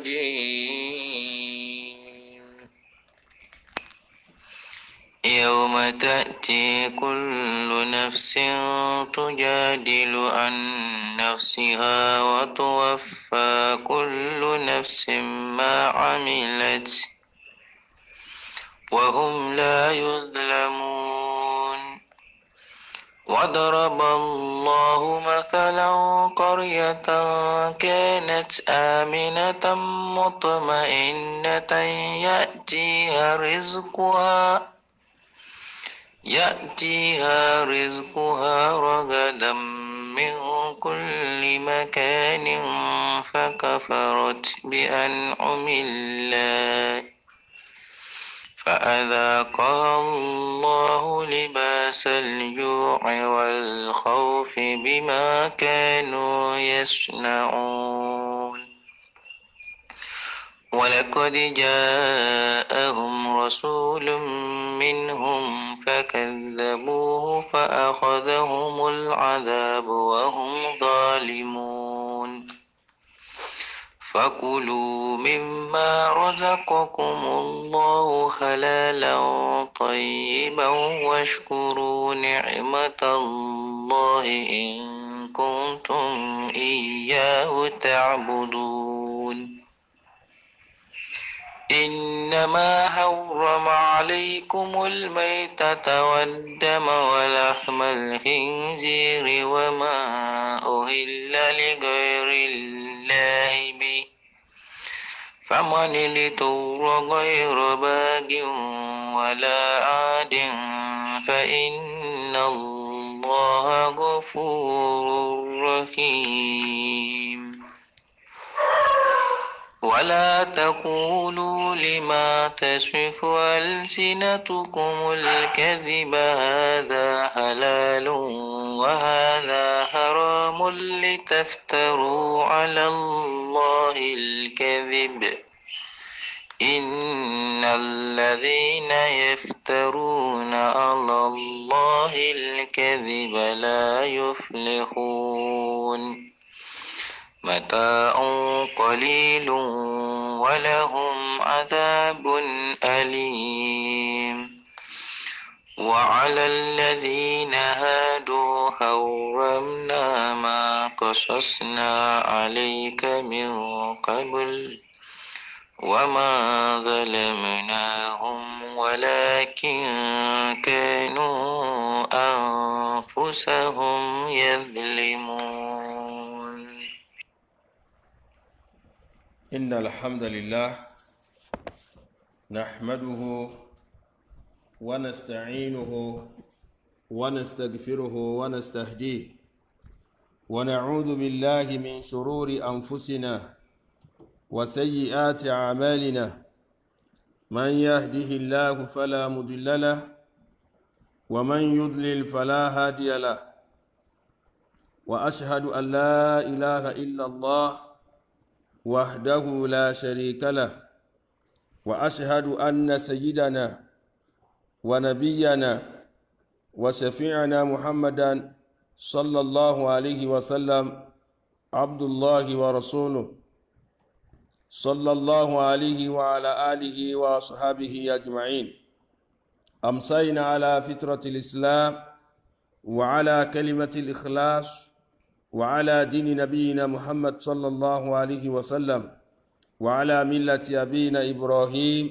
الرجيم يوم تأتي كل نفس تجادل عن نفسها وتوفى كل نفس ما عملت وهم لا يظلمون وضرب الله مثلا قرية كانت آمنة مطمئنة يأتيها رزقها رغدا من كل مكان فكفرت بأنعم الله فأذاقها الله لباس الجوع والخوف بما كانوا يصنعون ولقد جاءهم رسول منهم فكذبوه فأخذهم العذاب وهم ظالمون فكلوا مما رزقكم الله حلالا طيبا واشكروا نعمة الله إن كنتم إياه تعبدون إنما حرم عليكم الميتة والدم ولحم الخنزير وما أهل لغير الله به فمن اضطر غير باغ ولا عاد فإن الله غفور رحيم ولا تقولوا لما تصف ألسنتكم الكذب هذا حلال وهذا حرام لتفتروا على الله الكذب إن الذين يفترون على الله الكذب لا يفلحون متاع قليل ولهم عذاب أليم وعلى الذين هادوا حرمنا ما قصصنا عليك من قبل وما ظلمناهم ولكن كانوا أنفسهم يظلمون إن الحمد لله نحمده ونستعينه ونستغفره ونستهديه ونعوذ بالله من شرور أنفسنا وسيئات أعمالنا من يهده الله فلا مضل له ومن يضلل فلا هادي له وأشهد أن لا إله إلا الله وحده لا شريك له وأشهد أن سيدنا ونبينا وشفيعنا محمدا صلى الله عليه وسلم عبد الله ورسوله صلى الله عليه وعلى آله وصحبه أجمعين أمسينا على فطرة الإسلام وعلى كلمة الإخلاص وعلى دين نبينا محمد صلى الله عليه وسلم وعلى ملة أبينا إبراهيم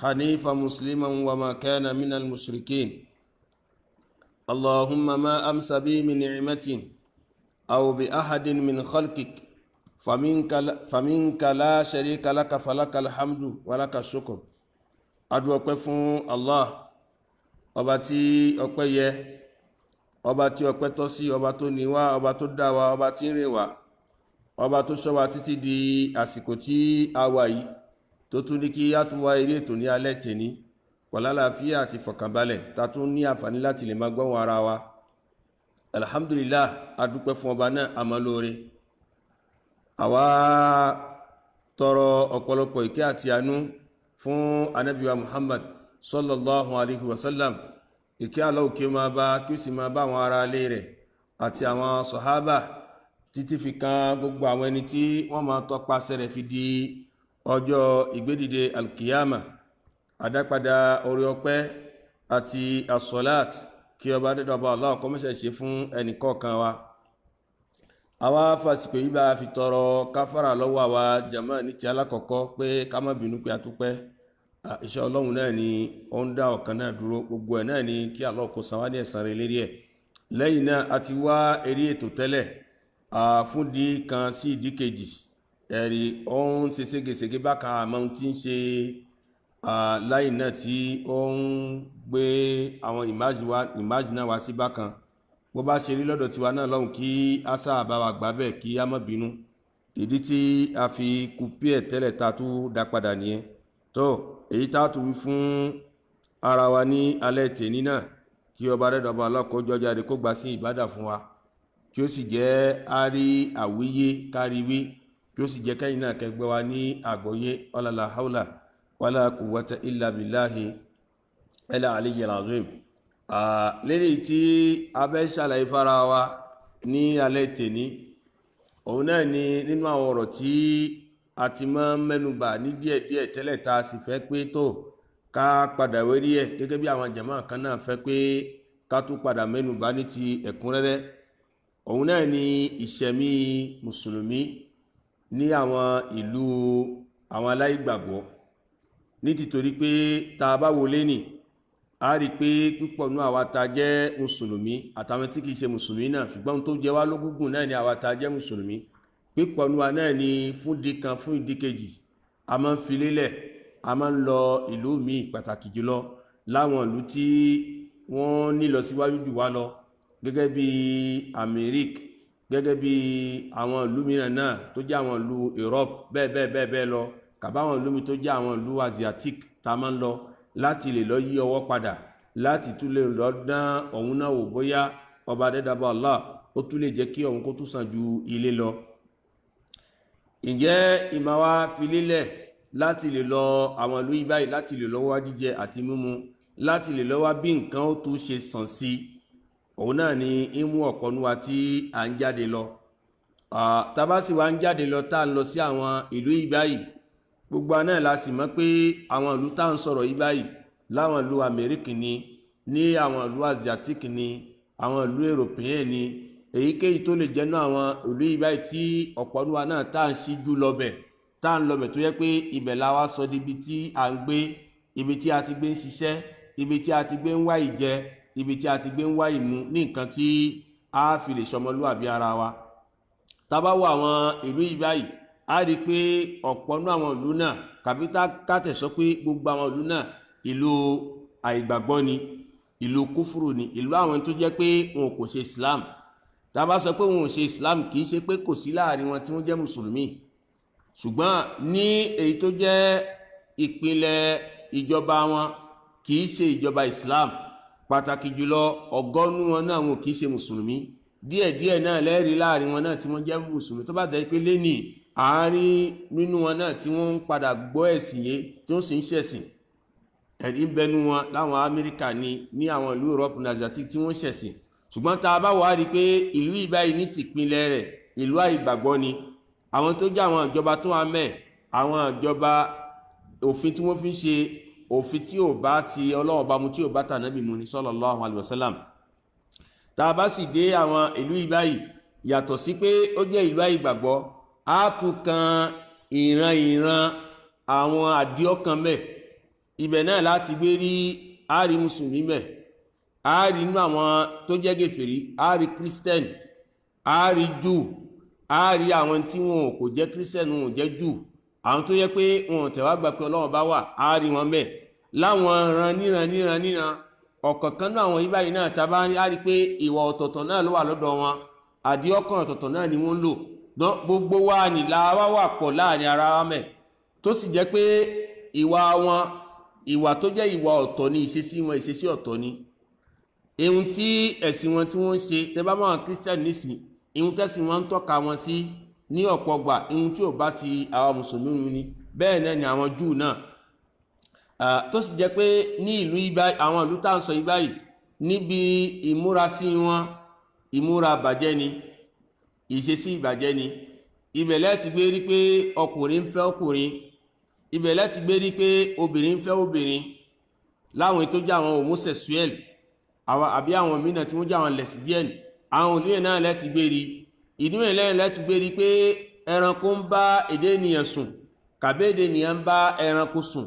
حنيفا مسلما وما كان من المشركين اللهم ما أمس بي من نعمة أو بأحد من خلقك فمنك لا شريك لك فلك الحمد ولك الشكر أدعو فún Allah ọba tí ọpẹ́ yẹ ọba tí ọpẹ́ tọ́ sí ọba tó ní wá ọba tó dá wa ọba tí ń rè wá ọba tó ṣọ́ wa títí di àsìkò tí a wà yìí tó tún ní kí á tún wá eré ètò ní alẹ́ tèní pọ̀lálàáfíà àti fọ̀kànbalẹ̀ ta tún ní àǹfààní láti lè máa gbọ́n ara wa alhamdulillah adúpẹ́ fún ọba náà àmọ́lóore àwa tọrọ ọ̀pọ̀lọpọ̀ ìkẹ́ àti àánú fún ànábì wa Muhammad sallallahu alaihi wasallam ìkẹ́ Allah kí ó máa bá kí ó sì máa bá àwọn ará ilé rẹ̀ àti àwọn sàhábà títí fi kan gbogbo àwọn ẹni tí wọ́n máa tọpasẹ̀ rẹ̀ fi di ọjọ́ ìgbédìde alkiyama adápadà orí ọpẹ́ àti asọ́láàtì kí ọba dídọ̀bà Allah kó mẹ́sẹ̀ ṣe fún ẹnìkọ̀ọ̀kan wa. àwa fàsìkò yìí bá fi tọrọ káfàrà lọ́wọ́ àwa jàmá ní ti alákọ̀ọ́kọ́ pé ká má bínú pé àtúpẹ́ iṣẹ́ ọlọ́run náà ni ó ń dá ọ̀kan náà dúró, gbogbo ẹ̀ náà ni kí Allah kó san wá ní ẹ̀san rẹ̀ lérí ẹ̀. lẹ́yìn náà a ti wá eré ètò tẹ́lẹ̀ fún di kan sí ìdí kejì, ẹ̀rí ó ń ṣe ségesège bákan àmọ́ tí ń ṣe láì náà tí ó ń gbé àwọn ìmájì náà wá sí bákan. bó bá ṣe rí lọ́dọ̀ tiwa náà lọ́hùn kí a sáà bá wa gbà bẹ́ẹ̀ kí a má bínú. ìdí tí a fi kú pí ẹ̀ tẹ́lẹ̀ ta tó dá padà nìyẹn. tó èyí tá a tún wí fún ara wa ní alẹ́ tèní náà kí ọba rẹ̀dọ̀bà ọlọ́kọ̀ọ́jọ́ jáde kó gbà sí ìbádà fún wa, kí ó sì jẹ́ àrí àwíyé káríwí, kí ó sì jẹ́ kẹ́yìn náà kẹgbẹ́ wa ní àgbọ́yé ọlọ́lá haúlà wala quwwata illa billahi al-aliyyil azim. lérí tí a fẹ́ ṣàlàyé fara wa ní alẹ́ tèní, òun náà ni nínú àwọn ọ̀rọ̀ tí a ti máa ń mẹ́nubà ní díẹ̀díẹ̀ tẹ́lẹ̀ tá a sì fẹ́ pé tó ká padà wérí ẹ̀ gẹ́gẹ́ bí àwọn jàmá kan náà fẹ́ pé ká tún padà mẹ́nubà ní ti ẹ̀kúnrẹ́rẹ́. òun náà ni ìṣẹ̀mí mùsùlùmí ní àwọn ìlú àwọn aláìgbàgbọ́, ní tìtorí pé tá a bá wọlé nì a rí pé púpọ̀ nú àwa tá jẹ́ mùsùlùmí àtàwọn tí kìí ṣe mùsùlùmí náà, ṣùgbọ́n tó jẹ wá lógúngùn náà ni àwa tá jẹ́ mùsùlùmí. púpọ̀ nú wa náà ni fún ìdí kan fún ìdí kejì a máa ń fi lélẹ̀, a máa ń lọ ìlú míì pàtàkì jùlọ láwọn ìlú tí wọ́n ní lọ síwájú jù wá lọ, gẹ́gẹ́ bí Amẹ́ríkà, gẹ́gẹ́ bí àwọn ìlú mìíràn náà tó jẹ́ àwọn ìlú Europe bẹ́ẹ̀ lọ, kàbáwọn ìlú mi tó jẹ́ àwọn ìlú Asiatic tá máa ń lọ láti lè lọ yí ọwọ́ padà, láti tún lè lọ dán ọ̀hún náà wò bóyá ọba dẹ́dàbọ̀ Allah ó tún lè jẹ́ kí ọ̀hún kó tún sàn ju ilé lọ. ǹjẹ́ ìmọ̀ wa fi lélẹ̀ láti lè lọ àwọn ìlú yìí báyìí, láti lè lọ́wọ́ jíjẹ àti mímu, láti lè lọ́wọ́ bí nǹkan ó tún ṣe sàn sí, òun náà ni ìmú ọ̀pọ̀ nú wa tí à ń jáde lọ. Tàbá sì wá ń jáde lọ tá à ń lọ sí àwọn ìlú yìí báyìí, gbogbo àná la sì mọ̀ pé àwọn ìlú tá à ń sọ̀rọ̀ yìí báyìí láwọn ìlú Amẹ́ríkà ni, ní àwọn ìlú Asiatic ni, àwọn ìlú European ni, èyíkéyìí tó lè jẹ́nu àwọn ìlú yìí báyìí tí ọ̀pọ̀ nú wa náà tá à ń ṣíjú lọ́bẹ̀, tá à ń lọ́bẹ̀ tó yẹ pé ibẹ̀ la wá sọ di ibi tí à ń gbé, ibi tí a ti gbé ń ṣiṣẹ́, ibi tí a ti gbé ń wá ìjẹ, ibi tí a ti gbé ń wá ìmu ní nǹkan tí a fi lè ṣọmọlúwàbí ara wa. Tá bá wo àwọn ìlú yìí báyìí a rí pé ọ̀pọ̀ nú àwọn ìlú náà, kàbí ká tẹ̀sọ́ pé gbogbo àwọn ìlú náà ìlú àìgbàgbọ́ ni, ìlú kúfùrù ni, ìlú àwọn tó jẹ́ pé wọn kò ṣe Islam. Tá bá sọ pé wọn ò ṣe Islam kì í ṣe pé kò sí láàrin wọn tí wọ́n jẹ́ mùsùlùmí, ṣùgbọ́n ní èyí tó jẹ́ ìpínlẹ̀ ìjọba wọn kì í ṣe ìjọba Islam, pàtàkì jùlọ ọgọ́nú wọn náà wọn kì í ṣe mùsùlùmí. díẹ̀díẹ̀ náà lẹ́rìí láàrin wọn náà tí wọ́n jẹ́ mùsùlùmí, tó bá dẹ̀ pé lẹ́nìí àárín nínú wọn náà tí wọ́n ń padà gbọ́ ẹ̀sìn yé tí wọ́n sì ń ṣẹ̀sìn, ẹ̀rí bẹnu wọn láwọn Amẹ́ríkà ni, ní àwọn ìlú Europe Asiatic tí wọ́n ṣẹ̀sìn. ṣùgbọ́n tá a bá wà á rí i pé ìlú ìbáyìí ní tìpínlẹ̀ rẹ̀ ìlú àìgbàgbọ́ ni. àwọn tó jẹ́ àwọn ìjọba tó wà mẹ́, àwọn ìjọba òfin tí wọ́n fi ń ṣe òfin tí ò bá ti Ọlọ́run bá mu, tí ò bá tànábì mu ni sallallahu alaihi wasallam. tá a bá sì dé àwọn ìlú ìbáyìí, yàtọ̀ sí pé ó jẹ́ ìlú àìgbàgbọ́, á tún kan ìran àwọn àdíọ́kan mẹ́. ibẹ̀ náà láti gbé rí àárí mùsùlùmí mẹ́, àárí inú àwọn tó jẹ́ gèfèrí, àárí kírísítẹ́nì, àárí jù, àárí àwọn tí wọn kò jẹ́ kírísítẹ́nì, wọn ò jẹ́ jù, àwọn tó yẹ pé wọn ò tẹ̀wá gbà pé Ọlọ́run bá wà, àárí wọn mẹ́. láwọn níran ọ̀kọ̀ọ̀kan náà àwọn yìí báyìí náà tá a bá rí pé ìwà ọ̀tọ̀ọ̀tọ̀ náà ló wà lọ́dọ̀ wọn, àdíọ́kan ọ̀tọ̀ọ̀tọ̀ náà ni wọ́n ń lò. gbogbo wa ní làwa wà pọ̀ láàrin ara wa mẹ́, tó sì jẹ́ pé ìwà wọn, ìwà tó jẹ́ ìwà ọ̀tọ̀ ni, ìṣesí wọn ìṣesí ọ̀tọ̀ ni. ohun tí ẹ̀sìn wọn tí wọ́n ń ṣe, tẹ́ bá máa kírísítẹ́nì nísìn, ohun tẹ́sìn wọn ń tọ́ka wọn sí ní ọ̀pọ̀ gbà, ohun tí ò bá ti àwọn mùsùlùmí ni. bẹ́ẹ̀ náà ni àwọn Júù náà, tó sì jẹ́ pé ní ìlú ibáyìí, àwọn ìlú tá à ń sọ ibáyìí, níbi ìmúrasí wọn, ìmúra ìbàjẹ́ ni, ìṣesí ìbàjẹ́ ni. ibẹ̀ lẹ́ẹ̀ ti gbé rí pé ọkùnrin ń fẹ́ ọkùnrin, ibẹ̀ láti gbé rí pé obìnrin fẹ́ obìnrin láwọn tó jẹ́ àwọn homosexual àwọn àbí àwọn mìíràn tí wọ́n jẹ́ àwọn lesbian àwọn olóyè náà láti gbé rí inú ẹ̀ lẹ́yìn láti gbé rí pé ẹranko ń bá èdè ènìyàn sùn kàbí èdè ènìyàn ń bá ẹranko sùn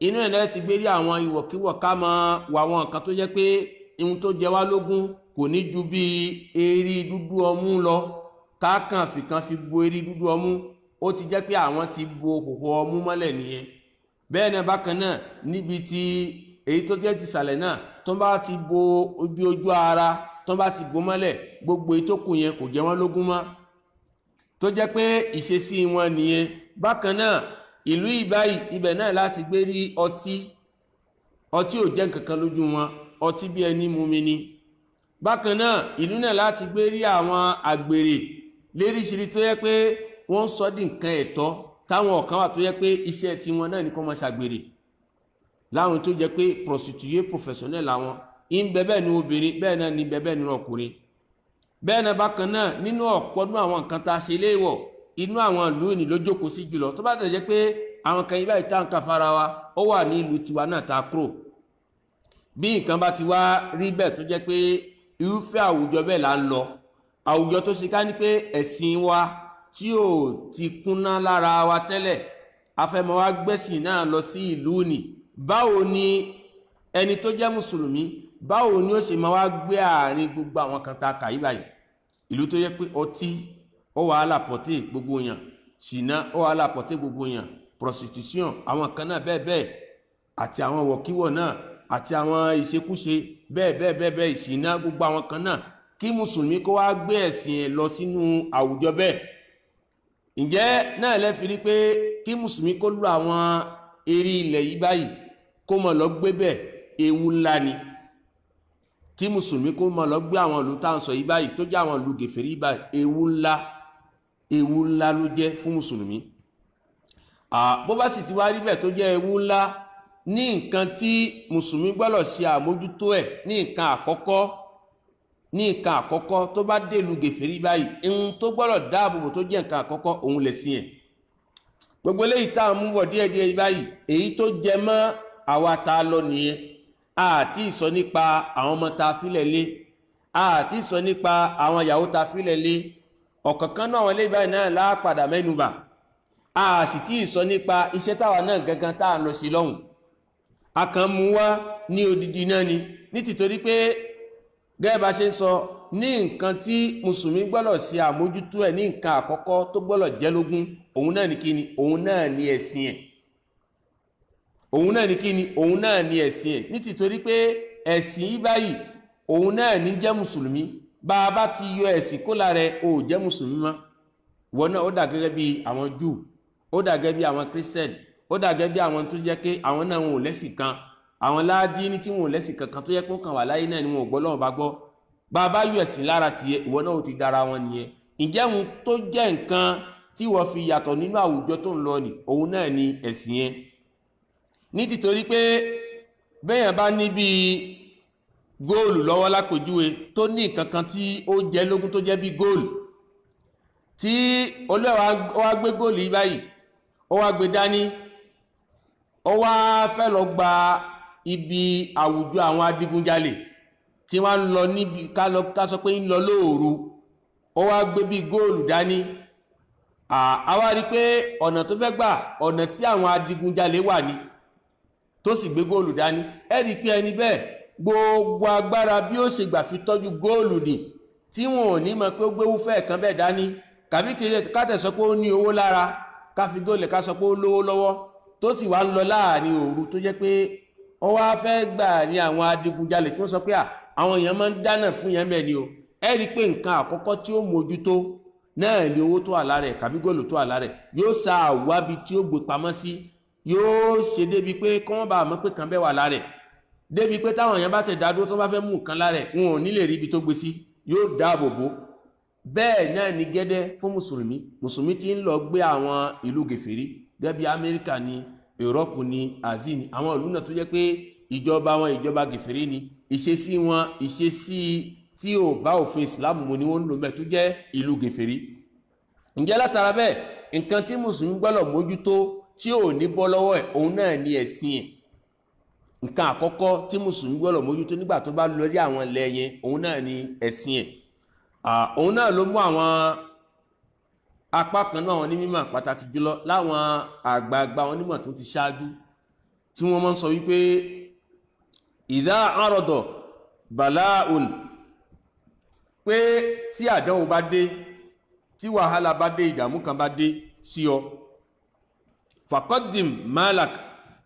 inú ẹ̀ láti gbé rí àwọn ìwọ̀kíwọ̀ ká máa wà àwọn nǹkan tó jẹ́ pé ihun tó jẹ wá lógún kò ní ju bí erí dúdú ọmú lọ káàkàn fìkan fi bo erí dúdú ọmú ó ti jẹ́ pé àwọn ti bo hòhò ọmú mọ́lẹ̀ nìyẹn bẹ́ẹ̀ náà bákan náà níbi tí èyí tó jẹ́ tìsàlẹ̀ náà tó bá ti bo ibi ojú ara tó bá ti bo mọ́lẹ̀ gbogbo èyí tó kù yẹn kò jẹ wọ́n lógún mọ́ tó jẹ́ pé ìṣesí wọn nìyẹn bákan náà ìlú ìbáyìí ibẹ̀ náà láti gbé rí ọtí ò jẹ́ nǹkankan lójú wọn ọtí bí ẹni mumi ni bákan náà ìlú náà láti gbé rí àwọn àgbèrè léríṣiríṣi tó yẹ pé wọ́n sọ di nǹkan ẹ̀tọ́ táwọn ọ̀kan wà tó yẹ pé iṣẹ́ tí wọn náà ní kó máa ṣàgbèrè láwọn tó jẹ́ pé prostitué professionnel làwọn ń bẹ́ẹ̀ ní obìnrin bẹ́ẹ̀ náà ní bẹ́ẹ̀ nínú ọkùnrin bẹ́ẹ̀ náà bákan náà nínú ọ̀pọ̀dún àwọn nǹkan tá a ṣe léèwọ̀ inú àwọn ìlú ìní ló jókòó sí jùlọ tó bá tẹ̀ jẹ́ pé àwọn kan ibà ìta nǹkan fara wa ó wà ní ìlú tiwa náà ta kúrò bí nǹkan bá ti wá rí bẹ́ẹ̀ tó jẹ́ pé irúfẹ́ àwùjọ bẹ́ẹ̀ là ń lọ àwùjọ tó ṣe ká ní pé ẹ̀sìn wa tí ò ti kúnná lára wa tẹ́lẹ̀ afẹ́mọ́ wa gbẹ̀sìn náà lọ sí ìlú nì báwo ni ẹni tó jẹ́ mùsùlùmí báwo ni ó ṣe máa wá gbé àárín gbogbo àwọn kan tá a kà yí báyìí ìlú tó yẹ pé ọtí ó wà á lápọ̀tẹ́ gbogbo yàn ṣìnà ó wà á lápọ̀tẹ́ gbogbo yàn prostitution àwọn kan náà bẹ́ẹ̀ bẹ́ẹ̀ àti àwọn wọ̀kíwọ̀ náà àti àwọn ìṣekúṣe bẹ́ẹ̀ ìṣìnà gbogbo àwọn kan náà kí mùsùlùmí kó wá gbé ẹ̀sìn ẹ̀ lọ sínú àwùjọ bẹ́ẹ̀ ǹjẹ́ náà lẹ́fi rí pé kí mùsùlùmí kó lu àwọn eré ilẹ̀ yìí báyìí kó mọ̀ lọ gbé bẹ́ẹ̀ ewu ńlá ni kí mùsùlùmí kó mọ̀ lọ gbé àwọn ìlú tá à ń sọ yìí báyìí tó jẹ́ àwọn ìlú gèfèrí báyìí ewu ńlá ló jẹ́ fún mùsùlùmí bó bá sì ti wá rí bẹ́ẹ̀ tó jẹ́ ewu ńlá ní nǹkan tí mùsùlùmí gbọ́dọ̀ ṣe àmójútó ẹ̀ ní nǹkan àkọ́kọ́ tó bá dèlú gèfèrí báyìí ohun tó gbọ́dọ̀ dáàbòbò tó jẹ́ nǹkan àkọ́kọ́ òun lẹ̀sìn ẹ̀ gbogbo eléyìí tá à ń mú bọ̀ díẹ̀díẹ̀ báyìí èyí tó jẹ mọ́ àwa tá a lọ nìyẹn àti ìsọ nípa àwọn ọmọ tá a filẹ̀ lé àti ìsọ nípa àwọn ìyàwó tá a filẹ̀ lé ọ̀kọ̀ọ̀kan náà wọn lé báyìí náà lápadà mẹ́nubà a sì tí ìsọ nípa iṣẹ́ táwa náà gangan tá à ń lọ sí lọ́hùn a kàn mú wá ní odidi náà ni ní tìtorí pé gẹ́gẹ́ bá ṣe ń sọ ní nǹkan tí mùsùlùmí gbọ́dọ̀ ṣe àmójútó ẹ̀ ní nǹkan àkọ́kọ́ tó gbọ́dọ̀ jẹ́ lógún òun náà ní kíni òun náà ní ẹ̀sìn ẹ̀ òun náà ní kíni òun náà ní ẹ̀sìn ẹ̀ ní tìtorí pé ẹ̀sìn yìí báyìí òun náà ní jẹ́ mùsùlùmí bá a bá ti yọ ẹ̀sìn kó lára ẹ̀ ò jẹ́ mùsùlùmí mọ́ ìwọ náà ó dà gẹ́gẹ́ bí àwọn Júù ó dà gẹ́gẹ́ bí àwọn Christian ó dà gẹ́gẹ́ bí àwọn tó jẹ́ pé àwọn náà wọn ò lẹ́sìn kan àwọn láàdí ní tí wọn ò lẹ́sìn kankan tó yẹ kó kàn wà láyé náà ni wọn ò gbọ́ lọ́wọ́ bá gbọ́ bá a bá yọ ẹ̀sìn lára tiẹ̀ ìwọ náà ó ti dára wọn nìyẹn ǹjẹ́ òun tó jẹ́ nǹkan tí wọ́n fi yàtọ̀ nínú àwùjọ tó ń lọ ni òun náà ni ẹ̀sìn yẹn ní tìtorí pé bẹ́yàn bá ní bí góòlù lọ́wọ́ lápèjúwe tó ní nǹkan kan tí ó jẹ́ lógún tó jẹ́ bí góòlù tí olúwa wá gbé góòlù yìí báyìí ó wá gbé dání ó wá fẹ́ lọ gba ibi àwùjọ àwọn adigunjalè tí wọ́n ń lọ níbi ká sọ pé ń lọ lóòru ó wá gbé bí góòlù dání àwa rí pé ọ̀nà tó fẹ́ gbà ọ̀nà tí àwọn adigunjalè wà ní tó sì gbé góòlù dání ẹ rí pé ẹni bẹ́ẹ̀ gbogbo agbára bí ó ṣe gbà fi tọ́jú góòlù ní tí wọn ò ní mọ̀ pé ó gbé wúfẹ́ kan bẹ́ẹ̀ dání kàbí kí ká sọ pé ó ní owó lára ká fi góòlù ká sọ pé ó lówó lọ́wọ́ tó sì wá ń lọ láàrin òru tó jẹ́ pé ó wá fẹ́ gbà ní àwọn adigunjalè tí wọ́n sọ pé àwọn èèyàn máa ń dáná fún yẹn bẹ́ẹ̀ ni o ẹ rí pé nǹkan àkọ́kọ́ tí ó mójútó náà ni owó tó wà lára ẹ̀ kàbí góòlù tó wà lára ẹ̀ yóò sa àwábi tí ó gbé pamọ́ sí yóò ṣe débi pé kí wọ́n bá mọ̀ pé kan bẹ́ẹ̀ wà lára ẹ̀ débi pé táwọn èèyàn bá tẹ̀ dádúró tó bá fẹ́ mú nǹkan lára ẹ̀ wọn ò ní lè rí ibi tó gbé sí yóò dáàbò bò bẹ́ẹ̀ náà ni gẹ́dẹ́ fún mùsùlùmí tí ń lọ gbé àwọn ìlú gèfèrí gẹ́gẹ́ bí Amẹ́ríkà ni Europe ni Asia ni àwọn ìlú náà tó jẹ́ pé ìjọba wọn ìjọba gèfèrí ni ìṣesí wọn ìṣesí tí ò bá òfin Islam mu ni wọ́n ń lò mẹ́ tó jẹ́ ìlú gèfèrí ǹjẹ́ látara bẹ́ẹ̀ nǹkan tí mùsùlùmí gbọ́dọ̀ mójútó tí ò ní bọ́ lọ́wọ́ ẹ̀ òun náà ní ẹ̀sìn ẹ̀. Nǹkan àkọ́kọ́ tí mùsùlùmí gbọ́dọ̀ mójútó nígbà tó bá lórí àwọn ilẹ̀ yẹn òun náà ní ẹ̀sìn ẹ̀. Òun náà ló mú àwọn apá kan náà onímọ̀ pàtàkì jùlọ láwọn àgbààgbà onímọ̀ tó ti ṣáájú tí wọ́n máa ń sọ wípé ìdá àrọ̀dọ̀ bàláùn, pé tí àdánwò bá dé, tí wàhálà bá dé, ìdààmú kan bá dé sí ọ, faqaddim malak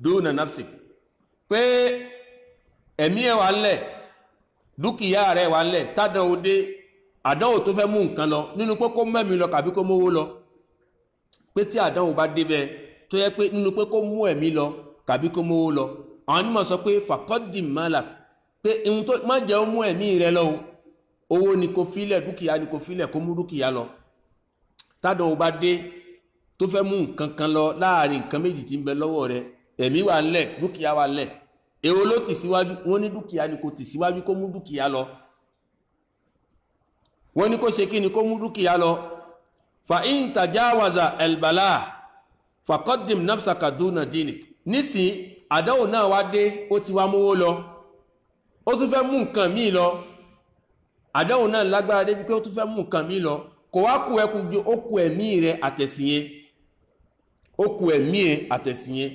duna nafsik, pé ẹ̀mí ẹ̀ wà ńlẹ̀, dúkìá rẹ̀ wà ńlẹ̀, tádánwò dé, àdánwò tó fẹ́ mú nǹkan lọ nínú pé kó mẹ́mí lọ kàbí kó mówó lọ, pé tí àdánwò bá dé bẹ́ẹ̀ tó yẹ pé nínú pé kó mú ẹ̀mí lọ kàbí kó mówó lọ, àwọn onímọ̀ sọ pé faqaddim malak, pé ohun tó má jẹ́ ó mú ẹ̀mí rẹ lọ, owó ni kò fílẹ̀, dúkìá ni kò fílẹ̀, kó mú dúkìá lọ. Tádánwò bá dé tó fẹ́ mú nǹkan kan lọ láàrin nǹkan méjì tí ń bẹ lọ́wọ́ rẹ, ẹ̀mí wà ńlẹ̀, dúkìá wà ńlẹ̀, èwo ló tì síwájú? Wọ́n ní dúkìá ni kò tì síwájú, kó mú dúkìá lọ. Wọ́n ní kó ṣe kí ni? Kó mú dúkìá lọ. Fa in tajawaza albala faqaddim nafsaka duna dinik. Nísìn àdánwò náà wá dé, ó ti wá mówó lọ, ó tún fẹ́ mú nǹkan míì lọ. Àdánwò náà lágbára débi pé ó tún fẹ́ mú nǹkan míì lọ, kò wá kú ẹkùn ju ó kú ẹ̀mí rẹ àtẹ̀sìn yẹn, ó kú ẹ̀mí rẹ àtẹ̀sìn yẹn.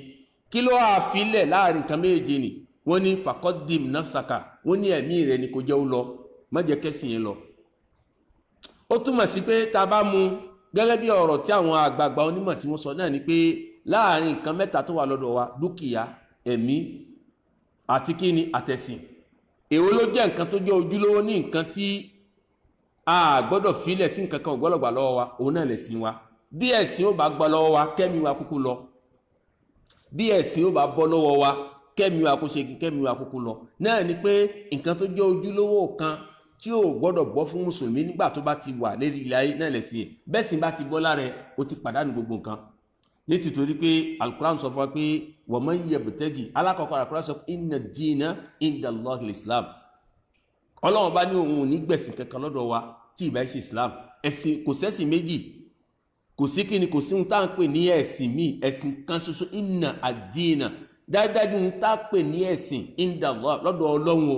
Kí ló wá filẹ̀ láàrin nǹkan méje ni? Wọ́n ní faqaddim nafsaka, wọ́n ní ẹ̀mí rẹ ni kò jẹ́ ó lọ, má jẹ́ kẹ́sìn yẹn lọ. Ó túmọ̀ sí pé tá bá mú gẹ́gẹ́ bí ọ̀rọ̀ tí àwọn àgbààgbà onímọ̀ tí wọ́n sọ náà ni pé láàrin nǹkan mẹ́ta tó wà lọ́dọ̀ wa, dúkìá, ẹ̀mí àti kíni, àtẹ̀sìn, èwo ló jẹ́ nǹkan tó jẹ́ ojúlówó ní nǹkan tí a gbọ́dọ̀ filẹ̀ tí nǹkan kan ò gbọ́dọ̀ gbà lọ́wọ́ wa? Òun náà lẹ̀sìn wa. Bí ẹ̀sìn ó bá gbà lọ́wọ́ wa, kẹ́mi wa kúkú lọ. Bí ẹ̀sìn ó bá bọ́ lọ́wọ́ wa, kẹ́mi wa kó ṣe kẹ́mi wa kúkú lọ. Náà ni pé nǹkan tó jẹ́ ojúlówó kan tí ó gbọ́dọ̀ bọ́ fún mùsùlùmí nígbà tó bá ti wà lérí ilẹ̀ ayé náà lẹ̀sìn ẹ̀. Bẹ́ẹ̀ sì bá ti bọ́ lára ẹ̀, ó ti pàdánù gbogbo nǹkan. Nítorí pé Al-Qur'an sọ fún wa pé wa man yabtaghi, alákọ̀ọ́kọ́ Al-Qur'an sọ pé inna ad-dina inda Allahi al-Islam. Ọlọ́run bá ní òun ò ní gbẹ̀sìn kankan lọ́dọ̀ wa tí ìbá ṣe Islam. Ẹ̀sìn kò sẹ́sìn méjì, kò sí kíni, kò sí ohun tá à ń pè ní ẹ̀sìn míì, ẹ̀sìn kan ṣoṣo, inna ad-dina, dájúdájú ohun tá à ń pè ní ẹ̀sìn inda Allah, lọ́dọ̀ Ọlọ́run o,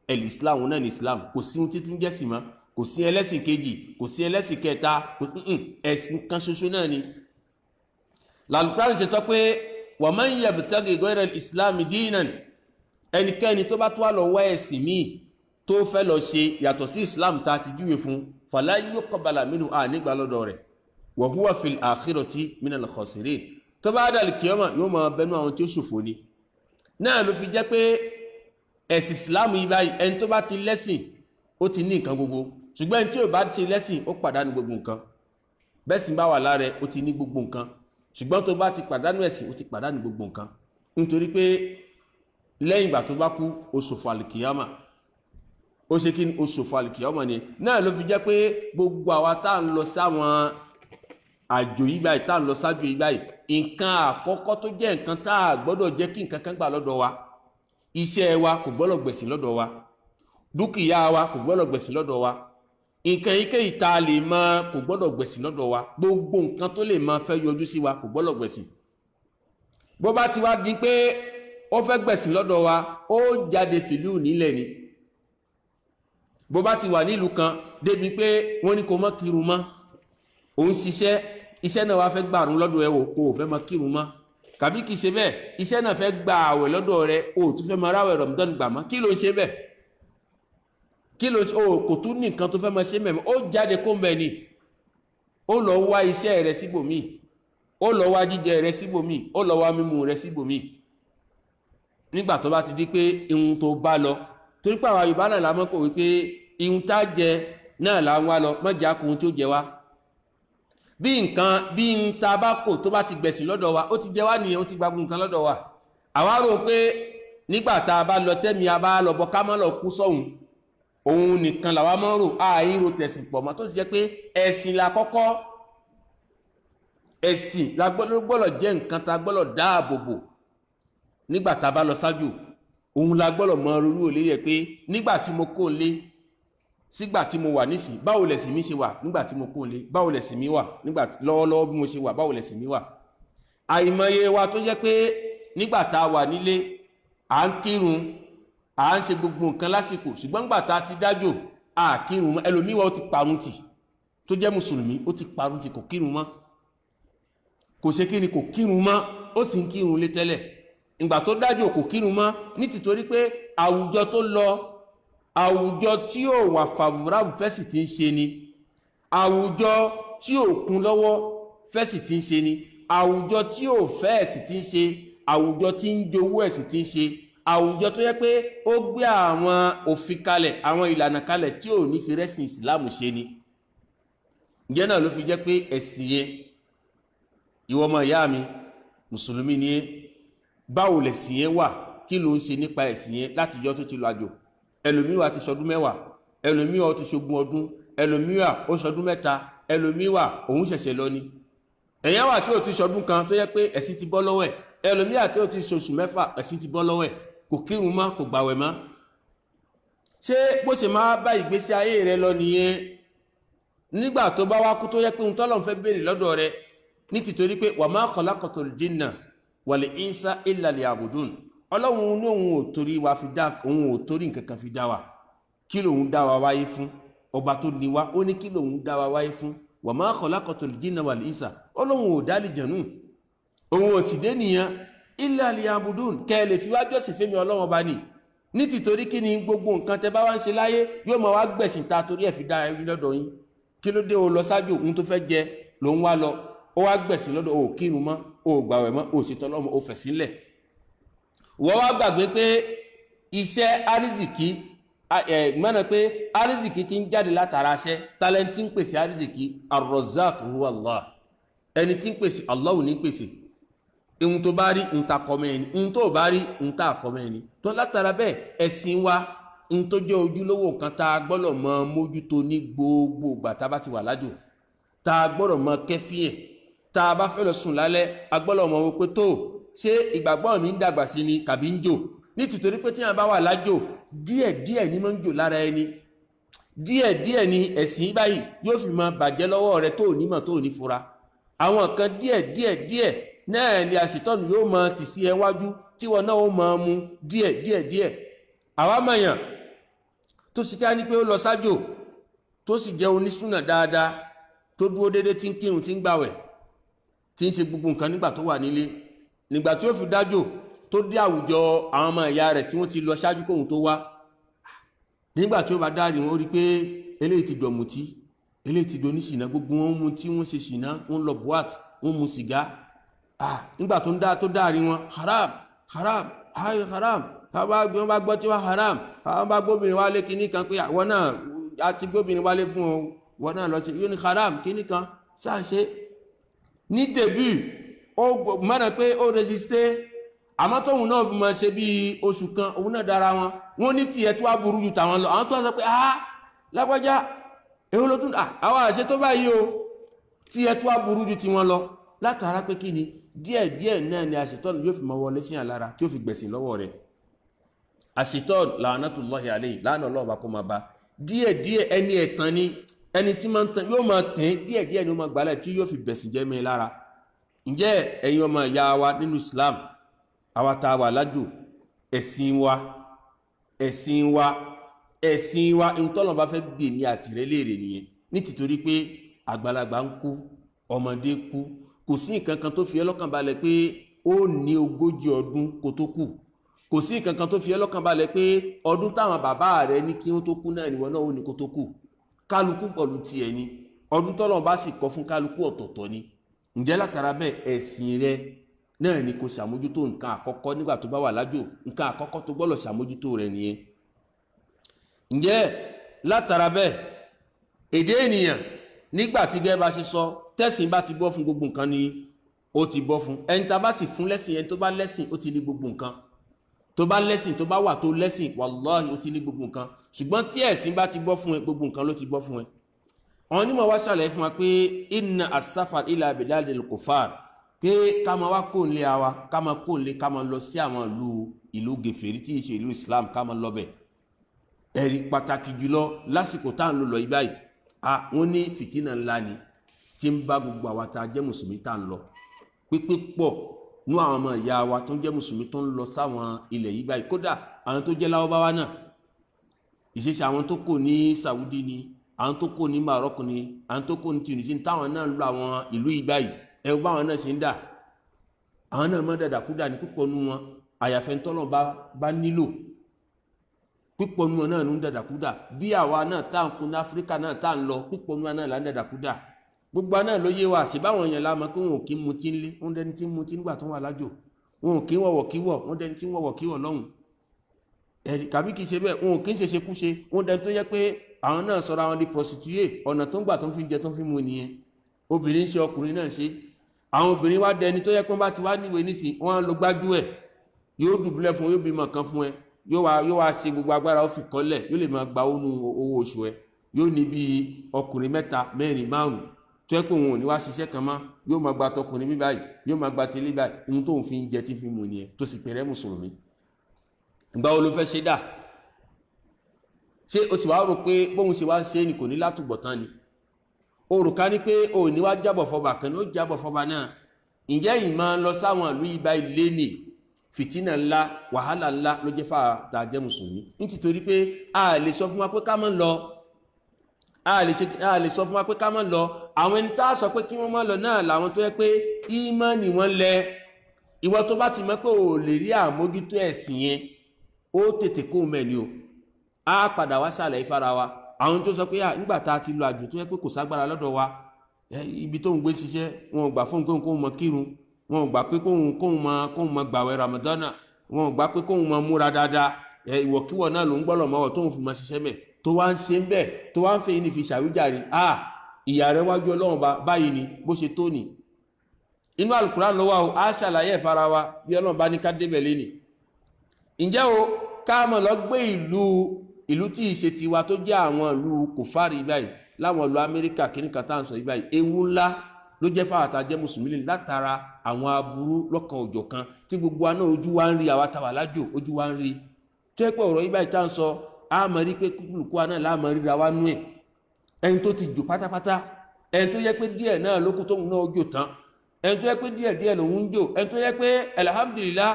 Islam náà ní Islam, kò sí ohun títí ń jẹ́sìn mọ́, kò sí ẹlẹ́sìn kejì, kò sí ẹlẹ́sìn kẹta, ẹ̀sìn kan ṣoṣo náà ni. Al-Qur'an ṣe sọ pé wa man yabtaghi ghayra al-Islam dinan, ẹnikẹ́ni tó bá tó wà lọ wá ẹ̀sìn míì tó fẹ́ lọ ṣe yàtọ̀ sí Islam tá ti júwe fún, fala yuqbala minhu, nígbà lọ́dọ̀ rẹ̀, wa huwa fil akhirati minal khasirin, tó bá dàlì kíyámà yóò máa bẹnu àwọn tí ó ṣòfò ni. Náà ló fi jẹ́ pé ẹ̀sìn Islam yìí báyìí, ẹni tó bá ti lẹ́sìn ó ti ní nǹkan gbogbo, ṣùgbọ́n ẹni tí ò bá ti lẹ́sìn ó pàdánù gbogbo nǹkan. Bẹ́sìn bá wà lára ẹ̀, ó ti ní gbogbo nǹkan, ṣùgbọ́n tó bá ti pàdánù ẹ̀sìn ó ti pàdánù gbogbo nǹkan. Nítorí pé lẹ́yìn ìgbà tó bá kú, ó ṣòfò àlìkìyámà. Ó ṣe kí ni? Ó ṣòfò àlìkìyámà ni. Náà ló fi jẹ́ pé gbogbo àwa tá à ń lọ sáwọn àjò yìí báyìí, tá à ń lọ sájò yìí báyìí, nǹkan àkọ́kọ́ tó jẹ́ nǹkan tá a gbọ́dọ̀ jẹ́ kí nǹkan kan gbà lọ́dọ̀ wa, iṣẹ́ wa kò gbọ́dọ̀ gbẹ̀sìn lọ́dọ̀ wa, dúkìá wa kò gbọ́dọ̀ gbẹ̀sìn lọ́dọ̀ wa, nǹkan ike tá lè máa kò gbọ́dọ̀ gbẹ̀sìn lọ́dọ̀ wa, gbogbo nǹkan tó lè máa fẹ́ yọjú sí wa kò gbọ́dọ̀ gbẹ̀sìn. Bó bá ti wá di pé ó fẹ́ gbẹ̀sìn lọ́dọ̀ wa, ó jáde fìlú nílẹ̀ ni. Bó bá ti wà nílùú kan débi pé wọ́n ní kó má kírun mọ́, òun ṣiṣẹ́, iṣẹ́ náà wá fẹ́ gbàrún lọ́dọ̀ ẹ̀ wò, kó o fẹ́ má kírun mọ́, kàbí kìí ṣe bẹ́ẹ̀, iṣẹ́ náà fẹ́ gba àwẹ̀ lọ́dọ̀ rẹ̀, o tún fẹ́ máa ráwẹ̀ Ramadan gbà mọ́, kí ló ń ṣe bẹ́ẹ̀? Kí ló ṣe? O kò tún ní nǹkan tó fẹ́ máa ṣe mẹ́mọ́, ó jáde kó ń bẹ ni, ó lọ wá iṣẹ́ rẹ̀ síbòmíì, ó lọ wá jíjẹ rẹ̀ síbòmíì, ó lọ wá mímu rẹ̀ síbòmíì. Nígbà tó bá ti di pé ihun tó bá lọ, torí pé àwọn Yorùbá náà la mọ̀ kó wípé ihun tá jẹ náà là ń wá lọ, má jà kóhun tó jẹ wá. Bí n ta bá kò tó bá ti gbẹ̀sìn lọ́dọ̀ wa, ó ti jẹ wá nìyẹn, ó ti gbagun nǹkan lọ́dọ̀ wa. Àwa rò pé nígbà tá a bá lọ tẹ́mi a bá lọ bọ ká má lọ kú sọ́hun, òun nìkan làwa mọ́ rò, àìrò tẹ̀sìn pọ̀ mọ́, tó sì jẹ́ pé ẹ̀sìn la kọ́kọ́, ẹ̀sìn la gbọ́dọ̀ jẹ́ nǹkan tá gbọ́dọ̀ dáàbò bò nígbà tá a bá lọ sájò. Òun la gbọ́dọ̀ mọ orú òlé rẹ̀ pé nígbà tí mo kó lé sígbà tí mo wà nísìn, báwo lẹ̀sìn mi ṣe wà nígbà tí mo kó lé, báwo lẹ̀sìn mi wà nígbà lọ́wọ́lọ́wọ́ bí mo ṣe wà, báwo lẹ̀sìn mi wà. àìmọye wa tó jẹ́ pé nígbà tá a wà nílé à ń kírun à ń ṣe gbogbo nǹkan lásìkò ṣùgbọ́n nígbà tá a ti dájò à kírun mọ́ ẹlòmíì wa ó ti parun tì tó jẹ́ mùsùlùmí ó ti parun tì kò kírun mọ́ kò ṣe kí ni kò kírun mọ́ ó sì ń kírun lé tẹ́lẹ̀ ìgbà tó dájò kò kírun mọ́ ní tìtorí pé àwùjọ tó lọ àwùjọ tí ò wà fàvúráàbù fẹ́sì tí ń ṣe ni àwùjọ tí ò kún lọ́wọ́ fẹ́sì tí ń ṣe ni àwùjọ tí ò fẹ́ ẹ̀sì tí ń ṣe àwùjọ tí ń jowó ẹ̀sì tí ń ṣe àwùjọ tó yẹ pé ó gbé àwọn òfin kalẹ̀ àwọn ìlànà kalẹ̀ tí ò ní fi rẹ́sìn ìsìláàmù ṣe ni ìjẹ́ náà ló fi jẹ́ pé ẹ̀sìn yẹn ìwọ ọmọ ìyá mi mùsùlùmí ni ẹ́ báwo lẹ̀sìn yẹn wà kí ló ń ṣe nípa ẹ̀sìn yẹn látijọ́ tó ti lọ àjò ẹlòmíwà ti ṣọdún mẹ́wàá ẹlòmíwà ó ti ṣogún ọdún ẹlòmíwà ó ṣọdún mẹ́ta ẹlòmíwà òun ṣẹ̀ṣẹ̀ lọ ni èyàn wà tí ó ti ṣọdún kan tó yẹ pé ẹ̀sìn ti bọ́ lọ́wọ́ ẹ̀ ẹlòmíwà tí ó ti ṣoṣù mẹ́fà ẹ̀sìn ti bọ́ lọ́wọ́ ẹ̀ kò kírun mọ́ kò gbàwẹ̀ mọ́ ṣé bó ṣe máa bá ìgbésí ayé rẹ lọ nìyẹn nígbà tó bá wá kú tó yẹ pé ohun tọ́lọ́run fẹ́ béèrè lọ́dọ̀ rẹ ní tìtorí pé wa ma khalaqatul jinna wal insa illa liya'budun ọlọ́run ní òun ò torí wa fi dá òun ò torí nǹkan kan fi dá wa kí lòun dá wa wáyé fún ọba tó ní wa ó ní kí lòun dá wa wáyé fún wa ma khalaqatul jinna wal insa ọlọ́run ò dá àlìjànnú òun ò sì dé nìyẹn illa liya'budun kẹ́ ẹ lè fi wá jọ́sìn fẹ́mi ọlọ́run ọba ni ní tìtorí kí ni gbogbo nǹkan tẹ bá wá ń ṣe láyé yóò máa wá gbẹ̀sìn ta torí ẹ̀ fi dá ẹrí lọ́dọ̀ yín kí ló dé o lọ sáájú òun tó fẹ́ jẹ ló ń wá lọ ó wá gbẹ̀sìn lọ́dọ̀ o kírun mọ́ o gbàwẹ̀ mọ́ o ṣètò ọlọ́run o fẹ̀sílẹ̀ wọ́n wá gbàgbé pé iṣẹ́ àrízìkí mọ́nà pé àrízìkí ti ń jáde látara aṣẹ́ tálẹ́ntì ń pèsè àrízìkí ar-Razzaq huwa Allah ẹni tí ń pèsè Allah ò ní pèsè ohun tó bá rí ń ta kọ́mọ ẹni ohun tó bá rí ń ta kọ́mọ ẹni tó látara bẹ́ẹ̀ ẹ̀sìn wa ohun tó jẹ́ ojúlówó nǹkan tá a gbọ́dọ̀ mọ mójútó ní gbogbo ìgbà tá a bá ti wà lájò tá a gbọ́dọ̀ mọ kẹ́fíẹ̀ tá a bá fẹ́ lọ sùn lálẹ́ a gbọ́dọ̀ mọ wípé tó ṣé ìgbàgbọ́ mi ń dàgbà sí ni kàbí ń jò nítorí pé tí a bá wà lájò díẹ̀díẹ̀ ni máa ń jò lára ẹni díẹ̀díẹ̀ ni ẹ̀sìn báyìí yóò fi máa bàjẹ́ lọ́wọ́ rẹ tó ní mọ̀ tó ní fura àwọn kan díẹ̀ náà ni àṣetọ́nù yóò máa tì sí ẹ wájú tí wọn náà ó máa mu díẹ̀ àwa mọ̀yàn tó sì ká ní pé ó lọ sájò tó sì jẹ́ onísùnà dáadáa tó dúró déédéé tí ń kírun tí ń gbàwẹ̀ tí ń ṣe gbogbo nǹkan nígbà tó wà nílé nígbà tí ó fi dájò tó dé àwùjọ àwọn ọmọ ìyá rẹ̀ tí wọ́n ti lọ ṣáájú kóhun tó wá nígbà tí ó bá dárí wọn ó rí pé eléyìí ti dọ̀mùtí eléyìí ti doníṣìnà gbogbo wọn mu tí wọ́n ṣe ṣìnà wọ́n lọ buat wọ́n mu sìgá nígbà tó dárí wọn haram wọ́n bá gbọ́ tí wọ́n haram àwọn bá gbóbìnrin wálé kíní kan pé àwọn náà àti gbóbìnrin wálé fún ọ wọ́n náà lọ sí yóò ní haram kíní kan sáàṣe ní débù ó mọ́nà pé ó resisté àmọ́ tóun náà fi máa ṣe bí oṣù kan òun náà dára wọn wọ́n ní tiẹ̀ tó wá burú ju tàwọn lọ àwọn tó wá sọ pé lágbájá èwo ló tún àwọn àṣẹ tó báyìí o tiẹ̀ tó wá burú ju tiwọn lọ látara pé kí ni díẹ̀díẹ̀ náà ni àṣetọ́nù yóò fi máa wọlé sí àlára tí ó fi gbẹ̀sìn lọ́wọ́ rẹ̀ àṣetọ́nù la'natullahi alayhi lánà ọlọ́ọ̀bá kó máa bá díẹ̀díẹ̀ ẹni ẹ̀tàn ni ẹni tí máa ń tàn yóò máa tẹ̀ díẹ̀díẹ̀ ni ó máa gbálẹ̀ tí yóò fi gbẹ̀sìn jẹ́ mi lára ǹjẹ́ ẹ̀yin ọmọ ìyá wa nínú Islam àwa tá a wà lájò ẹ̀sìn wa ìtọ́nà bá fẹ́ gbè ní àtìrẹ́ léèrè nìyẹn ní tìtorí pé àgbàlagbà ń kú ọmọdé kú kò sí nǹkan kan tó fi ẹ́ lọ́kàn balẹ̀ pé ó ní 40 ọdún kó tó kú kò sí nǹkan kan tó fi ẹ́ lọ́kàn balẹ̀ pé ọdún táwọn bàbá rẹ̀ ní kí wọ́n tó kú náà ìwọ náà ó ní kó tó kú kálukú pọ̀lú tiẹ̀ ni ọdún tọ́lọ́run bá sì kọ fún kálukú ọ̀tọ̀ọ̀tọ̀ ni ǹjẹ́ látara bẹ́ẹ̀ ẹ̀sìn rẹ náà ni kò ṣàmójútó nǹkan àkọ́kọ́ nígbà tó bá wà lájò nǹkan àkọ́kọ́ tó gbọ́dọ̀ ṣàmójútó rẹ nìyẹn ǹjẹ́ látara bẹ́ẹ̀ èdè ènìyàn nígbà tí gẹ́gẹ́ bá ṣe sọ tẹ́sìn bá ti bọ́ fún gbogbo nǹkan ni ó ti bọ́ fún ẹni tá bá sì fún lẹ́sìn ẹni tó bá lẹ́sìn ó ti ní gbogbo nǹkan tó bá lẹ́sìn tó bá wà tó lẹ́sìn wàláhì ó ti ní gbogbo nǹkan ṣùgbọ́n tí ẹ̀sìn bá ti bọ́ fún ẹ gbogbo nǹkan ló ti bọ́ fún ẹ àwọn onímọ̀ wá ṣàlàyé fún wa pé inna as-safar ila biladil kufar pé ká máa wá kó nílé wa ká máa kó nílé ká máa lọ sí àwọn ìlú gèfèrí tí í ṣe ìlú Islam ká máa lọ bẹ̀ ẹ̀rí pàtàkì jùlọ lásìkò tá à ń lò lọ yí báyìí wọ́n ní fìtínà ńlá ni tí ń bá gbogbo àwa tá a jẹ́ mùsùlùmí tá à ń lọ pípé pọ̀ nú àwọn ọmọ ìyá wa tó ń jẹ́ mùsùlùmí tó ń lọ sáwọn ilẹ̀ yìí báyìí, kódà àwọn tó jẹ́ Lárúbáwá náà, ìṣeṣe àwọn tó kò ní Saudi ni, àwọn tó kò ní Maroc ni, àwọn tó kò ní Tunisia ni, táwọn náà ń lọ àwọn ìlú yìí báyìí, ẹ wo báwọn náà ṣe ń dà, àwọn náà mọ́ dàdàkúdà ní púpọ̀ nú wọn, àyàfẹ́ tọ́lọ̀ bá nílò, púpọ̀ nú wọn náà ń dàdàkúdà, bí àwa náà tá ń kun ní Áfíríkà náà tá ń lọ, púpọ̀ nú wọn náà là ń dàdàkúdà. Gbogbo náà ló yé wa, ṣèbáwọn èèyàn la mọ̀ pé wọn ò kí mutí ńlé, wọn dẹni tí mutí nígbà tó wà lájò, wọn ò kí wọ̀wọ̀ kíwọ̀, wọn dẹni tí wọ̀wọ̀ kíwọ̀ lọ́hùn, ẹ̀rí kàbí kìí ṣe bẹ́ẹ̀, wọn ò kí ń ṣe ṣekúṣe, wọn dẹni tó yẹ pé àwọn náà sọra wọn di prostitute, ọ̀nà tó ń gbà tó ń fi jẹ tó ń fi mu nìyẹn, obìnrin ṣe ọkùnrin náà ṣe, àwọn obìnrin wá dẹni tó yẹ pé wọ́n bá ti wá níwèé nísìn wọ́n á lo gbájú ẹ̀, yóò dùbúlẹ̀ fún, yóò bímọ kan fún ẹ, yóò wá ṣe gbogbo agbára ó fi kọ́lẹ̀, yóò lè máa gba owó oṣù ẹ, yóò ní bí ọkùnrin 3, 4, 5 tó yẹ pé òun ò ní wá ṣiṣẹ́ kan mọ́, yóò máa gba tọkùnrin bí báyìí, yóò máa gba tẹ́lẹ̀ báyìí, ohun tó ń fi ń jẹ tí fi mú nìyẹn, tó sì pẹ̀rẹ́ mùsùlùmí. Ìgbà wo ló fẹ́ ṣe dà? Ṣé o sì wá rò pé bóun ṣe wá ń ṣe ni kò ní látùbọ̀tán ni? O rò ká ní pé o ní wá jábọ̀ fọba kan ní ó jábọ̀ fọba náà. Ǹjẹ́ ìmọ̀ lọ sáwọn ìlú ibà ilé nì fìtínà ńlá, wàhálà ńlá ló jẹ́ fáà tá a jẹ́ mùsùlùmí, nítorí pé a lè sọ fún wa pé ká má lọ, a lè sọ fún wa pé ká má lọ. Àwọn ẹni tá a sọ pé kí wọ́n má lọ náà làwọn tó yẹ pé ìmánì wọn lẹ. Ìwọ tó bá ti mọ̀ pé o lè rí àmójútó ẹ̀sìn yẹn, ó tètè kó mẹ́ni o, a padà wá ṣàlàyé fara wa. Àwọn tó sọ pé nígbà tá a ti lọ àjò tó yẹ pé kò ságbára lọ́dọ̀ wa, ibi tó ń gbé ṣiṣẹ́, wọn ò gbà fún kóhun mọ kírun, wọn ò gbà pé kóhun mọ gbàwẹ̀ Ramadana, wọn ò gbà pé kóhun mọ múra dáadáa, ìwọ̀kíwọ̀ náà ló ń gbọ́lọ̀ mọ́wọ́ tóhun fi mọ ṣiṣẹ́ mẹ́, tó wá ń ṣe ń bẹ̀, tó wá ń fẹ́ ní fi ṣàwíjàre, ìyà rẹ̀ wájú Ọlọ́run báyìí ni bó ṣe tó ni. Inú Al-Qur'an ló wà o, a ṣàlàyé ìfara wa bí Ọlọ́run bá ní ká débẹ̀ lé ni. Ǹjẹ́ o ká mọ̀ lọ gbé ìlú tí ìṣe tiwa tó jẹ́ àwọn ìlú kòfàrí báyìí, láwọn ìlú Amẹ́ríkà kìnnìkan tá à ń sọ báyìí, ewu ńlá ló jẹ́ fáwọn tá jẹ́ mùsùlùmí látara àwọn aburú lọ́kan òjọ̀ kan tí gbogbo wa náà ojú wa ń rí, àwa táwa lájò ojú wa ń rí. Tó yẹ pé ọ̀rọ̀ yìí báyìí tá à ń sọ, a mọ̀ rí pé kúkúlùkù wa náà láàmọ̀ ríra wa nú ẹ̀, ẹni tó ti jò pátápátá, ẹni tó yẹ pé díẹ̀ náà lókù tóun náà jò tán, ẹni tó yẹ pé díẹ̀ lòun ń jò, ẹni tó yẹ pé alhamdulillah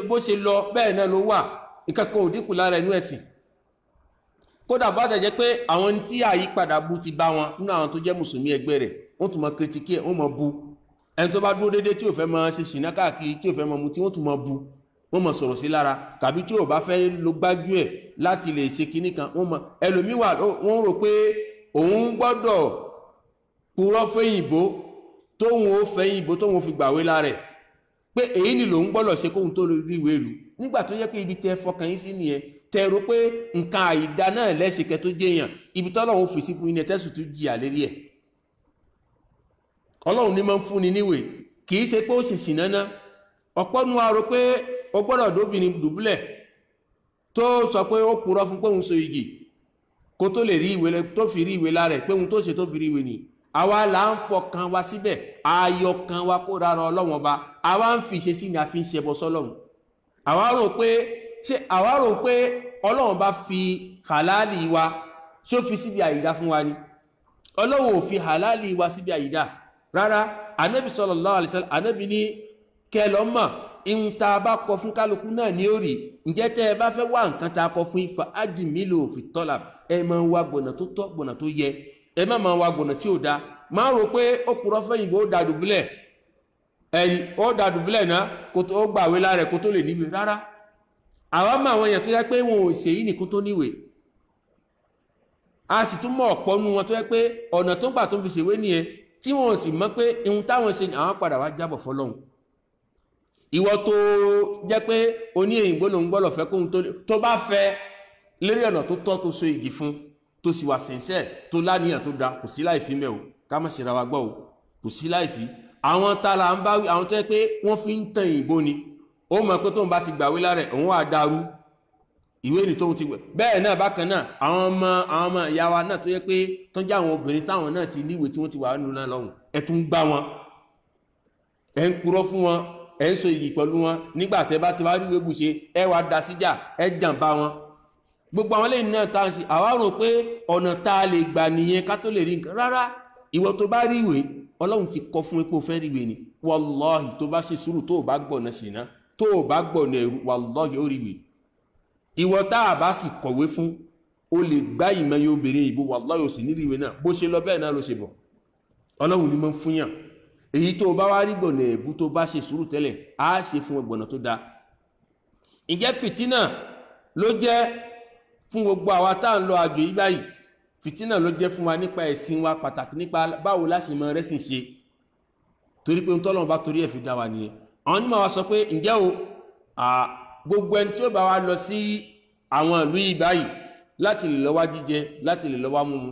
bó ṣe lọ bẹ́ẹ̀ náà ló wà, ìkankan ò dínkù lára ẹnu ẹ̀sìn. Kódà bá jẹ́ pé àwọn tí àyípadà bú ti bá wọn nínú àwọn tó jẹ́ mùsùlùmí ẹgbẹ́ rẹ̀, wọ́n tún mọ kìrìtìkì ẹ̀, wọ́n mọ bú. Ẹni tó bá dúró déédéé tí ò fẹ́ mọ ṣe ṣìnà káàkiri, tí ò fẹ́ mọ mutí, wọ́n tún mọ bú, wọ́n mọ sọ̀rọ̀ sí lára, tàbí tí ò bá fẹ́ lo gbájú ẹ̀ láti lè ṣe kinní kan, wọ́n mọ ẹlòmíwà wọ́n rò pé òun gbọ́dọ̀ purọ́ fẹ́yìnbó tóun ó fẹ́yìnbó tóun fi gbàwé lára ẹ̀, pé èyí ni lòun gbọ́dọ̀ ṣe kóhun tó rí ìwé ìlú, nígbà tó yẹ pé ibi tẹ́ fọkàn yín sí nìyẹn, tẹ́ rò pé nǹkan àìdá náà lẹ́sìkẹ́ tó jẹ́yàn, ibi tọ́lọ́run fi sí fún yín tẹ́sù tó jìyà lérí ẹ̀. Ọlọ́run ní máa ń fúnni níwèé, kì í ṣe pé ó ṣèṣì náná. Ọ̀pọ̀ nu arò pé ó gbọ́dọ̀ dóbìnrin dùbúlẹ̀ tó sọ pé ó purọ́ fún pé òun so igi kó tó lè rí ìwé, tó fi rí ìwé lára ẹ̀, pé òun tó ṣe tó fi rí ìwé ni. Àwa là ń fọkàn wa síbẹ̀, ayọ̀ kan wa kó rárá Ọlọ́run ọba, àwa ń fi ṣe sí ni a fi ń ṣẹbọ sọ́lọ́run. Àwa rò pé Ọlọ́run bá fi halali wa ṣó fi síbi àyídá fún wa ni? Ọlọ́run ò fi halali wa síbi àyídá rárá. Ànábì sallallahu alaihi wasallam, Ànábì ní kẹlọ́mọ̀ ìhun tá a bá kọ fún kálukú náà ní orí. Ǹjẹ́ tẹ́ ẹ bá fẹ́ wá nǹkan tá a kọ fún ifá ajmilu fi talab, ẹ máa wá gbọ̀nà tó tọ́, gbọ̀nà tó yẹ, ẹ má máa wá gbọ̀nà tí ò dá. Máa rò pé ó purọ́ fẹ́yìnbó ó da dùbúlẹ̀, ẹ̀yìn ó da dùbúlẹ̀ náà kó tó gbàwé lára ẹ̀ kó tó lè níwèé rárá. Àwa mọ̀ àwọn èèyàn tó yẹ pé wọn ò ṣe yìí nìkan tó níwèé, a sì tún mọ̀ ọ̀pọ̀ nínú wọn tó yẹ pé ọ̀nà tó ń gbà tó ń fi ṣèwé nìyẹn, tí wọn ò sì mọ̀ pé ihun táwọn ṣe àwọn padà wá jábọ̀ fọ́lọ́hun. Ìwọ tó jẹ́ pé oní èyìnbó ló ń gbọ́lọ̀ fẹ́ kóhun tó bá fẹ́ lérí ọ̀nà tó tọ́ tó so igi fún, tó sì wà sẹ̀nsẹ̀ tó láníyàn tó da, kò sí láìfí mẹ́ o, ká má ṣe ra wa gbọ́ o, kò sí láìfí. Àwọn tààlà ń bá àwọn tó yẹ pé wọ́n fi ń tan ìbò ni, ó mọ̀ pé tóun bá ti gbàwé lára ẹ̀ òun wà dàrú ìwé ni tóun ti gbà. Bẹ́ẹ̀ náà bákan náà àwọn ọmọ ìyá wa náà tó yẹ pé tó ń jẹ́ àwọn obìnrin táwọn náà ti níwèé tí wọ́n ti wà nínú náà lọ́hùn, ẹ tún gbá wọn, ẹ ń purọ́ fún wọn, ẹ ń so iyì pẹ̀lú wọn, nígbà tẹ́ bá ti wá rí ìwé bùṣe ẹ wá da síjà, ẹ jàǹbá wọn. Gbogbo àwọn lẹ́yìn náà tá à ń ṣe, àwa rò pé ọ̀nà tá a lè gbà nìyẹn ká tó lè rí nǹkan rárá. Ìwọ tó bá rí ìwé Ọlọ́run ti kọ fún epo fẹ́ ríwe ni wallahi tó bá ṣe sùúrù tó bá gbọ̀nà ṣìnà tó bá gbọ̀nà ẹ̀rù wallahi ó ríwe ìwọ tá a bá sì kọ̀wé fún o lè gbá ìmọ̀ye obìnrin ìbò wallahi ó sì ní ríwe náà bó ṣe lọ bẹ́ẹ̀ náà ló ṣe bọ̀ Ọlọ́run ni mọ́ fún yàn èyí tó bá wá rí gbọ̀nà ẹ̀bú tó bá ṣe sùúrù tẹ́lẹ̀ á ṣe fún ọgbọ̀nà tó dáa ǹjẹ́ fìtínà ló jẹ́ fún gbogbo àwa tá à ń lọ àjò yìí báyìí fìtínà ló jẹ́ fún wa nípa ẹ̀sìn wa pàtàkì nípa báwo láti mọ rẹ́sìn ṣe torí pé Ọlọ́run bá torí ẹ̀ fi dá wa nìyẹn àwọn onímọ̀ wa sọ pé ǹjẹ́ o gbogbo ẹni tí ó bá wa lọ sí àwọn ìlú yìí báyìí láti lè lọ wá jíjẹ láti lè lọ wá mímu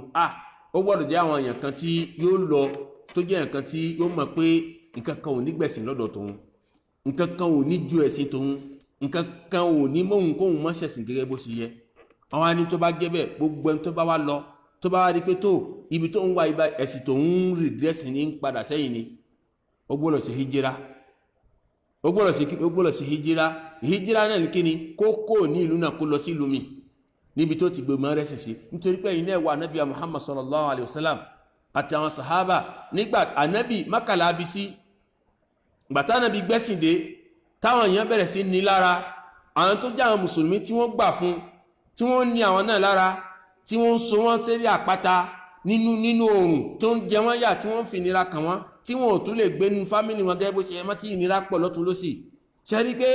ó gbọ́dọ̀ jẹ́ àwọn èèyàn kan tí yóò lọ tó jẹ́ nǹkan tí yóò mọ̀ pé nǹkan kan ò ní gbẹ̀sìn lọ́dọ̀ tòun nǹkan kan ò ní ju ẹ̀sìn tòun nǹkan kan ò ní mọ́hun kóhun mọ́ ṣẹ̀sìn gẹ́gẹ́ bó ṣe yẹ àwọn ẹni tó bá jẹ́ bẹ́ẹ̀ gbogbo ẹni tó bá wá lọ tó bá wá rí pé tó ibi tó ń wá ibà ẹ̀sìn tó ń rìdírẹ́sì ní padà sẹ́yìn ni ó gbọ́dọ̀ ṣe hijira ó gbọ́dọ̀ ṣe hijira náà ní kíni kó kó ní ìlú náà kó lọ sí ìlú mi níbi tó ti gbé mọ́ rẹ́sìn ṣe nítorí pé iná ẹ̀wà anábì Muhammad sallallahu alayhi wa sallam àti àwọn sahaba nígbà anábì mákàlá bí sí gbàtà anábì gbẹ́sìn dé táwọn èèyàn bẹ̀rẹ̀ sí ní lára àwọn tó jẹ́ àwọn mùsùlùmí tí wọ́n gbà fún tí wọ́n ní àwọn náà lára tí wọ́n ń so wọ́n sérí àpáta nínú oòrùn tó ń jẹ wọ́n yà tí wọ́n fi ìnira kàn wọ́n tí wọ́n ò tún lè gbé nínú fámìlì wọn gẹ́gẹ́ bó ṣe ẹmọ́ tí ìnira pọ̀ lọ́tún lósì ṣe rí pé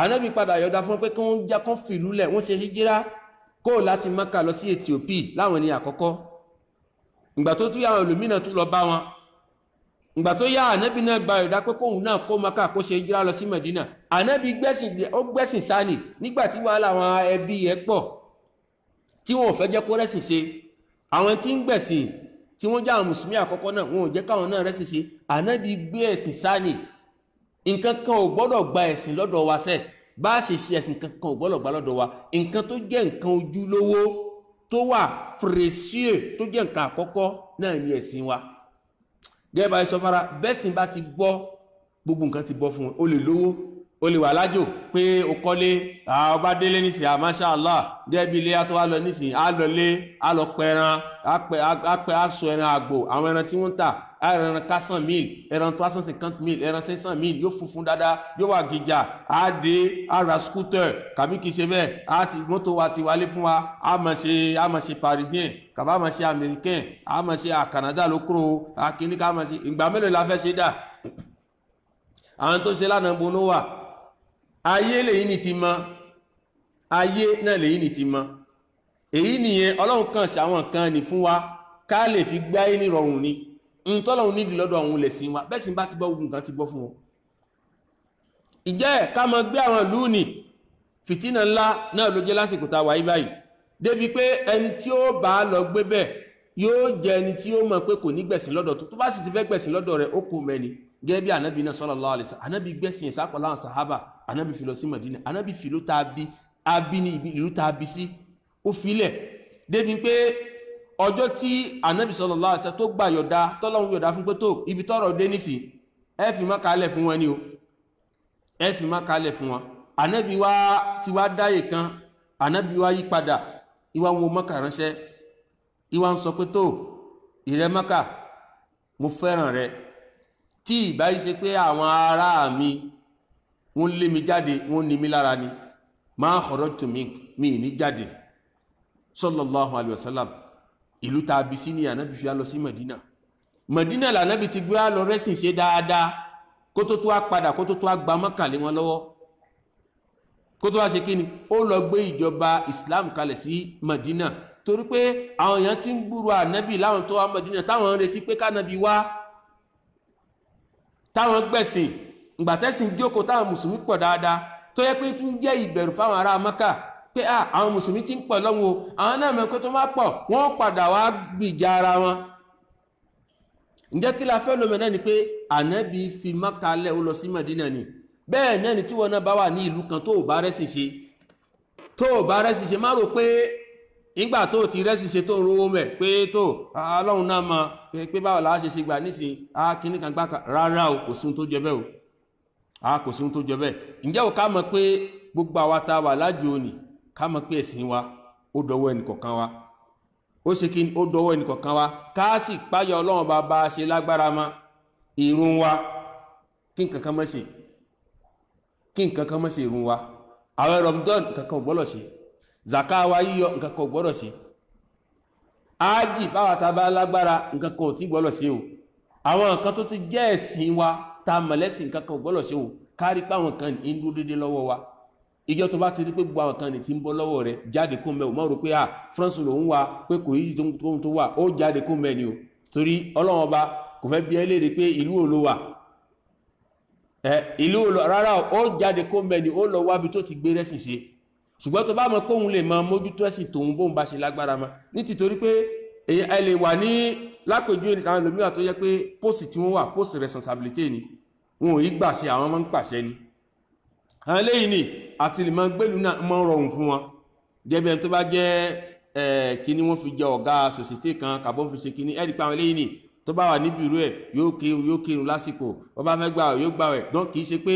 anábì padà yọ̀dá fún pé kí wọ́n já kán fìlú lẹ̀ wọ́n ṣe hijira kó láti Mákà lọ sí Ethiopia láwọn ní àkọ́kọ́ ìgbà tó tún yàwọn olùmínà tún lọ bá wọn ìgbà tó yá ànábì náà gba ìdá pé kóhun náà kó Mákà kó ṣe hijira lọ sí Medina ànábì gbẹ́sìn sáni nígbà tí wàhálà àwọn ẹbí ẹ pọ̀ tí wọn ò fẹ́ jẹ́ kó rẹ́sìn ṣe àwọn tí ń gbẹ̀sìn tí wọ́n jẹ́ àwọn mùsùlùmí àkọ́kọ́ náà wọn ò jẹ́ káwọn náà rẹ́sìn ṣe ànábì gbé ẹ̀sìn sáni nǹkan kan ò gbọ́dọ̀ gba ẹ̀sìn lọ́dọ̀ wa sẹ́ẹ̀ bá ṣe ṣe ẹ̀sìn kankan ò gbọ́dọ̀ gbà lọ́dọ̀ wa nǹkan tó jẹ́ nǹkan ojúlówó tó wà précieux tó jẹ́ nǹkan àkọ́kọ́ náà ní ẹ̀sìn wa gẹ́gẹ́ bá ṣe sọ fara bẹ́sìn bá ti gbọ́ gbogbo nǹkan ti bọ́ fún wọn o lè lówó o lè wà lájò pé o kọ́lé ọba délé nísìn masha Allah gẹ́gẹ́ bí ilé tó wá lọ nísìn á lọ lé á lọ pẹran á sọ ẹran àgbò àwọn ẹran tí wọ́n ń tà ẹran 400,000 ẹran 350,000 ẹran 600,000 yóò funfun dáadáa yóò wà gíjà á dé á ra scooter kàbí kìí ṣe bẹ́ẹ̀ á ti mọ́tò wa ti wálé fún wa á máa ṣe parisien kàbá máa ṣe américain á máa ṣe Canada lókùrò akíní ká máa ṣe ìgbà mélòó la fẹ́ ṣe dà àwọn tó ṣe lánàá bonú wà ayé lèyí ni ti mọ ayé náà lèyí ni ti mọ èyí nìyẹn Ọlọ́run kan ṣàwọn kan ní fún wa ká lè fi gbáyé ní rọrùn ni ntọ́lọ́run nídìí lọ́dọ̀ àwọn lè sin wa bẹ́ẹ̀ sì bá ti bọ́ ogun kan ti bọ́ fún wọn ìjẹ́ ká mọ gbé àwọn ìlú nì fìtínà ńlá náà ló jẹ́ lásìkò tá a wáyé báyìí débi pé ẹni tí ó bá lọ gbé bẹ́ẹ̀ yóò jẹ́ ẹni tí ó mọ̀ pé kò ní gbẹ̀sìn lọ́dọ̀ tó bá sì ti fẹ́ gbẹ̀sìn lọ́dọ̀ rẹ̀ ó kò mẹ́ni gẹ́gẹ́ bí ànábì náà sallallahu alaihi wasallam ànábì gbẹ̀sìn ìsápọ̀ láwọn sàhábà ànábì fi lọ sí Mádínà ànábì fi ló tàbí ní ìlú tàbí sí ó filẹ̀ débi pé ọjọ́ tí ànábì sallallahu alaihi wasallam tó gbà yọ̀dá tọ́lọ́run yọ̀dá fún pé tó ibi tọ́rọ̀ dé nísì ẹ fi Mákà lẹ̀ fún wọn ni o ẹ fi Mákà lẹ̀ fún wọn ànábì wá ti wá dáyè kan ànábì wá yí padà ìwà wọn Mákà ránṣẹ́ ìwà ń sọ pé tó ìrẹ́ Mákà mo fẹ́ràn rẹ tí ìbá yí ṣe pé àwọn ará mi wọ́n lé mi jáde wọ́n ní mi lára ni ma kharajtu mi ní jáde sallallahu alaihi wasallam ìlú ta bí sí ní ànábì fi á lọ sí Mẹ̀dínà lànábì ti gbé á lọ rẹ́sìn ṣe dáadáa kó tó tó á padà kó tó tó á gba Mákà lé wọn lọ́wọ́ kó tó wá ṣe kí ni ó lọ gbé ìjọba Islam kalẹ̀ sí Mẹ̀dínà torí pé àwọn èèyàn ti ń gbúrò ànábì láwọn tó wá Mẹ̀dínà táwọn ń retí pé kánábì wá táwọn gbẹ̀sìn ìgbàtẹ́sìn jókòó táwọn mùsùlùmí pọ̀ dáadáa tó yẹ pé tún jẹ́ ìbẹ̀rù fáwọn ará Mákà pé àwọn mùsùlùmí ti ń pọ̀ lọ́wọ́ àwọn náà mọ̀ pé tó má pọ̀ wọ́n padà wá gbìjà ara wọn ǹjẹ́ kí la fẹ́ lómi náà ni pé ànábì fi Mákà lẹ̀ ó lọ sí Mẹ̀dínà ni bẹ́ẹ̀ náà ni tí wọn náà bá wà ní ìlú kan tó ò bá rẹ́sìn ṣe má rò pé ìgbà tó ti rẹ́sìn ṣe tó ń rówó mẹ́ pé tó Ọlọ́run náà mọ̀ pé báwo la ṣe gbà nísìn kíní kan gbá rárá o kò sí ohun tó jẹ bẹ́ẹ̀ o kò sí ohun tó jẹ bẹ́ẹ̀ ǹjẹ́ o ká mọ̀ pé gbogbo àwa tá wà lájò òní ká mọ̀ pé ẹ̀sìn wa ó dọwọ́ ẹnì kọ̀ọ̀kan wa ó ṣe kí ó dọwọ́ ẹnìkọ̀ọ̀kan wa ká sì páyà Ọlọ́run bá bá ṣe lágbára ma ìrun wa kí nǹkan kan má ṣe ìrun wa àwẹ̀ Ramadan nǹkan kan ò gbọ́dọ̀ ṣe zaka wa yíyọ nǹkan kan ò gbọ́dọ̀ ṣe ájì fáwọn àtàbà lágbára nǹkan kan ò tí gbọ́dọ̀ ṣe o àwọn nǹkan tó ti jẹ́ ẹ̀sìn wa ta mọ̀lẹ́sìn nǹkan kan ò gbọ́dọ̀ ṣe o kárí pé àwọn kan ń dúró dédé lọ́wọ́ wa ìjọ tó bá ti rí pé gbogbo àwọn kan ní ti ń bọ́ lọ́wọ́ rẹ̀ jáde kó mẹ́ o mọ́ rò pé France lòun wà pé kò yí tó wà ó jáde kó mẹ́ ni o torí Ọlọ́run ọba kò fẹ́ bí ẹ léèrè pé ìlú wo ló wà ìlú rárá ó jáde kó mẹ́ ni ó lọ wábi tó ti gbé rẹ́sìn ṣe ṣùgbọ́n tó bá mọ̀ pé òun lè máa mójútó ẹ̀sìn tòun bóun bá ṣe lágbára mọ́ ní títorí pé ẹ lè wà ní lápèjúwe ní àwọn ẹlòmíràn tó yẹ pé post tí wọ́n wà post responsibility ni wọn ò rí gbà ṣe àwọn máa ń pàṣẹ ni àwọn eléyìí ni àti lè máa gbèlú náà máa ń rọrùn fún wọn gẹ́gẹ́ tó bá jẹ́ kíní wọ́n fi jẹ ọ̀gá society kan kàbọ́n fi ṣe kíní ẹ̀rí pa àwọn eléyìí ni tó bá wà níbi irú ẹ̀ yóò kírun lásìkò wọ́n bá fẹ́ gbà yóò gbà ẹ̀ dán kì í ṣe pé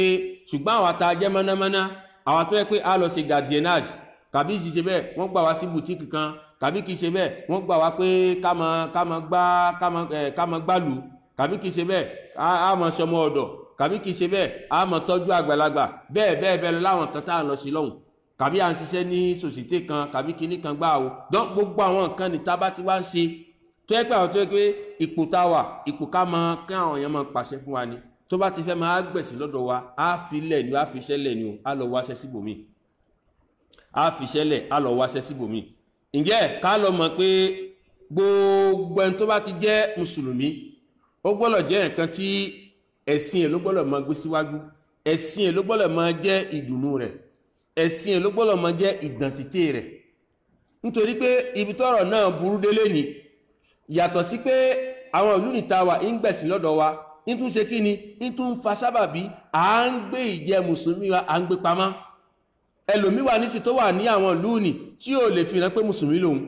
ṣùgbọ́n àwọn ata jẹ́ mọ́námọ́ná àwọn tó yẹ pé a lọ ṣe gardiennage kàbí ṣe bẹ́ẹ̀ wọ́n gbà wá sí boutique kan kàbí kì í ṣe bẹ́ẹ̀ wọ́n gbà wá pé ká máa gbàlù kàbí kì í ṣe bẹ́ẹ̀ a máa ṣọmọ ọ̀dọ̀ kàbí kì í ṣe bẹ́ẹ̀ a máa tọ́jú àgbàlagbà bẹ́ẹ̀ láwọn kan tá à ń lọ sí lọ́hùn kàbí à ń ṣiṣẹ́ ní société kan kàbí kinní kan gbà o dán gbogbo àwọn nǹkan ní tá bá ti wá ń ṣe tó yẹ pé àwọn tó yẹ pé ipò tá a wà ipò ká máa kí àwọn èèyàn máa pàṣẹ fún wa ni tó bá ti fẹ́ máa gbẹ̀sìn lọ́dọ̀ wa á fi lẹ̀ ni á fi ṣẹlẹ̀ ni o á lọ wáṣẹ́ síbòmí á fi ṣẹlẹ̀ á lọ wáṣẹ́ síbòmí ǹjẹ́ ká lọ mọ̀ pé gbogbo ẹni tó bá ti jẹ́ mùsùlùmí ó gbọ́dọ̀ jẹ́ nǹkan tí ẹ̀sìn ẹ̀ ló gbọ́dọ̀ máa gbé síwájú ẹ̀sìn ẹ̀ ló gbọ́dọ̀ máa jẹ́ ìdùnnú rẹ̀ ẹ̀sìn ẹ̀ ló gbọ́dọ̀ máa jẹ́ ìdàntìté rẹ̀ nítorí pé ibi tọ́rọ̀ náà burú délé ni yàtọ̀ sí pé àwọn ìlú nìta wà ń gbẹ̀sìn lọ́dọ̀ wa ń tún ṣe kí ni ń tún fa sábàbí à ń gbé ìjẹ́ mùsùlùmí wa à ń gbé pamọ́ ẹlòmíwà nísì tó wà ní àwọn ìlú nì tí ò lè fi hàn pé mùsùlùmí lòun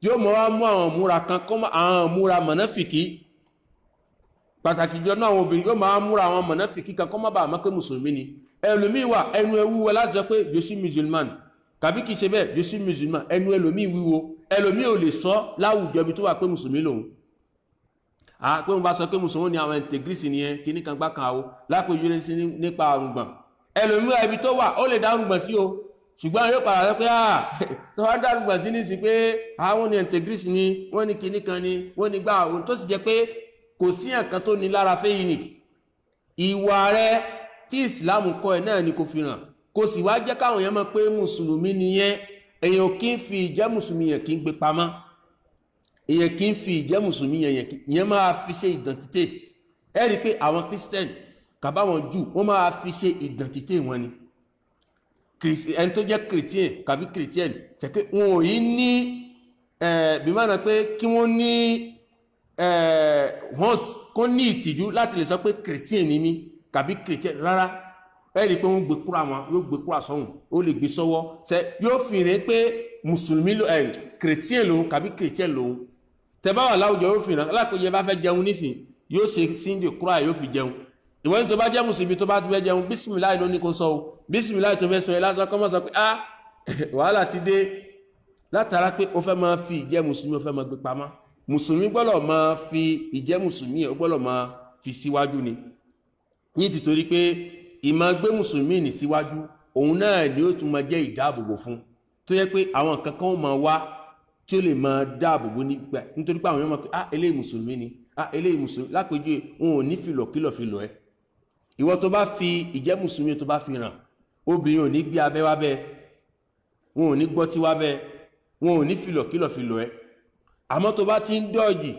yóò mọ́ wá mú àwọn múra kan kọ́ àwọn múra mọ̀náfìkì pàtàkì jọ náà àwọn obìnrin yóò máa múra àwọn mọ̀náfìkì kan kọ́ má bàa mọ́ pé mùsùlùmí ni ẹlòmíì wà ẹnu ẹ wúwo láti sọ pé je suis musulman kàbí kìí ṣe bẹ́ẹ̀ je suis musulman ẹnu ẹlòmíì wíwo ẹlòmíì ò lè sọ láwùjọ bí tó wà pé mùsùlùmí lòun pé wọ́n bá sọ pé mùsùlùmí ni àwọn integrity nìyẹn kíní kan gbá kan àwọ lápèjú sí nípa àrùngbọ̀n ẹlòmíì ibi tó wà ó lè dá àrùngbọ̀n sí o ṣùgbọ́n yóò padà sọ pé tó wá dá àrùngbọ̀n sí ní sí pé àwọn ni integrity ni wọ́n ní kíní kan ni wọ́n ní gbá àwọn tó sì jẹ́ pé kò sí ẹ̀kan tó ní lára fẹ́yìn ni ìwà rẹ̀ tí ìsìláàmù kọ́ ẹ̀ náà ni kò fi hàn kò sì wá jẹ́ káwọn èèyàn mọ̀ pé mùsùlùmí nìyẹn èèyàn kì í fi ìjẹ́ mùsùlùmí yẹn kì í gbé pamọ́ èèyàn kì í fi ìjẹ́ mùsùlùmí yẹn máa fi ṣe ìdàntìtè ẹ rí i pé àwọn Christian kàbáwọn Júù wọ́n máa fi ṣe ìdàntìtè wọn ni ẹni tó jẹ́ Christian kàbí Christian ṣẹ̀kẹ́ wọn ò yí ní bí máa pé kí wọ́n ní hunt kó ní ìtìjú láti lè sọ pé Christian ni mí kàbí Christian rárá ẹ̀rí pé wọ́n gbé kúrò àwọn yóò gbé kúrò sọ́hùn ó lè gbé sọ́wọ́ yóò fi rẹ̀ pé mùsùlùmí Christian lòun kàbí Christian lòun tẹ́bá wà láwùjọ yóò fi ràn alákòóyè bá fẹ́ jẹun nísìn yóò ṣe síndì kúrò yóò fi jẹun ìwọ́n tó bá jẹ́ mùsùlùmí tó bá ti fẹ́ jẹun bísímìláì ló ní kó sọ o bísímìláì tó fẹ́ sọ ẹ lásán kọ́ mọ́ sọ pé wàhálà ti dé látara pé ó fẹ́ máa fi ìjẹ́ mùsùlùmí ó fẹ́ máa gbé pamọ́ mùsùlùmí gbọ́dọ̀ máa fi ìjẹ́ mùsùlùmí ó gbọ́dọ̀ máa fi síwájú ni ní tìtorí pé ìmọ̀ gbé mùsùlùmí ní síwájú òun náà ni ó tún máa jẹ́ ìdáàbòbò fún tó yẹ pé àwọn nǹkan kan máa wá tí ó lè máa dáàbòbò nígbà nítorí pé àwọn èèyàn máa pé eléyìí mùsùlùmí ni eléyìí mùsùlùmí lápèjúwe wọn ò ní fìlọ̀kìlọ̀ fi lọ ẹ́ ìwọ tó bá fi ìjẹ́ mùsùlùmí tó bá fi ràn obìnrin ò ní gbé abẹ́ wá bẹ́ẹ̀ wọn ò ní gbọ́tí wá bẹ́ẹ̀ wọn ò ní fìlọ̀kìlọ̀ fi lọ ẹ́ àmọ́ tó bá ti ń dọ́ọ̀jì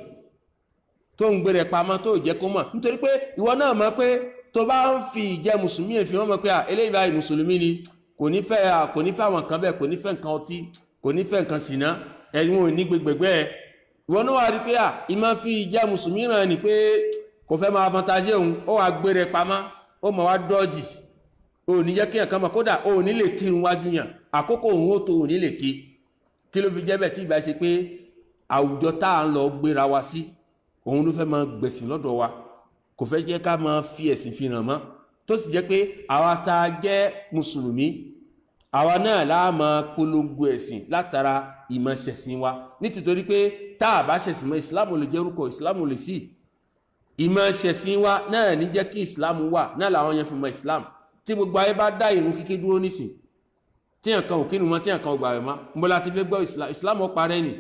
tó ń gbé rẹ̀ pamọ́ tó jẹ́ kó mọ̀ nítorí pé ìwọ náà mọ̀ pé tó bá ń fi ìjẹ́ mùsùlùmí ẹ̀ fi wọ́n mọ̀ pé eléyìí báyìí mùsùlùmí ni kò ní fẹ́ àwọn nǹkan bẹ́ẹ̀ kò ní fẹ́ nǹkan ọtí kò ní fẹ́ nǹkan ṣìnà ẹ̀yìn ò ní gbẹgbẹgbẹ́ ẹ̀ ìwọ náà wà rí pé ìmọ̀ fi ìjẹ́ mùsùlùmí ràn ní pé kò fẹ́ máa fọ́ntajẹ́ òun ó wà gbé rẹ̀ pamọ́ ó mọ̀ wá dọ́ọ̀jì ó ní jẹ́ kí ẹ̀kan mọ̀ kódà ó ní lè kírun wájú yàn àkókò òun ó tó ò ní lè kí ló fi jẹ́ bẹ́ẹ̀ tí ìgbà ṣe pé àwùjọ tá à ń lọ gbéra wa sí òun ló fẹ́ máa gbẹ̀sìn lọ́dọ̀ wa kò fẹ́ jẹ́ ká máa fi ẹ̀sìn fi hàn mọ́ tó sì jẹ́ pé àwa tá a jẹ́ mùsùlùmí àwa náà la máa polongo ẹ̀sìn látara ìmọ̀ ṣẹ̀sìn wa nítorí pé tá a bá ṣẹ̀sìn mọ́ ìsìláàmù lè jẹ́ orúkọ ìsìláàmù lè sí ìmọ̀ ṣẹ̀sìn wa náà ní jẹ́ kí ìsìláàmù wà náà làwọn yẹn fi mọ̀ ìsìláàmù tí gbogbo ayé bá dá ìrun kíkí dúró nísìn tí ẹ̀kan ò kínú mọ́ tí ẹ̀kan ò gbà rẹ̀ mọ́ mo la ti fẹ́ gbọ́ ìsìláàmù parẹ́ nì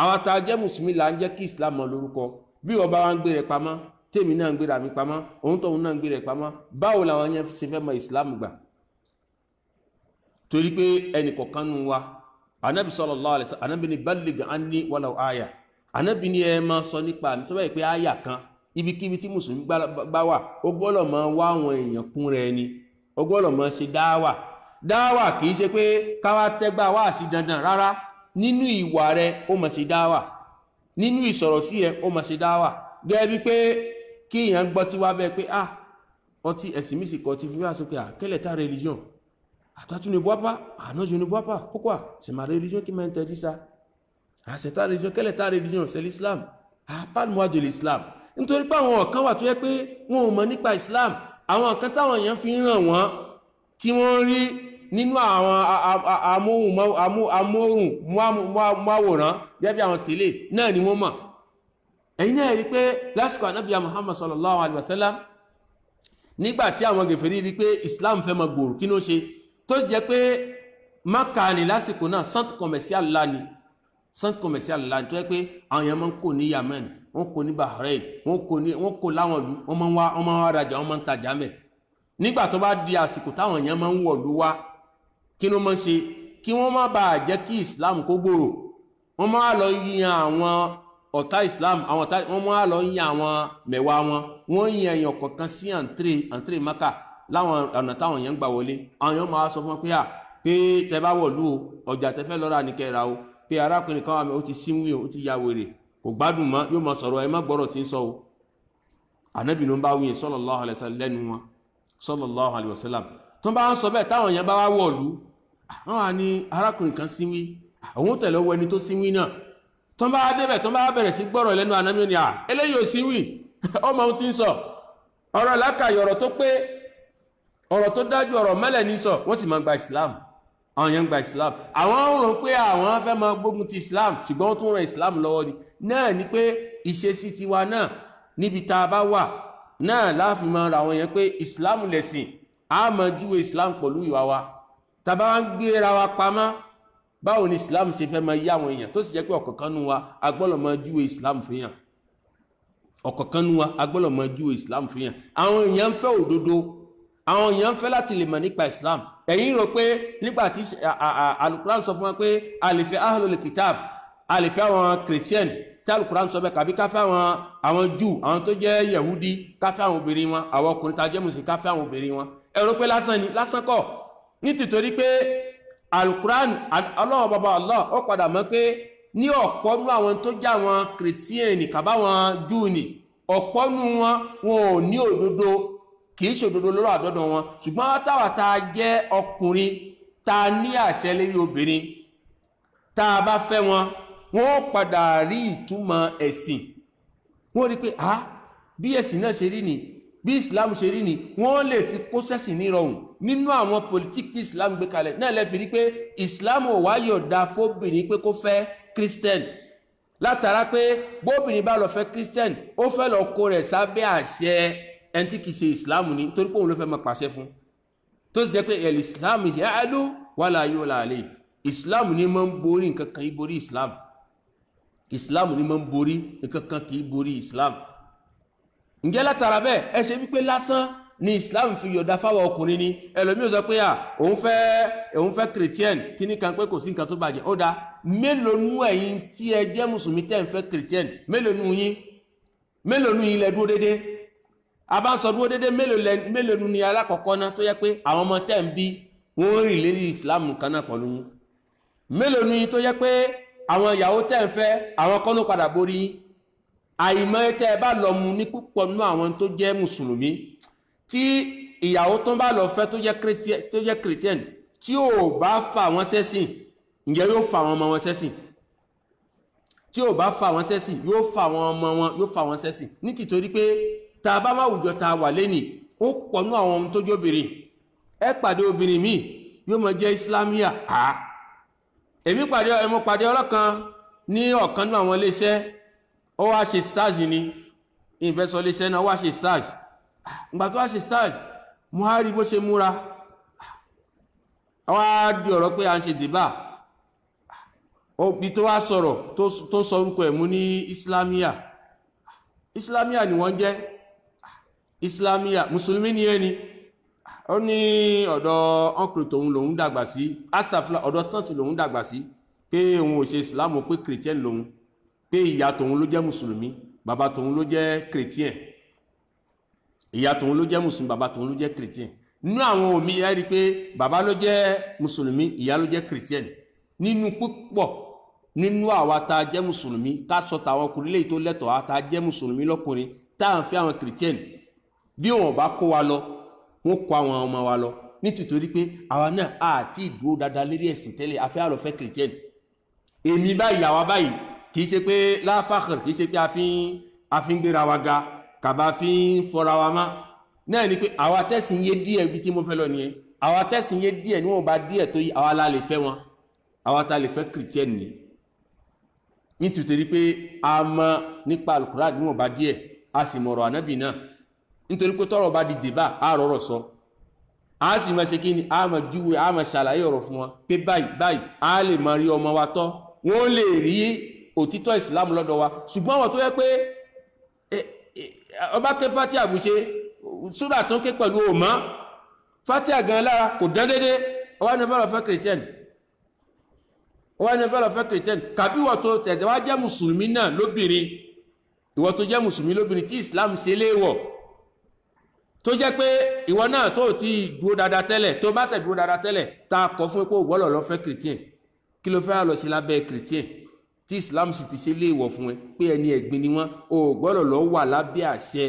àwọn tá a jẹ́ mùsùlùmí là ń jẹ́ kí ìsìláàmù lórúkọ bí wọ́n bá wá ń gbé rẹ̀ pamọ́ tèmi náà ń gbé ra mi pamọ́ òun tóun náà ń gbé rẹ̀ pamọ́ báwo làwọn yẹn ṣe fẹ́ mọ̀ ìsìláàmù gbà torí pé ẹnì kọ̀ọ̀kan nù wa anabi sallallahu alaihi wasallam anabi ni balligh anni walau aya anabi ni ẹ máa sọ nípa mi tó bá yẹ pé aya kan ibikíbi tí mùsùlùmí bá wà ó gbọ́dọ̀ máa wá àwọn èèyàn kún rẹ̀ ni ó gbọ́dọ̀ máa ṣe dáwà kì í ṣe pé káwá tẹ́gbà wá sí dandan rárá nínú ìwà rẹ̀ ó máa ṣe dáwà nínú ìsọ̀rọ̀ sí ẹ ó máa ṣe dáwà gẹ́gẹ́ bí pé kí èèyàn gbọ́ tí wá bẹ́ẹ̀ pé ọtí ẹ̀sìn mi sì kọ́ ti fi wá sọ pé quelle est ta religion? Toi, tu ne bois pas? Ah non, je ne bois pas. Pourquoi? C'est ma religion qui m'interdit ça. Ah, c'est ta religion. Quelle est ta religion? C'est l'islam. Ah, parle-moi de l'islam. Nítorí pé àwọn kan wà tó yẹ pé wọn ò mọ̀ nípa islam. Àwọn kan táwọn èèyàn fi ń ràn wọ́n tí wọ́n rí nínú àwọn amóhùnmáwòrán gẹ́gẹ́ bí àwọn télé náà ni wọ́n mọ̀. Ẹ̀yin náà rí pé lásìkò ànábì Muhammad sallallahu alaihi wasallam nígbà tí àwọn gèfèrí rí pé islam fẹ́ máa gbòòrò kí ló ṣe tó jẹ́ pé Mákà ní lásìkò náà centre commercial lani tó jẹ́ pé àwọn èèyàn máa ń kó ní Yemen wọ́n kó ní Bahrain wọ́n kó láwọn ìlú wọ́n máa ń wá rajà wọ́n máa ń tajà mẹ́ nígbà tó bá di àsìkò táwọn èèyàn máa ń wọ̀lú wá kí ló máa ń ṣe kí wọ́n má bàa jẹ́ kí Islam kó gbòòrò wọ́n máa lọ yan àwọn ọ̀tá Islam wọ́n máa lọ yan àwọn mẹ̀wàá wọ́n yan èèyàn kọ̀ọ̀kan sí entrée Mákà láwọn ọ̀nà táwọn èèyàn gbà wọlé àwọn èèyàn máa sọ fún wọn pé tẹ bá wọ̀lú ọjà tẹ fẹ́ lọ́ra ní kẹra o pé arákùnrin kan wà mí ó ti síwí ó ti ya wèrè kò gbádùn mọ́ yóò máa sọ̀rọ̀ ẹ má gbọ́rọ̀ tí ń sọ o ànábì ló ń bá wíyẹn sallallahu alaihi wasallam lẹ́nu wọn sallallahu alaihi wasallam tó bá ń sọ bẹ́ẹ̀ táwọn èèyàn bá wá wọ̀lú àwọn wà ní arákùnrin kan síwí àwọn tẹ̀lé ọwọ́ ẹni tó síwí náà tó bá débẹ̀ tó bá bẹ̀rẹ̀ sí gbọ́rọ̀ lẹ́nu ànábì ni eléyìí ò síwí ọmọ ohun tí ń sọ ọ̀rọ̀ lákàyè ọ̀rọ̀ tó pé ọ̀rọ̀ tó dájú ọ̀rọ̀ mẹ́lẹ̀ ní sọ wọ́n sì máa gba Islam àwọn èèyàn gba Islam àwọn rò pé àwọn fẹ́ máa gbógun ti Islam ṣùgbọ́n wọ́n tún ran Islam lọ́wọ́ ni náà ni pé ìṣesí tiwa náà níbi tá a bá wà náà láàfin máa ra àwọn èèyàn pé Islam lẹ̀sìn a máa júwe Islam pẹ̀lú ìwà wa tá a bá ń gbéra wa pamọ́ báwo ni Islam ṣe fẹ́ máa yí àwọn èèyàn tó sì jẹ́ pé ọ̀kọ̀ọ̀kan nu wa a gbọ́dọ̀ máa júwe Islam fún yàn ọ̀kọ̀ọ̀kan nu wa a gbọ́dọ̀ máa júwe Islam fún yàn àwọn èèyàn ń fẹ́ òdodo àwọn èèyàn ń fẹ́ láti lè mọ̀ nípa Islam ẹ̀yin rò pé nígbàtí alukuran sọ fún wa pé a lè fẹ́ ahlul kitab a lè fẹ́ àwọn christian tí alukuran sọ bẹ́ẹ̀ kàbí ká fẹ́ àwọn Júù àwọn tó jẹ́ Yahudi ká fẹ́ àwọn obìnrin wọn àwọn ọkùnrin tá jẹ́ mùsùlùmí ká fẹ́ àwọn obìnrin wọn ẹ rò pé lásán ni lásán kọ́ nítorí pé alukuran ọlọ́wọ́ bàbá Allah ó padà mọ̀ pé ní ọ̀pọ̀ nú àwọn tó jẹ́ àwọn christian kàbáwọn Júù ni ọ̀pọ̀ nú wọn ò ní òdodo kìí ṣe òdodo lọ́rọ̀ àdọ́dọ̀ wọn ṣùgbọ́n táwa tá a jẹ́ ọkùnrin tá a ní àṣẹ lérí obìnrin tá a bá fẹ́ wọn wọ́n padà rí ìtumọ̀ ẹ̀sìn wọ́n rí pé bí ẹ̀sìn náà ṣe rí ni bí Islam ṣe rí ni wọ́n lè fi kó sẹ́sìn nírọ̀rùn nínú àwọn politik tí Islam gbé kalẹ̀ náà lè fi rí pé Islam ò wá yọ̀ǹda fóbìnrin pé kó fẹ́ Christian látara pé bóbìnrin bá lọ fẹ́ Christian ó fẹ́ lọ kó rẹ̀ sábẹ́ àṣẹ ẹni tí kìí ṣe Islam ní torí pé òun ló fẹ́ máa pàṣẹ fún tó sì jẹ́ pé el Islam ya'lu wala yu'la alayhi Islam ní máa ń borí nǹkan kan ìborí Islam ní máa ń borí nǹkan kan kìí borí Islam ǹjẹ́ látara bẹ́ẹ̀ ẹ ṣe wípé lásán ni Islam fi yọ̀dá fáwọn ọkùnrin ni ẹlòmíì sọ pé òun fẹ́ Christian kí ní kan pé kò sí nǹkan tó bàjẹ́ ó dá mélòó nú ẹ̀yin tí ẹ jẹ́ mùsùlùmí tẹ́ ń fẹ́ Christian mélòó nú yín lẹ dúró déédéé a bá ń sọ dúró dédé mélòó ní alákọ̀ọ́kọ́ náà tó yẹ pé àwọn ọmọ tẹ́ ń bí wọ́n rìn lérí Islam kan náà pẹ̀lú yín mélòó ní tó yẹ pé àwọn ìyàwó tẹ́ ń fẹ́ àwọn kan ló padà borí yín àìmọ́ tẹ́ ẹ bá lọ mu ní púpọ̀ nínú àwọn tó jẹ́ mùsùlùmí tí ìyàwó tó bá lọ fẹ́ tó jẹ́ Christian tí ò bá fà wọ́n sẹ́sìn ǹjẹ́ yóò fà wọ́n ọmọ wọn sẹ́sìn tí ò bá fà wọ́n sẹ́sìn yóò fà wọ́n ọmọ wọn yóò fà wọ́n sẹ́sìn ní tìtorí pé tá a bá máa wùjọ tá a wà lẹ́nì ó pọ̀nú àwọn ohun tó jóbìnrin ẹ pàdé obìnrin míì yóò mọ̀ jẹ́ islamia èmi pàdé ọlọ́kan ní ọ̀kan náà àwọn iléeṣẹ́ ó wá ṣe stage ní investor iléeṣẹ́ náà wá ṣe stage ìgbà tó wá ṣe stage mo á rí bó ṣe múra wá di ọ̀rọ̀ pé à ń ṣe dìbà òbí tó wá sọ̀rọ̀ tó sọ orúkọ ẹ̀ mú ní islamia ni wọ́n jẹ́ islamia mùsùlùmí ni ẹni ó ní ọ̀dọ̀ ọkùnrin tòun lòun dàgbà sí asàfilà ọ̀dọ̀ tọ́tì lòun dàgbà sí pé òun ò ṣe ìsìlámù pé kìrìtìẹ́nì lòun pé ìyá tòun ló jẹ́ mùsùlùmí bàbá tòun ló jẹ́ kìrìtìẹ́nì ìyá tòun ló jẹ́ mùsùlùmí bàbá tòun ló jẹ́ kìrìtìẹ́nì nínú àwọn òmí ẹ rí pé bàbá ló jẹ́ mùsùlùmí ìyá ló jẹ́ kìrìtìẹ́nì nínú púpọ̀ nínú àwa tá a jẹ́ mùsùlùmí ká sọ tàwọn ọkùnrin léyìí tó lẹ́tọ̀ọ́ àwa tá a jẹ́ mùsùlùmí lọ́kùnrin tá à ń fẹ́ àwọn kìrìtìẹ́nì bí wọn bá kó wa lọ wọn kó àwọn ọmọ wa lọ nítorí pé àwa náà àti ìdúró dáadáa lérí ẹ̀sìn tẹ́lẹ̀ afẹ́ àlọ́fẹ́ kìrìtìẹ́nì èmi báyìí àwa báyìí kì í ṣe pé láfàkìrì kì í ṣe pé a fi ń gbéra wa ga kàbá fi ń fọra wa má náà ni pé àwa tẹ̀sìn yé díẹ̀ ibi tí mo fẹ́ lọ nìyẹn àwa tẹ̀sìn yé díẹ̀ níwọ̀n bá díẹ̀ tó yí àwa la lè fẹ́ wọn àwa ta lè fẹ́ kìrìtìẹ́nì ni nítorí pé a mọ̀ nípa alukura níwọ̀n bá díẹ̀ a sì mọ̀rọ̀ ànábì náà nítorí pé tọ́rọ̀ bá di dèbà a rọrọ̀ sọ a sì máa ṣe kí ni a máa júwe a máa ṣàlàyé ọ̀rọ̀ fún wọn pé báyìí a lè máa rí ọmọ wa tọ́ wọ́n lè rí òtítọ́ ìsìlámù lọ́dọ̀ wa ṣùgbọ́n àwọn tó yẹ pé ọba ké fatia àbúṣe súrà tó ń ké pẹ̀lú òmá fatia gan lára kò dán dédé ọwá ní fẹ́ lọ fẹ́ kìrìtẹ́nì kàbí ìwọ tó tẹ̀tẹ̀ wá jẹ́ mùsùlùmí náà lóbìnrin ìwọ tó jẹ́ mùsùlùmí lóbìnrin tí islam ṣe léèwọ̀ tó jẹ́ pé ìwọ náà tó ti dúró dáadáa tẹ́lẹ̀ tó bá tẹ̀ dúró dáadáa tẹ́lẹ̀ ta kọ̀ fún pé ògbọ́lọ̀ lọ fẹ́ kìrìtẹ́nì kí ló fẹ́ lọ sí lábẹ́ kìrìtẹ́nì tí islam sì ti ṣe léèwọ̀ fún ẹ pé ẹni ẹ̀gbin ni wọ́n ògbọ́lọ̀ lọ wà lábẹ́ àṣẹ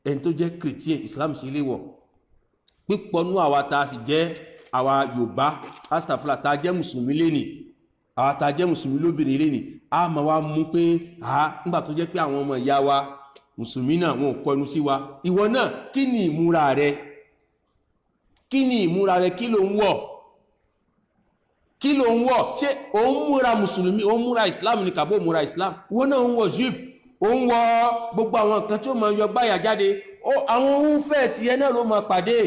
ẹni tó jẹ́ kìrìtẹ́nì islam ṣe léèwọ̀ pípọnú àwa ta sì jẹ́ àwa yorùbá astafula ta jẹ́ mùsùlùmí lénìí àwa ta jẹ́ mùsùlùmí lóbìnrin lénìí a máa wá mú pé nígbà tó jẹ́ pé àwọn ọmọ ìyá wa mùsùlùmí náà wọn ò kọnu sí wa ìwọ náà kí ni ìmúra rẹ kí ló ń wọ̀ ṣé òun múra mùsùlùmí òun múra islam ní kàbó múra islam ìwọ náà ń wọ̀ zip òun wọ gbogbo àwọn nǹkan tí ó máa yọ gbáyà jáde àwọn ohun fẹ́ ti ẹ náà ló máa pàdé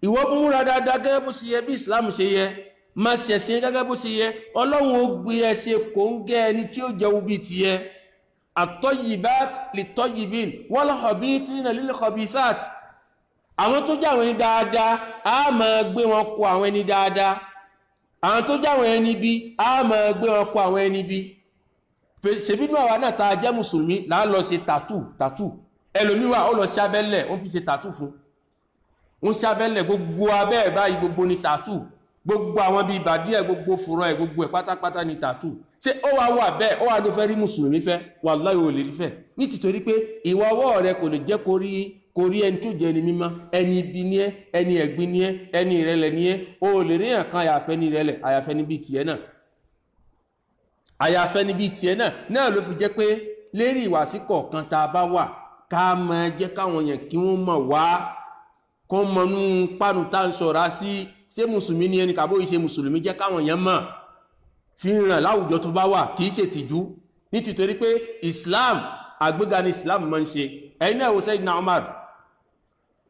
ìwọ múra dáadáa gẹ́gẹ́ bó ṣe yẹ bí islam ṣe yẹ má ṣẹ̀sìn gẹ́gẹ́ bó ṣe yẹ ọlọ́run ó gbé ẹ ṣe kò ń gẹ́ ẹni tí ó jẹ́ ubi ti yẹ at-tayyibat lit-tayyibin wal-khabithina lil-khabithat àwọn tó jẹ́ àwọn ẹni dáadáa a máa gbé wọn kó àwọn ẹni dáadáa àwọn tó jẹ́ àwọn ẹni bí a máa gbé wọn kó àwọn ẹni bí ṣèbínú àwa náà ta jẹ́ mùsùlùmí là ń lọ ṣe tàtù ẹlòmíwà ó lọ ṣábẹ́lẹ̀ ó fi ṣe tàtù fún ó ṣábẹ́lẹ̀ gbogbo abẹ́ ẹ̀ báyìí gbogbo ní tàtù gbogbo àwọn bíi ìbàdí ẹ̀ gbogbo fúnra ẹ̀ gbogbo ẹ̀ pátápátá ní tàtù ṣé ó wà bẹ́ẹ̀ ó wà ló fẹ́ rí mùsùlùmí fẹ́ wallahi ò lè rí fẹ́ ní tìtorí pé ìwà ọwọ́ rẹ kò lè jẹ́ kó rí ẹni tó jẹ́ ẹni mímọ́ ẹni ibi ní ẹ ẹni ẹ̀gbin ní ẹ ẹni ìrẹ̀lẹ̀ ní ẹ ó lè rí ẹ̀kan àyàfẹ́ ní ìrẹ̀lẹ̀ àyàfẹ́ níbi tiẹ̀ náà náà ló fi jẹ́ pé lérí ìwàsí kọ̀ọ̀kan tá a bá wà ká máa jẹ́ káwọn yẹn kí wọ́n mọ̀ wá kó mọnú pánu tá ń ṣọ́ra sí ṣé mùsùlùmí ní ẹni kàbó ìṣe mùsùlùmí jẹ́ káwọn yẹn mọ̀ fi ràn láwùjọ tó bá wà kìí ṣe tìjú nítorí pé islam àgbéga ní islam máa ń ṣe ẹ̀yin náà wo Sayyidina Umar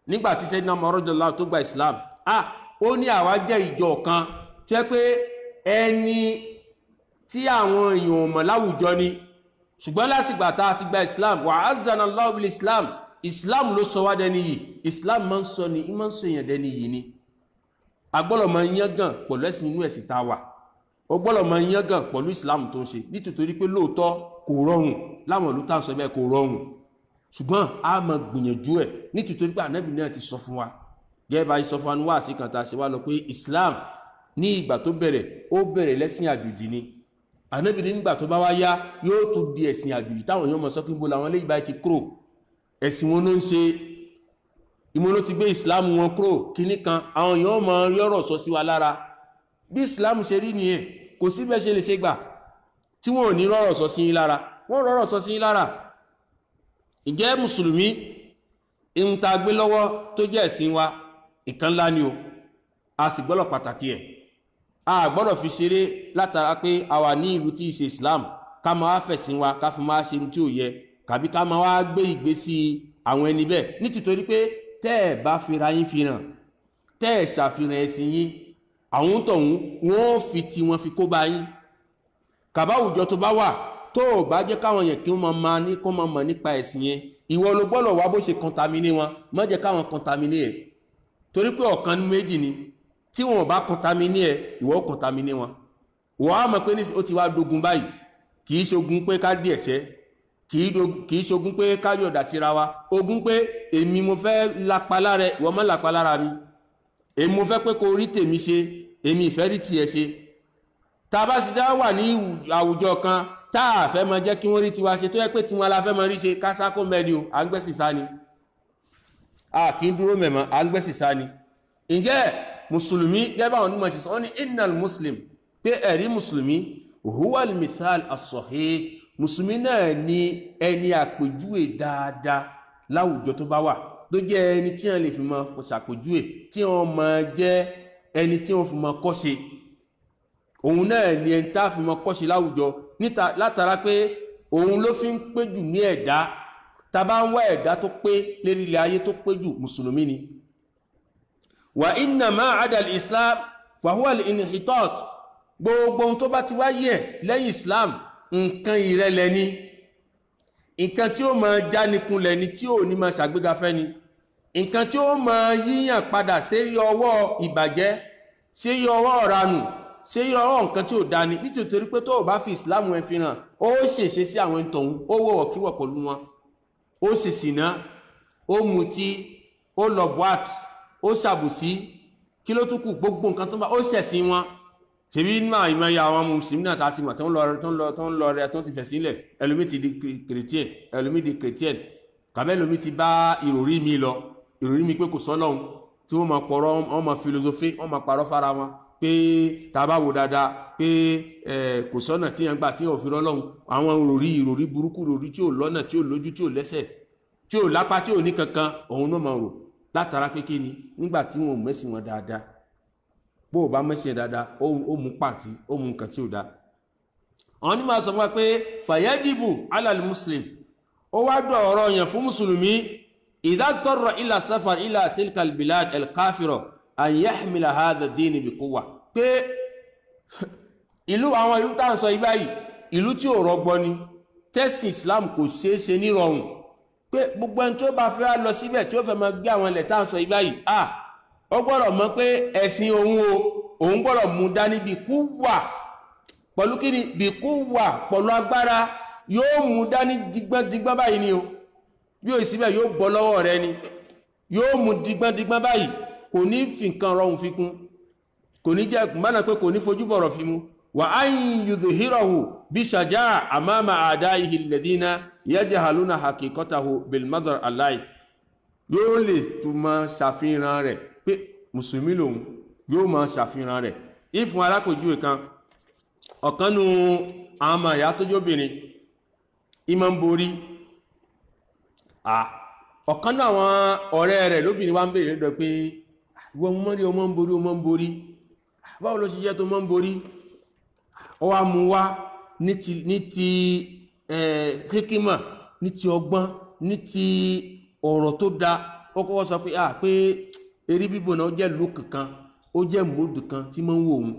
nígbàtí Sayyidina Umar radiyallahu tó gba islam ó ní àwa jẹ́ ìjọ kan tó yẹ pé ẹni tí àwọn èèyàn mọ̀ láwùjọ ni ṣùgbọ́n láti gbà tá a ti gba islam wa azzana Allahu bil islam ló sọ wá dẹni yìí islam máa ń sọ ni ìmọ̀ ń sọ èèyàn dẹni yìí ni agbọ́lọ̀ máa ń yángàn pẹ̀lú ẹ̀sìn inú ẹ̀sìn tá a wà ó gbọ́dọ̀ máa ń yángàn pẹ̀lú islam tó ń ṣe nítorí pé lóòótọ́ kò rọrùn láwọn ìlú tá à ń sọ bẹ́ẹ̀ kò rọrùn ṣùgbọ́n a máa gbìyànjú ẹ̀ nítorí pé ànábì náà ti sọ fún wa gẹ́gẹ́ bá sọ fún wa ní wáàsí kan tá a ṣe wá lọ pé islam ní ìgbà tó bẹ̀rẹ̀ ó bẹ̀rẹ̀ lẹ́sìn àjòjì ni ànábì nígbà tó bá wá yá yóò tún di ẹ̀sìn àjòjì táwọn èèyàn mọ̀ sọ kí n bo làwọn eléyìí bá ti kúrò ẹ̀sìn wọn ló ń ṣe ìmọ̀ ló ti gbé islam wọn kúrò kíní kan àwọn èèyàn mọ̀ yọ̀rọ̀ sọ sí wa lára bí islam ṣe rí nìyẹn kò sí bẹ́ẹ̀ ṣe lè ṣe gbà tí wọ́n ò ní rọ̀rọ̀ sọ sí yín lára wọ́n rọ̀rọ̀ sọ sí yín lára ìjẹ́ mùsùlùmí ihun tá a gbé lọ́wọ́ tó jẹ́ ẹ̀sìn wa ìkan ńlá ni o a sì gbọ́dọ̀ pàtàkì ẹ̀ a gbọ́dọ̀ fi ṣeré látara pé a wà ní ìlú tí í ṣe Islam ká máa wá fẹ̀sìn wa ká fi máa ṣe tí ò yẹ kàbí ká máa wá gbé ìgbésí àwọn ẹni bẹ́ẹ̀ nítorí pé tẹ́ ẹ̀ bá fira yín fi hàn tẹ́ ẹ̀ ṣàfihàn ẹ̀sìn yín àwọn tọ̀hún wọ́n fi tí wọ́n fi kó bá yín kàbá àwùjọ tó bá wà tó o bá jẹ́ káwọn yẹn kí wọ́n máa ní kó máa mọ̀ nípa ẹ̀sìn yẹn ìwọ ló gbọ́dọ̀ wá bó ṣe kọntaminé wọn má jẹ́ káwọn kọntaminé ẹ̀ torí pé ọ̀kan méjì ni tí wọn bá kọntaminé ẹ̀ ìwọ kọntaminé wọn wọ́n á mọ̀ pé ó ti wá dogun báyìí kì í ṣogun pé ká dí ẹ̀ṣẹ̀ kì í ṣogun pé ká yọ̀dà tira wa ogun pé èmi mo fẹ́ lápa lára ìwọ má lápa lára mi èmi mo fẹ́ pé kó rí tèmi ṣe èmi ìfẹ́ rí tiẹ̀ ṣe tá a bá sì dá wà ní àwùjọ kan tá a fẹ́ mọ jẹ́ kí wọ́n rí tiwa ṣe tó yẹ pé tiwọn la fẹ́ mọ rí ṣe kásákó mẹ́ni o à ń gbẹ́sì sá ni a kì í dúró mẹ̀mọ́ à ń gbẹ́sì sá ni ǹjẹ́ mùsùlùmí gẹ́gẹ́ àwọn onímọ̀ ṣe sọ wọ́n ní innal muslim pé ẹ̀rí mùsùlùmí huwal mithal as-sahih mùsùlùmí náà ni ẹni àpèjúwe dáadáa láwùjọ tó bá wà tó jẹ́ ẹni tí wọ́n lè fi mọ ṣàpèjúwe tí wọ́n mọ jẹ́ ẹni tí wọ́n fi mọ kọ́ṣe òun náà ni ẹni tá fi mọ kọ́ṣe láwùjọ látara pé òun ló fi ń pé jù ní ẹ̀dá tá bá ń wá ẹ̀dá tó pé lérí ilẹ̀ ayé tó pé jù mùsùlùmí ni wa inna ma adal islam fa huwa al-inhitat gbogbo ohun tó bá ti wáyé lẹ́yìn islam nǹkan ìrẹ̀lẹ̀ ni nǹkan tí ó máa jánikunlẹ̀ ni tí ò ní máa ṣàgbéga fẹ́ ni nǹkan tí ó máa yíyàn padà sí ọwọ́ ìbàjẹ́ sí ọwọ́ ọ̀ranù ṣe yọrọ nǹkan tí ó dání nítorí pé tó o bá fi ìsìláàmù ẹ fi hàn ó ṣèṣe sí àwọn ìtọ̀hún ó wọ̀wọ̀ kíwọ̀ pẹ̀lú wọn ó ṣe ṣìnà ó mutí ó lọ buat ó ṣàbùsí kí ló tún kù gbogbo nǹkan tó bá ó ṣẹ̀sìn wọn ṣebí náà ìmọ̀ya àwọn mùsùlùmí náà tá a ti mọ̀ tó ń lọ rẹ tó ti fẹ̀ sílẹ̀ ẹlòmí ti di kìrìtíẹ̀ ẹlòmí di kìrìtíẹ̀ kàbẹ́ ẹlòmí ti bá ìròrí mi lọ ìròrí mi pé kò sọ́lọ́hun tí wọ́n máa pọ̀rọ̀ wọ́n máa filosofi wọ́n máa parọ́ fara wọn pé tàbá wo dáadáa pé kò sọ́nà tí yẹn gbà tí yẹn ò fi rọ́lọ́hun àwọn ìròrí burúkú ìròrí tí ò lọ́nà tí ò lójú tí ò lẹ́sẹ̀ tí ò lápá tí ò ní kankan òun náà máa rò látara pé kí ni nígbà tí wọn ò mẹ́sìn wọn dáadáa bó o bá mẹ́sìn dáadáa ó mú pàtí ó mú nǹkan tí ò dáa àwọn onímọ̀ sọ fún wa pé fàyẹ́jìbù alal muslim ó wá dọ̀ ọ̀rọ̀ yẹn fún mùsùlùmí idha tarra ila safar ila tilka albilad alkafira an yahmila hadha ad-din bi quwwa pé ìlú àwọn ìlú tá ń sọ ibáyìí ìlú tí ò rọgbọ ni tẹ́sìn islam kò ṣeé ṣe ní rọrùn pé gbogbo ẹni tó bá fẹ́ lọ síbẹ̀ tí ó fẹ́ máa gbé àwọn ilẹ̀ tá ń sọ ibáyìí ó gbọ́dọ̀ mọ̀ pé ẹ̀sìn òun gbọ́dọ̀ mú dání bí quwwa pẹ̀lú kíni bí quwwa pẹ̀lú agbára yóò mú dání digbọ́n báyìí ni o bí ó síbẹ̀ yóò bọ́ lọ́wọ́ rẹ ni yóò mú digbọ́n báyìí kò ní fi nǹkan rọrùn fi kún kò ní jẹ́ mọ́nà pé kò ní fojú bọ̀rọ̀ fi mú wa an yudhhirahu bí shaja'a amama a'da'ihi alladhina yajhaluna haqiqatahu bil madhar alai yóò lè tún máa ṣàfihàn rẹ̀ pé mùsùlùmí lòun yóò máa ṣàfihàn rẹ̀ ìfún alákòjúwe kan ọ̀kanú àwọn ọmọ ìyá tó jóbìnrin ìmọ̀ ń borí ọ̀kanú àwọn ọ̀rẹ́ rẹ̀ lóbìnrin wá ń bèèrè lọ́dọ̀ pé ìwọ mọ́ rí ọmọ ń borí báwo ló ṣe jẹ́ tó mọ́ ń borí ó wá mú wá ní ti hikima ní ti ọgbọ́n ní ti ọ̀rọ̀ tó dá ó kọ́kọ́ sọ pé eré bíbò náà ó jẹ́ ìlú kankan ó jẹ́ mòdù kan tí mọ́ ń wò òun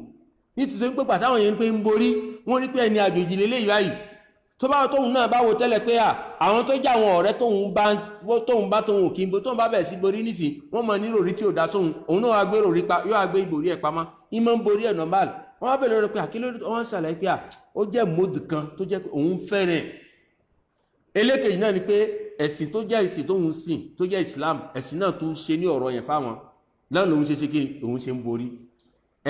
nítorí pé pàtàwọn yẹn pé ń borí wọ́n rí pé ẹni àjòjì lélẹ́yìí báyìí tó bá tóun náà bá wo tẹ́lẹ̀ pé àwọn tó jẹ́ àwọn ọ̀rẹ́ tóun bá tóun kí n bó tóun bá bẹ̀rẹ̀ sí borí nísìn wọ́n mọ̀ nílò rí tí ò dá sóhun òun náà wá gbé rò rí pa yóò wá gbé ìbòrí ẹ̀ pamọ́ ìmọ̀ ń borí ẹ̀ normal wọ́n wá bẹ̀rẹ̀ rẹ̀ pé àkíló wọ́n ṣàlàyé pé ó jẹ́ mòdù kan tó jẹ́ pé òun fẹ́rẹ̀ elékejì náà ni pé ẹ̀sìn tó jẹ́ ìsìn tóun sìn tó jẹ́ Islam ẹ̀sìn náà tó ṣe ní ọ̀rọ̀ yẹn fáwọn náà lòun ṣe kí òun ṣe ń borí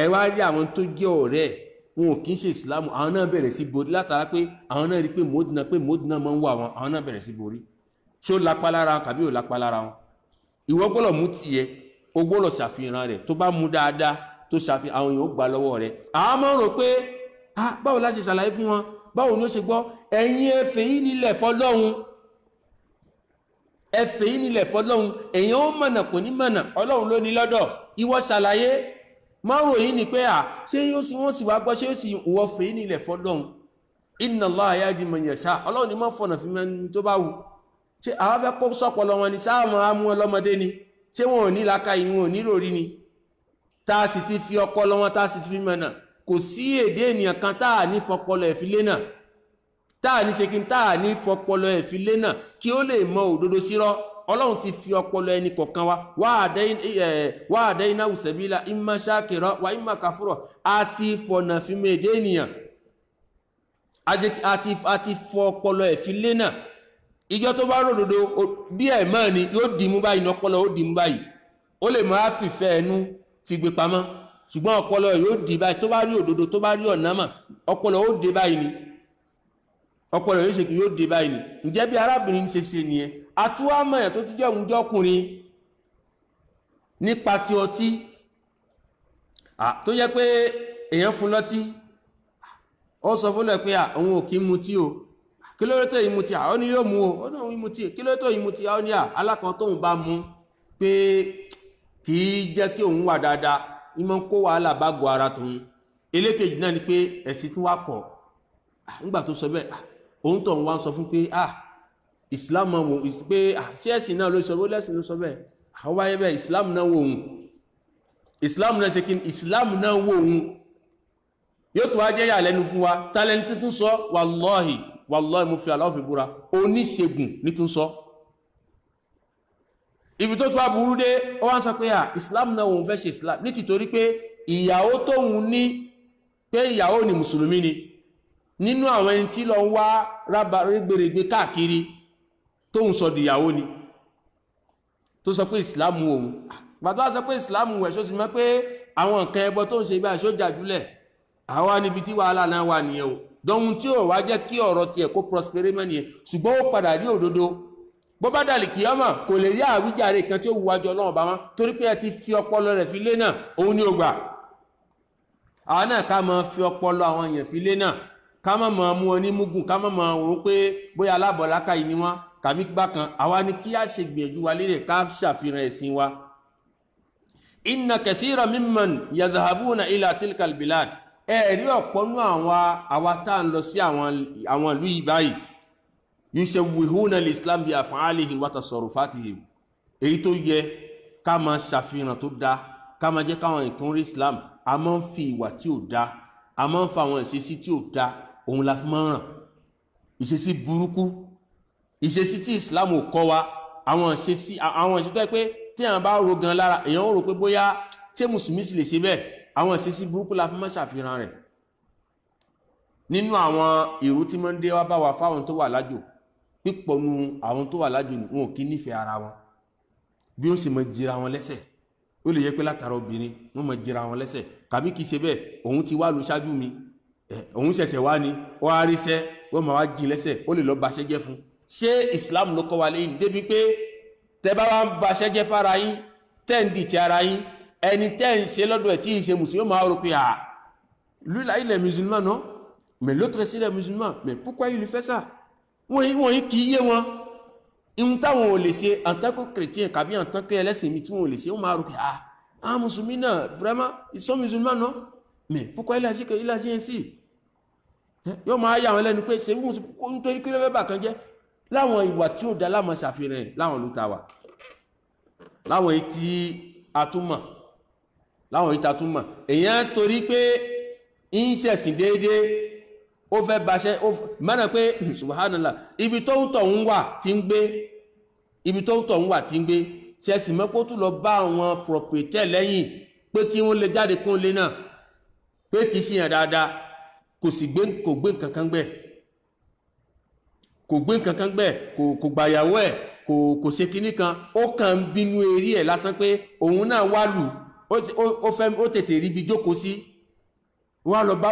ẹ wá rí àwọn tó jẹ́ ọ̀rẹ́ wọn ò kí ń ṣe ìsìlámù àwọn náà bẹ̀rẹ̀ sí borí látara pé àwọn náà rí pé mòdínà máa ń wà wọn àwọn náà bẹ̀rẹ̀ sí borí ṣé ó lápá lára wọn kàbí ò lápá lára wọn ìwọ gbọ́dọ̀ mú tiẹ̀ ó gbọ́dọ̀ ṣàfihàn rẹ̀ tó bá mú dáadáa tó ṣàfihàn àwọn èèyàn ó gbà lọ́wọ́ rẹ̀ àwọn máa ń rò pé báwo la ṣe ṣàlàyé fún wọn báwo ni ó ṣe gbọ́ ẹ̀yin ẹ̀fẹ̀ yìí nílẹ̀ fọlọ́hun ẹ̀fẹ̀ yìí nílẹ̀ fọlọ́hun èèyàn ó mọ̀nà kò ní mọ̀nà ọlọ́run ló ní lọ́dọ̀ ìwọ ṣàlàyé má ròyìn ní pé ṣé yóò sì wọ́n sì wá gbọ́ ṣé yóò sì wọ́ fèé nílẹ̀ fọ́lọ́hun inna Allaha yahdi man yasha ọlọ́run ni mọ́ fọ̀nà fi mẹ́ni tó bá wù ṣé àwọn fẹ́ kó sọ́pọlọ wọn ni sáàmù amú ọlọ́mọdé ni ṣé wọn ò ní làákàyè wọn ò ní ròrí ni tá a sì ti fi ọpọlọ wọn tá a sì ti fi mọ̀nà kò sí èdè ènìyàn kan tá a ní fọpọlọ ẹ̀fílé náà tá a ní ṣe kí n tá a ní fọpọlọ ẹ̀fílé náà kí ó lè mọ òdodo sírọ́ ọlọ́run ti fi ọpọlọ ẹni kọ̀ọ̀kan wá àdẹ́yìnáwó sẹ̀bílà imma shakira wa imma kafura àti fọ̀nà fi mọ èdè ènìyàn àti fọ ọpọlọ ẹ̀fílé náà ìjọ tó bá ròdodo bí ẹ̀ mọ́ ni yóò dìmú báyìí ní ọpọlọ ó dìmú báyìí ó lè máa fìfẹ́ ẹnu fi gbé pamọ́ ṣùgbọ́n ọpọlọ yóò dì báyìí tó bá rí òdodo tó bá rí ọ̀nà mà ọpọlọ ó dé báyìí ni ọpọlọ yóò ṣe kí yóò dé báyìí ni ǹjẹ́ bí arábìnrin ṣe ṣe nìyẹn àtúwámọ̀yàn tó ti jẹ́ òun jọ́kùnrin nípa ti ọtí tó yẹ pé èèyàn fún lọ́tí ó sọ fún lẹ́ pé òun ò kí mutí o kí ló tó ìmutí ó ní yóò mú o ó náà ìmutí kí ló tó ìmutí ó ní alákan tóun bá mú pé kì í jẹ́ kí òun wà dáadáa ìmọ̀ ń kó wàhálà bá gọ ara tòun elékejì náà ni pé ẹ̀sìn tún wá pọ̀ nígbà tó sọ bẹ́ẹ̀ òun tó ń wá sọ fún pé Islam wò pé ṣé ẹ̀sìn náà ló sọ bó lẹ́sìn ló sọ bẹ́ẹ̀ àwọn wáyé bẹ́ẹ̀ Islam náà wò òun Islam náà ṣe kí Islam náà wò òun yóò tó wá jẹ́ yà lẹ́nu fún wa tálẹ́ni títún sọ wallahi mo fi Allah fi búra oníṣègùn nítún sọ ibi tó tó wá burú dé ó wá ń sọ pé Islam náà òun fẹ́ ṣe Islam ní tìtorí pé ìyàwó tóun ní pé ìyàwó ni mùsùlùmí ni nínú àwọn ẹni tí lọ ń wá rágbèrègbè káàkiri tóun sọ dìyàwó ni tó sọ pé Islam òun gbàtọ́ wá sọ pé Islam ẹ̀ ṣó sì mọ́ pé àwọn nǹkan ẹbọ tó ń ṣe bá ṣó jàjúlẹ̀ àwa níbi tí wàhálà náà wà nìyẹn o dọ́hun tí ò wá jẹ́ kí ọ̀rọ̀ tiẹ̀ kó prospere mọ́ nìyẹn ṣùgbọ́n ó padà rí òdodo bó bá dàlì kìí ọmọ kò lè rí àwíjàre kan tí ó wùwájọ Ọlọ́run bá wọn torí pé ẹ ti fi ọpọlọ rẹ̀ fi lé náà òun ni ó gbà àwọn náà ká máa fi ọpọlọ àwọn èèyàn fi lé náà ká má máa mú wọn ní mugun ká má máa wọ́n pé bóyá alábọ̀láka yìí ni wọ́n kàbí bákan àwa ni kí á ṣe gbìyànjú wa lérè ká ṣàfihàn ẹ̀sìn wa inna kathira mimman yadhhabuna ila tilkal bilad ẹ̀rí ọ̀pọ̀nú àwa tá ń lọ sí àwọn ìlú yìí báyìí yushawwihuna al-islam bi af'alihim wa tasarrufatihim èyí tó yẹ ká máa ṣàfihàn tó dá ká máa jẹ́ káwọn nǹkan rí Islam a máa ń fi ìwà tí ò dá a máa ń fa àwọn ìṣesí tí ò dá òun la fi máa ń ràn ìṣesí burúkú ìṣesí tí Islam ò kọ́ wa àwọn ìṣesí tó yẹ pé tí àwọn bá ro gan lára èèyàn ó rò pé bóyá ṣé mùsùlùmí sì lè ṣe bẹ́ẹ̀ àwọn ìṣesí burúkú la fi máa ṣàfihàn rẹ̀ nínú àwọn ìrú tí máa ń dé wá bá wa fáwọn tó wà lájò pípọ̀ nu àwọn tó wà lájò wọn ò kí nífẹ̀ẹ́ ara wọn bí ó sì máa jìra wọn lẹ́sẹ̀ ó lè yẹ pé látara obìnrin wọ́n máa jìra wọn lẹ́sẹ̀ kàbí kìí ṣe bẹ́ẹ̀ òun ti wá lu ṣáájú mi òun ṣẹ̀ṣẹ̀ wá ní ó wá ríṣẹ́ wọ́n máa wá jìn lẹ́sẹ̀ ó lè lọ baṣẹ́ jẹ́ fún ṣé Islam ló kọ́ wa lẹ́yìn débi pé tẹ́ bá wá ń baṣẹ́ jẹ́ fára yín tẹ́ ń dìtẹ̀ ara yín ẹni tẹ́ ń ṣe lọ́dọ̀ ẹ̀ tí ì ṣe mùsùlùmí máa rò pé lui là il est musulman non mais l'autre c'est le musulman mais pourquoi il fait ça wọ́n yí kì í yé wọn ihun táwọn ò lè ṣe en tant que chrétien kàbí en tant que ẹlẹ́sìn mi tí wọ́n ò lè ṣe wọ́n máa rò pé mùsùlùmí náà vraiment ils sont musulmans non mais pourquoi il agit ainsi yóò máa yà wọn lẹ́nu pé ṣe nítorí kí ló fẹ́ bà kan jẹ́ láwọn ìwà tí ó dá láwọn ṣàfihàn láwọn ló ta wà láwọn etí atúmọ̀ èèyàn torí pé ń ṣẹ̀sìn déédéé ó fẹ́ baṣẹ́ mẹ́rin pé subhanallah ibi tó ń tọ̀ ń wà tí ń gbé ṣẹ̀sìn mẹ́kó tún lọ bá àwọn propriétaire lẹ́yìn pé kí wọ́n lè jáde kún lé náà pé kìí ṣe yàn dáadáa kò gbé nǹkankan gbẹ̀ kò gbàyàwó ẹ̀ kò ṣe kinní kan ó kàn ń bínú eré ẹ̀ lásán pé òun náà wá lù ó tètè rí ibi jókòó sí wọ́n lọ bá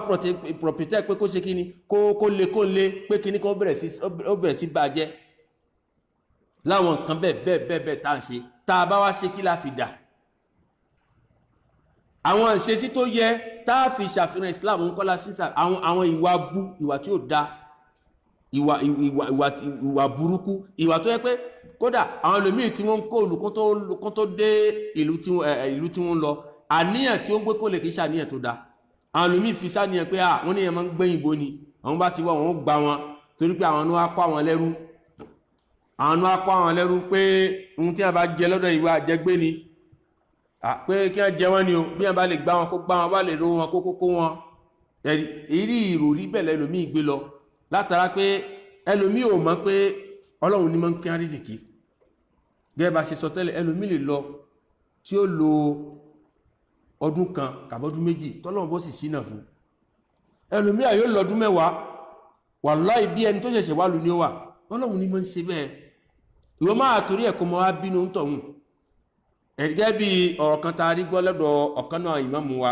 propriétaire pé kó ṣe kíni kó lé pé kíní kó bẹ̀rẹ̀ sí bàjẹ́ láwọn nǹkan bẹ́ẹ̀ tá à ń ṣe tá a bá wá ṣe kí la fi dà àwọn ìṣesí tó yẹ tá a fi ṣàfihàn Islam ń kọ́lá sísà àwọn ìwà tí ó da ìwà burúkú ìwà tó yẹ pé kódà àwọn ẹlòmíì tí wọ́n ń kó olùkọ́ tó dé ìlú tí wọ́n lọ àníyàn tí ó ń gbé kó lè kí ṣàníyàn tó dáa àwọn olùmí fi sáníyàn pé wọ́n ní ẹ̀ máa ń gbẹ̀yìn bó ni àwọn bá ti wá wọn ó gba wọn torí pé àwọn ní wá kó àwọn lẹ́rú pé ohun tí wọ́n bá jẹ lọ́dọ̀ ìwà àjẹgbé ni pé kí wọ́n jẹ wọ́n ni o bí wọ́n bá lè gbá wọn kó gbá wọn bá lè ro wọn kó kókó wọn èrí ìròrí bẹ̀lẹ̀ ẹlòmí gbé lọ látara pé ẹlòmí ò mọ̀ pé ọlọ́run ní máa ń pín àrísìkí gẹ́gẹ́ bá ṣe sọ tẹ́lẹ̀ ẹlòmí lè lọ tí ó lo ọdún kan kàbọ́dún méjì tọ́lọ́run bó sì ṣínà fún ẹlòmí àyó lọ́dún mẹ́wàá wàláhì bí ẹni tó ṣẹ̀ṣẹ̀ wá lù ní ó wà ọlọ́run ní máa ń ṣe bẹ́ẹ̀ ìwọ máa torí ẹ̀kọ́ mọ́ wá bínú ń tọ̀hún ẹ̀gẹ́ bí ọ̀rọ̀ kan ta rí gbọ́ lọ́dọ̀ ọ̀kan náà ìmáàmù wa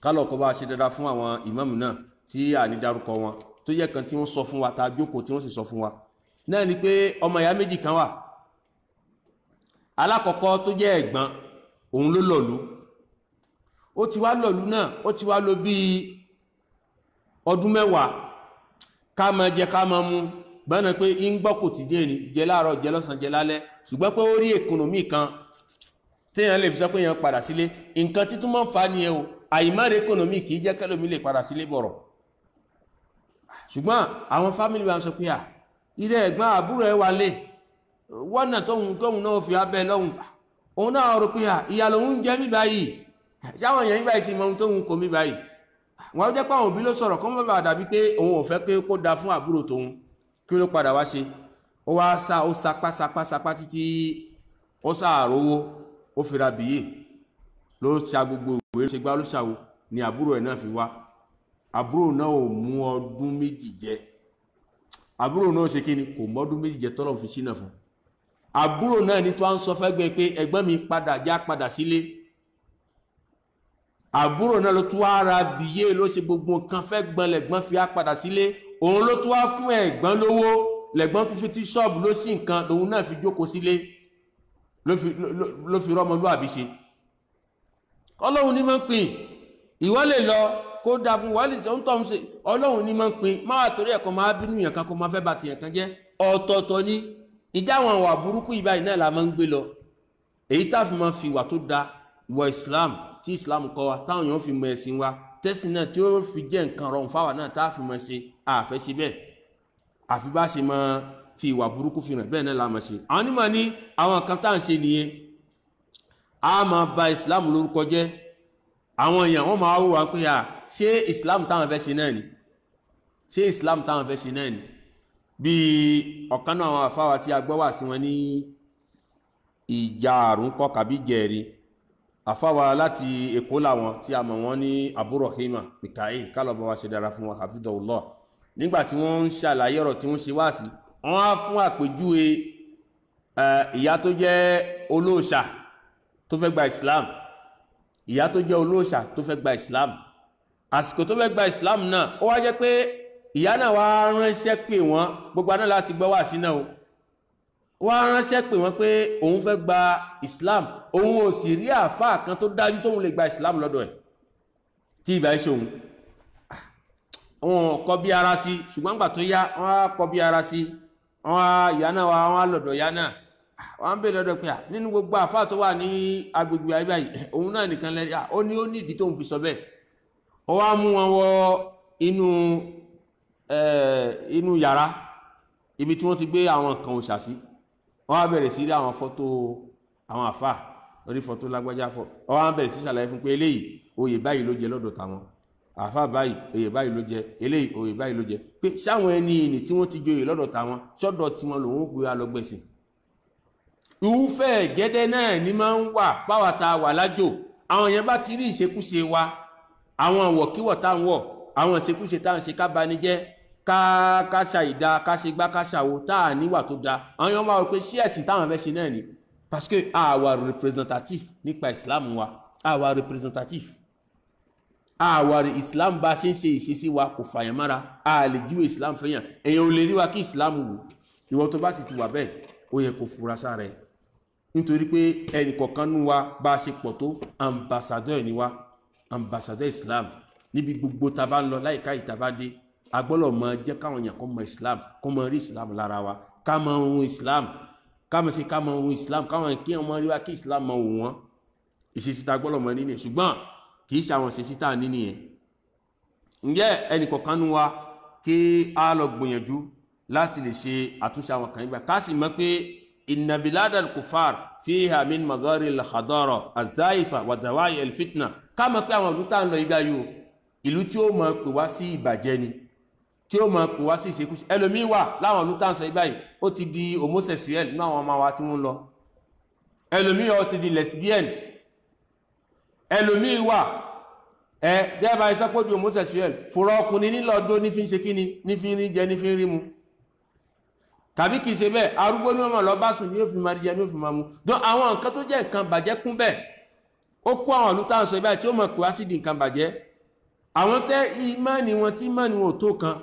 kálọ̀ kọ́ bá ṣe dáadáa fún àwọn ìmáàmù náà tí a ní dárúkọ wọn tó yẹ kan tí wọ́n sọ fún wa ta jókòó tí wọ́n sì sọ fún wa náà ni pé ọmọ ìyá méjì kan wà alákọ̀ọ́kọ́ tó jẹ́ ẹ̀gbọ́n òun ló lọ̀lú ó ti wá lọ̀lú náà ó ti wá lò bí ọdún mẹ́wàá ká máa jẹ ká máa mú gbọ́nà pé ń gbọ́ kò tí jẹ́ ni jẹ láàárọ̀ jẹ lọ́sàn jẹ lálẹ́ ṣùgbọ́n pé ó rí èkónómì kan téèyàn lè fi sọ pé èèyàn padà sílé nǹkan títún mọ́ fa ni ẹ o àìmọ́rẹ̀ èkónómì kì í jẹ́ kẹ́lómi lè padà sílé bọ̀rọ̀ ṣùgbọ́n àwọn fámìlì wa sọ pé ilé ẹ̀gbọ́n àbúrò ẹ wálé wọ́nà tóhun náà fi abẹ́ lọ́hùn òun náà rò pé ìyà lòun jẹ́ mí báyìí sáwọn èèyàn báyìí sí mọ ohun tóhun kò mí báyìí wọ́n jẹ́ pé àwọn òbí ló sọ̀rọ̀ kọ́ mọ́ bá dàbí pé òun ò fẹ́ pé kó da fún àbúrò tóhun kí ló padà wá ṣe ó wá sapá títí ó sàárówó ó fira bìyè ló ṣa gbogbo ìwé ṣe gbá ló ṣàwò ni àbúrò ẹ̀ náà fi wá àbúrò náà ò mú ọdún méjì jẹ àbúrò náà ṣe kí ni kò mọ́dún méjì jẹ tọ́lọ̀ fi ṣínà fún àbúrò náà ní tó wá ń sọ fẹ́gbẹ́ pé ẹ̀gbọ́n mi padà sílé àbúrò náà ló tún wá ra bìyè ló ṣe gbogbo nǹkan fẹ́ gbọ́n lẹ̀gbọ́n fi á padà sílé òun ló tún wá fún ẹ̀gbọ́n lówó lẹ̀gbọ́n tún fi tí ṣọ́ọ̀bù ló sí nǹkan lòun náà fi jókòó sílé ló fi rọ́mọlúwàbí ṣe ọlọ́run ní máa ń pín ìwọ lè lọ kó dá fún wọ́n lè ṣe ń tọ́hún ṣe ọlọ́run ní máa ń pín máa torí ẹ̀kọ́ máa bínú yàn kan kó máa fẹ́ bá ti yàn kan jẹ́ ọ̀tọ̀ọ̀tọ̀ ní ìjà àwọn àwà burúkú ìbáyìí náà la máa ń gbé lọ èyí tá fi máa fi ìwà tó da ìwọ Islam tí Islam kọ́ wa táwọn èèyàn fi mọ ẹ̀sìn wa tẹ́sìn náà tí ó fi jẹ́ nǹkan rọrùn fáwa náà tá fi máa ṣe àfẹ́ ṣe bẹ́ẹ̀ àfi bá ṣe máa fi ìwà burúkú fi ràn bẹ́ẹ̀ náà la máa ṣe àwọn onímọ̀ ní àwọn kan tá à ń ṣe nìyẹn a máa ba Islam lórúkọ jẹ́ àwọn èèyàn wọ́n máa wò wá pé ṣé Islam táwọn fẹ́ ṣe náà ni ṣé Islam táwọn fẹ́ ṣe náà ni bí ọ̀kan náà àwọn àfáwà tí a gbọ́ wà sí wọn ní ìjà àrùn kọ́ kàbí jẹ̀rí àfáwà láti Èkó làwọn tí a mọ̀ wọ́n ní Abu Rahima Mikael kálọ̀bọ̀ wa ṣe dára fún wa hafidhahullah nígbà tí wọ́n ń ṣàlàyé ọ̀rọ̀ tí wọ́n ṣe wá sí wọ́n á fún àpèjúwe ìyá tó jẹ́ olóòṣà tó fẹ́ gba Islam ìyá tó jẹ́ olóòṣà tó fẹ́ gba Islam àsìkò tó fẹ́ gba Islam náà ó wá jẹ́ pé ìyá náà wá ránṣẹ́ pè wọ́n gbogbo aná láti gbọ́ wà sí náà o wá ránṣẹ́ pè wọ́n pé òun fẹ́ gba Islam òun ò sì rí àfáà kan tó dájú tóun lè gba Islam lọ́dọ̀ ẹ̀ tí ìbá ṣe òun wọn kọ bí ara sí ṣùgbọ́n gbà tó yá wọ́n á kọ bí ara sí ìyá náà wọ́n á lọ́dọ̀ ìyá náà wọ́n ń bè lọ́dọ̀ pé nínú gbogbo àfáà tó wà ní agbègbè àyíbáyìí òun náà nìkan lẹ́rí ó ní ìdí tóun fi sọ bẹ́ẹ̀ ó wá mú wọn wọ inú yàrá ibi tí wọ́n ti gbé àwọn nǹkan òṣà sí wọ́n á bẹ̀rẹ̀ sí rí àwọn fọ́tò àwọn àfáà orí fọ́tò lágbájá fọ́ wọ́n á bẹ̀rẹ̀ sí ṣàlàyé fún pé eléyìí oyè báyìí ló jẹ lọ́dọ̀ tàwọn àfáà báyìí oyè báyìí ló jẹ eléyìí oyè báyìí ló jẹ pé sáwọn ẹni ìní tí wọ́n ti joyè lọ́dọ̀ tàwọn sọ́dọ̀ tí wọ́n lòun gbé alọ́gbẹ̀sìn irúfẹ́ gẹ́dẹ́ náà ní máa ń wà fáwàtà wà lájò àwọn èèyàn bá ti rí ìṣekúṣe wa àwọn àwọ̀kíwọ̀ tá ń wọ̀ àwọn ìṣekúṣe tá ń ṣe ká bani jẹ́ ká ṣàìdá ká ṣe gbá ká ṣàwò tá à níwà tó da àwọn èèyàn máa rò pé ṣí ẹ̀sìn táwọn fẹ́ ṣe náà ni parce que àwa representative nípa Islam wa àwa representative àwa Islam bá ṣe ń ṣe ìṣesí wa kò fàyàn mára a lè jíwèé Islam fẹ́yàn èèyàn ò lè rí wa kí Islam wò ìwọ tó bá sì ti wà bẹ́ẹ̀ ó yẹ kó fura sára ẹ̀ nítorí pé ẹnì kọ̀ọ̀kan nú wa bá a ṣe pọ̀ tó ambassador ni wa ambassador Islam níbi gbogbo ta bá ń lọ láìka ìta bá dé a gbọ́dọ̀ mọ jẹ́ káwọn èèyàn kó mọ Islam kó mọ rí Islam lára wa ká mọ ohun Islam ká mọ sí ká mọ ohun Islam káwọn kí wọn rí wa kí Islam mọ òun wọn ìṣesí tá gbọ́dọ̀ mọ̀ nínú ṣùgbọ́n kì í ṣe àwọn ìṣesí tá ní nìyẹn ǹjẹ́ ẹnì kọ̀ọ̀kan nu wa kí a lọ gbìyànjú láti lè ṣe àtúnṣe àwọn kan nígbà ká sì mọ̀ pé inna biladal kufar fiha min magari al-khadara az-zaifa wa dawa'i al-fitna ká mọ̀ pé àwọn ìlú tá ń lọ ibà yìí ìlú tí ó máa pè wá sí ìbàjẹ́ ni tí ó máa pè wá sí ìṣekúṣe ẹlòmíì wà láwọn ìlú tá ń sọ ibà yìí ó ti di homosexual nínú àwọn ọmọ wa tí wọ́n lọ ẹlòmíì ó ti di lesbian ẹlòmíì wà gẹ́gẹ́ bá iṣẹ́ pọ̀ di homosexual fúnra ọkùnrin nílọ́dọ́ ní fi ń ṣe kíni ní fi ń rí jẹ ní fi ń rí mu tàbí kìí ṣe bẹ́ẹ̀ arúgbó ní ọmọ lọ bá sùn ní ó fi máa rí jẹ ní ó fi máa mu dán àwọn nǹkan tó jẹ́ nǹkan bàjẹ́ kún bẹ́ẹ̀ ó kó àwọn ìlú táwọn sọ ibà tí ó mọ̀ pé wá sí di nǹkan bàjẹ́ àwọn tẹ́ ìmánì wọn tí ìmánì wọn ò tó kan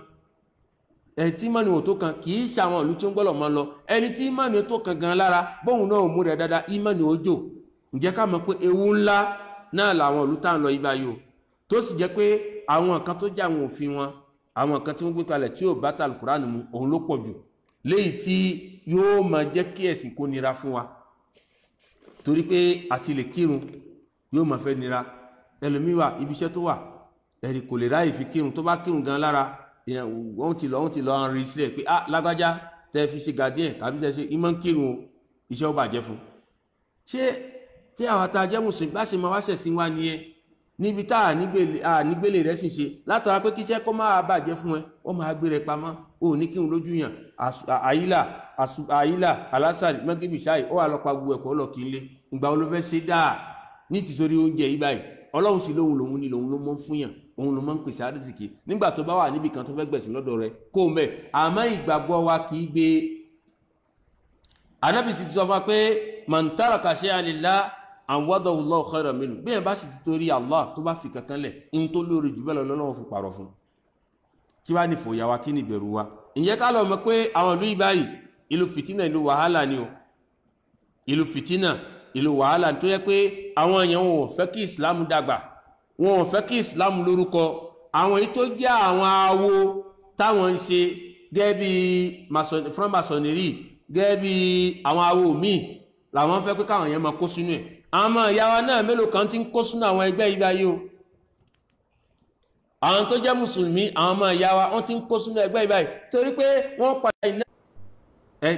tí ìmánì wọn ò tó kan kìí ṣe àwọn ìlú tí ó ń gbọ́dọ̀ máa lọ ẹni tí ìmánì tó kan gan lára bóun náà ò mú rẹ̀ dáadáa ìmánì ó jò ǹjẹ́ ká mọ̀ pé ewu ńlá náà làwọn ìlú táwọn lọ ibà yìí tó sì jẹ́ pé àwọn nǹkan tó jẹ́ àwọn òfin wọn àwọn nǹkan tí wọ́n gbé kalẹ̀ tí ò bá ta Al-Kùránì mu òun ló pọ̀ jù léyìí tí yóò máa jẹ́ kí ẹ̀sìn kó nira fún wa torí pé àti lè kírun yóò máa fẹ́ nira ẹlòmíwà ibiṣẹ́ tó wà ẹ̀rì kò lè ráyè fi kírun tó bá kírun gan lára wọ́n ti lọ rí sílẹ̀ pé lágbájá tẹ́ fi ṣe gàdíẹ̀ tàbí tẹ́ ṣe ìmọ̀ kírun iṣẹ́ ó bàjẹ́ fún ṣé tí àwọn àtàjẹ́ mùsùlùmí bá ṣe máa wá ṣẹ̀sìn wa nìyẹn níbi tá nígbélé rẹ̀ sì ṣe látara pé kíṣẹ́ kó máa bàjẹ́ fún ẹ ó máa gbé rẹ pamọ́ ó ní kírun lójú yàn àyílà alásàrì mọ́gíbì ṣáì ó wà lọ́pàá gbogbo ẹ̀kọ́ lọ kí n lé ìgbà wo ló fẹ́ ṣe dáa ní tìtorí oúnjẹ yìí báyìí ọlọ́run sì lóhun ló mọ́ fún yàn òun ló mọ́ ń pèsè àrísìkí nígbà tó bá wà níbi kan tó fẹ́ gbẹ̀sìn lọ́dọ̀ rẹ kó o mẹ́ àmọ́ ìgbàgbọ́ wa kì í gbé Ànábì sì ti sọ fún wa pé man taraka shay'an lillah àwọ́dọ̀ Allah khairan minhu bí ẹ̀ bá sì ti torí Allah tó bá fi kankan lẹ̀ in tó lórí jù bẹ́ẹ̀ lọ́wọ́ fi pàrọ̀ fún kí wá ní fòyà wa kí ní ìbẹ̀rù wa ìyẹn ká lọ mọ̀ pé àwọn ìlú ìbáyìí ìlú fìtínà ìlú wàhálà ni o ìlú fìtínà ìlú wàhálà tó yẹ pé àwọn èèyàn wọn ò fẹ́ kí Islam dàgbà wọn ò fẹ́ kí Islam lórúkọ àwọn èyí tó jẹ́ àwọn awo táwọn ń ṣe gẹ́gẹ́ bí franc-maçonnerie gẹ́gẹ́ bí àwọn awo míì làwọn fẹ́ pé káwọn èèyàn máa kó sínú ẹ̀ àmọ́ ìyáwa náà mélòó kan ti ń kó sínú àwọn ẹgbẹ́ ibà yìí o àwọn tó jẹ́ mùsùlùmí àwọn ọmọ ìyáwa wọ́n ti ń kó sínú ẹgbẹ́ ibà yìí torí pé wọ́n padà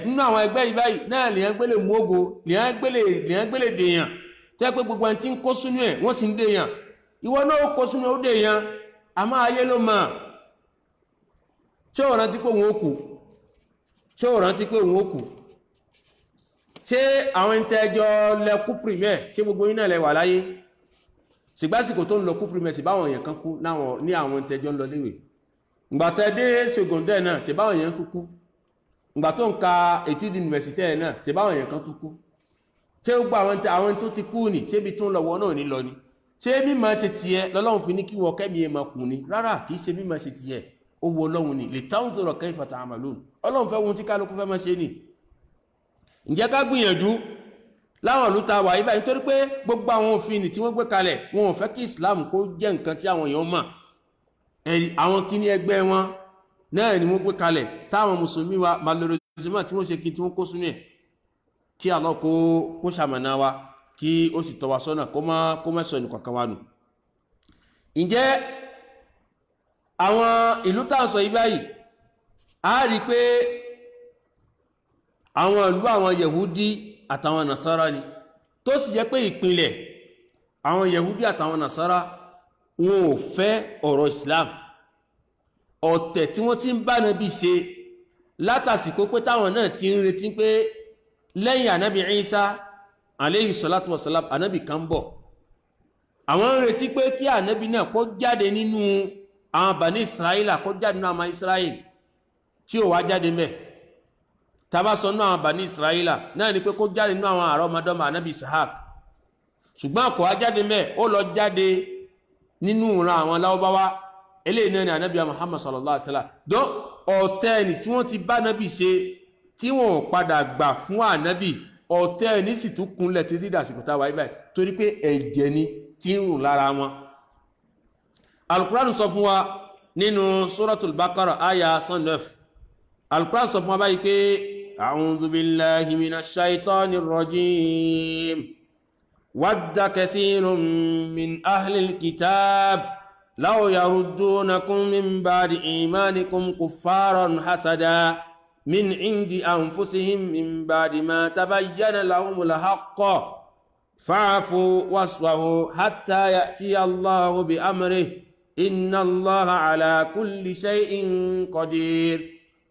nínú àwọn ẹgbẹ́ ibà yìí náà lèyàn gbélé mú ògo lèyàn gbélé dèèyàn tó yẹ pé gbogbo àwọn tí ń kó sínú ẹ̀ wọ́n sì ń dèèyàn ìwọ náà kó sínú ó dèèyàn àmọ́ ayé ló mọ̀ ṣé ò rántí pé òun ó kù ṣé àwọn ìtẹ́jọ́ lẹ́kú pìrìmẹ́ ṣé gbogbo yín náà lẹ wà láyé ṣìgbásìkò tó ń lọ kú pìrìmẹ́ sí báwọn èèyàn kan kú ní àwọn ìtẹ́jọ́ ń lọ léwé ìgbàtẹ́ dé ṣègùndẹ́ náà ṣe báwọn èèyàn kúkú ìgbà tó ń ka ètùdí yunifásitẹ́ náà ṣe báwọn èèyàn kan kúkú ṣé gbogbo àwọn tó ti kú ni ṣébi tó ń lọ wọ́n náà ní lọ ni ṣé mímọ̀ ṣe tiẹ̀ lọ́lọ́run fi ní kí wọ́n kẹ́mi ẹ̀ máa kù ni rárá kì í ṣe mímọ̀ ṣe tiẹ̀ ó wo ọlọ́run ni lè táwọn tó rọ̀ kayfa ta'malun ọlọ́run fẹ́ wọn tí kálukú fẹ́ máa ṣe ni ǹjẹ́ ká gbìyànjú láwọn ìlú ta wà ibà nítorí pé gbogbo àwọn òfin tí wọ́n gbé kalẹ̀ wọn ò fẹ́ kí Islam kó jẹ́ nǹkan tí àwọn èèyàn mọ̀ àwọn kíní ẹgbẹ́ wọn náà ni wọ́n gbé kalẹ̀ táwọn mùsùlùmí wa malorosima tí wọ́n ṣe kí tí wọ́n kó sínú ẹ̀ kí Allah kó ṣamọ̀nà wa kí ó sì tọ́ wa sọ́nà kó má sọ ẹnìkọ̀ọ̀kan wa nù. ǹjẹ́ àwọn ìlú tá à ń sọ ibà yìí a rí i pé àwọn ìlú àwọn Yahudi àtàwọn Nasara ni tó sì jẹ́ pé ìpínlẹ̀ àwọn Yahudi àtàwọn Nasara wọn ò fẹ́ ọ̀rọ̀ Islam ọ̀tẹ̀ tí wọ́n ti ń bá Nábì ṣe látàsìkò pé táwọn náà ti ń retí pé lẹ́yìn ànábì Isa alayhi salatu wasalam ànábì kan bọ̀ àwọn ń retí pé kí ànábì náà kó jáde nínú àwọn Bani Israila kó jáde nínú àwọn Israel tí ó wá jáde mẹ́ tàbá sọ nínú àwọn Bani Israila náà ni pé kó jáde nínú àwọn àrọ́mọdọ́mọ ànábì Ishaq ṣùgbọ́n kò wá jáde mẹ́ ó lọ jáde nínú ìran àwọn Lárúbáwá eléyìí náà ni ànábì Muhammad sallallahu alaihi wasallam dán ọ̀tẹ̀ ni tí wọ́n ti bá ànábì ṣe tí wọ́n padà gbà fún ànábì ọ̀tẹ̀ ní sì tún kúnlẹ̀ títí dàsìkò táwa ibà torí pé ẹ̀jẹ̀ ni tí ń rùn lára wọn. Al-Qur'an sọ fún wa nínú Suratul Baqara aya 109 Al-Qur'an sọ fún wa báyìí pé a'udhu billahi minash shaitanir rajim wadda kathirun min ahlil kitab law yaruddunakum min ba'di imanikum kuffaran hasada min indi anfusihim min ba'di ma tabayyana lahumul haqq fa'fu wasfahu hatta ya'ti Allahu bi amrihi inna Allaha ala kulli shay'in qadir.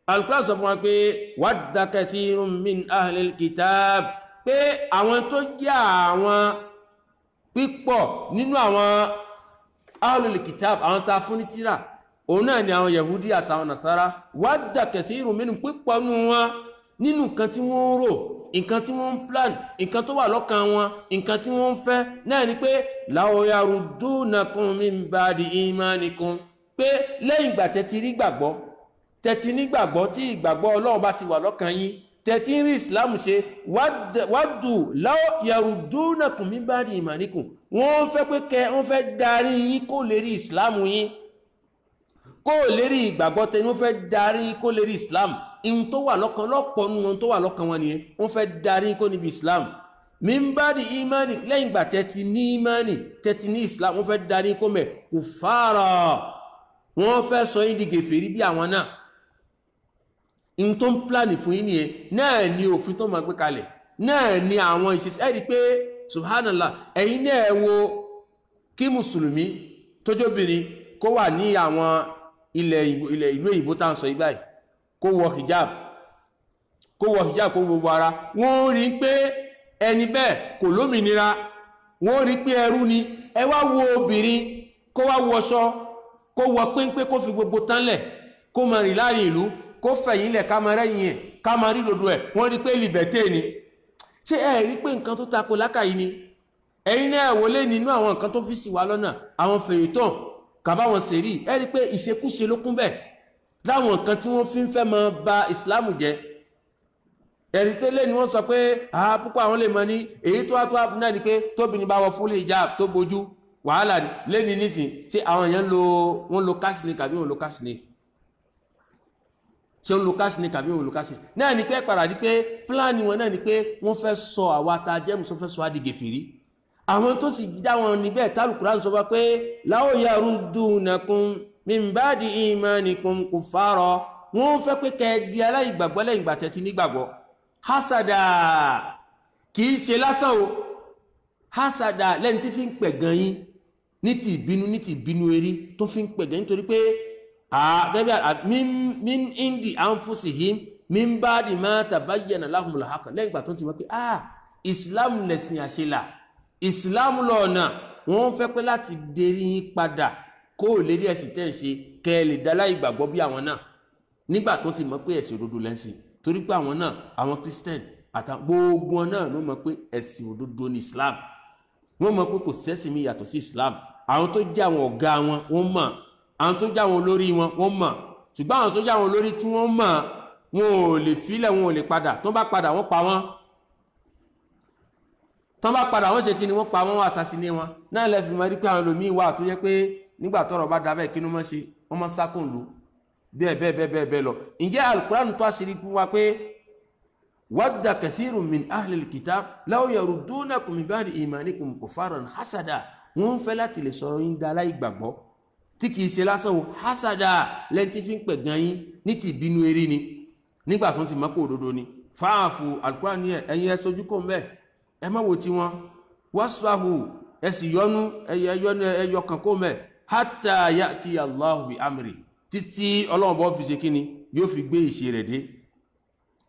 Al-Qur'an sọ fún wa pé wadda kathirun min ahlil kitab pé àwọn tó jẹ́ àwọn pípọ̀ nínú àwọn ahlul kitab àwọn tá fún ní tírà òun náà ni àwọn Yahudi àtàwọn Nasara wadda kathirun minhum pípọ̀ nínú wọn nínú nǹkan tí wọ́n rò nǹkan tí wọ́n plan nǹkan tó wà lọ́kàn wọn nǹkan tí wọ́n fẹ́ náà ni pé law yaruddunakum min ba'di imanikum pé lẹ́yìn ìgbà tẹ́tí rí gbàgbọ́ tẹ́tí ní gbàgbọ́ tí ìgbàgbọ́ Ọlọ́run bá ti wà lọ́kàn yín tẹ́tí rí Islam ṣe waddu law yaruddunakum min ba'di imanikum wọ́n fẹ́ pé wọ́n fẹ́ darí yín kó lè rí Islam yín kó lè rí ìgbàgbọ́ tẹ́ wọ́n fẹ́ darí kó lè rí Islam in tó wà lọ́kàn lọ́pọ̀ nínú tó wà lọ́kàn wọn nìyẹn wọ́n fẹ́ darí kó níbi Islam min ba'di imani lẹ́yìn ìgbà tẹ́tí ní imani tẹ́tí ní Islam wọ́n fẹ́ darí kó mẹ́ kufara wọ́n fẹ́ sọ yín di gèfèrí bí àwọn náà in tó ń pláni fún yín nìyẹn náà ni òfin tó máa gbé kalẹ̀ náà ni àwọn ìṣesí ẹ̀rí pé subhanallah ẹ̀yin náà wo kí mùsùlùmí tójóbìnrin kó wà ní àwọn ilẹ̀ ìlú òyìnbó tá à ń sọ yìí báyìí kó wọ hijab kó gbogbo ara wọ́n rí pé ẹni bẹ́ẹ̀ kò lómìnira wọ́n rí pé ẹrú ni ẹ wá wo obìnrin kó wá wọṣọ kó wọ péńpé kó fi gbogbo tánlẹ̀ kó máa rìn láàrin ìlú kó fẹ̀yìn lẹ̀ ká máa rẹ́yìn ẹ̀ ká máa rí dodo ẹ̀ wọ́n rí pé liberté ni ṣé ẹ rí pé nǹkan tó tako lákàyí ni ẹ̀yin náà wọlé nínú àwọn nǹkan tó fi sí wa lọ́nà àwọn fèyítàn kàbáwọn sèrí ẹ rí pé ìṣekúṣe ló kún bẹ́ẹ̀ láwọn nǹkan tí wọ́n fi ń fẹ́ máa ba ìsìláàmù jẹ́ ẹ̀rí tẹ́lẹ̀ ni wọ́n sọ pé púpọ̀ àwọn lè mọ ní èyí tó wá náà ni pé tóbìnrin bá wọ fúlé hijab tó bojú wàhálà lẹ́ni nísìn ṣé àwọn èèyàn wọ́n lo cash ní kàbí wọ́n lo cash ní ṣé wọ́n lo cash ní kàbí wọ́n lo cash ní náà ni pé padà di pé pílánì wọn náà ni pé wọ́n fẹ́ sọ àwa ta jẹ́mu sọ fẹ́ sọ adìgẹ̀fìrí àwọn tó sì dá wọn níbẹ̀ tálùkùránì sọ pé law yaruddunakum min ba'di imanikum kuffara wọ́n fẹ́ pé kẹ́ di aláìgbàgbọ́ lẹ́yìn ìgbà tẹ́tí nígbàgbọ́ hasada kìí ṣe lásán o hasada lẹ́ni tí fi ń pẹ̀gàn yín ní ti ìbínú erí tó fi ń pẹ̀gàn nítorí pé min indi anfusihim min ba'di ma tabayyana lahumul haqq lẹ́yìn ìgbà tó ti wọ́n pé islam lẹ̀sìn àṣelà islam lọ́ọ̀nà wọ́n fẹ́ pé láti dérí yín padà kó lè rí ẹ̀sìn tẹ́ ń ṣe kẹ́ lè dá láì gbàgbọ́ bí àwọn náà nígbà tó ti mọ̀ pé ẹ̀sìn òdodo lẹ́sìn torí pé àwọn náà àwọn Christian àtàwọn gbogbo náà ló mọ̀ pé ẹ̀sìn òdodo ní Islam wọ́n mọ̀ pé kò sẹ́sìn mi yàtọ̀ sí Islam àwọn tó jẹ́ àwọn ọ̀gá wọn wọ́n mọ̀ àwọn tó jẹ́ àwọn olórí wọn wọ́n mọ̀ ṣùgbọ́n àwọn tó jẹ́ àwọn olórí tí wọ́n mọ̀ wọn ò lè filẹ̀ wọn ò lè padà tó bá padà wọ́n pa wọ́n tó bá padà wọ́n ṣe kí ni wọ́n pa wọ́n assassinate wọn náà lẹ́fì máa rí pé àwọn ẹlòmíín wà tó yẹ pé nígbà tọ́rọ̀ bá dábẹ́ kí ló mọ́ ṣe wọ́n mọ́ sákùn lù bẹ́ẹ̀ lọ ǹjẹ́ Al-Qur'an tó àṣírí fún wa pé wadda kathirun min ahlil kitab law yaruddunakum min ba'di imanikum kuffaran hasada wọ́n fẹ́ láti lè sọ̀rọ̀ yín dá láì gbàgbọ́ tí kìí ṣe lásán o hasada lẹ́ni tí fi ń pẹ̀gàn yín ní ti ìbínú eré ni nígbà tó ti mọ̀ pé òdodo ni fáàfù Al-Qur'an ní ẹ̀yin ẹ sojú kò ń bẹ́ẹ̀ ẹ má wo ti wọn wasfahu ẹ sì yọnu ẹyọ kan kó mẹ́ hatta ya'ti Allahu bi amri títí Ọlọ́run bọ́ fi ṣe kíni yóò fi gbé ìṣe rẹ̀ dé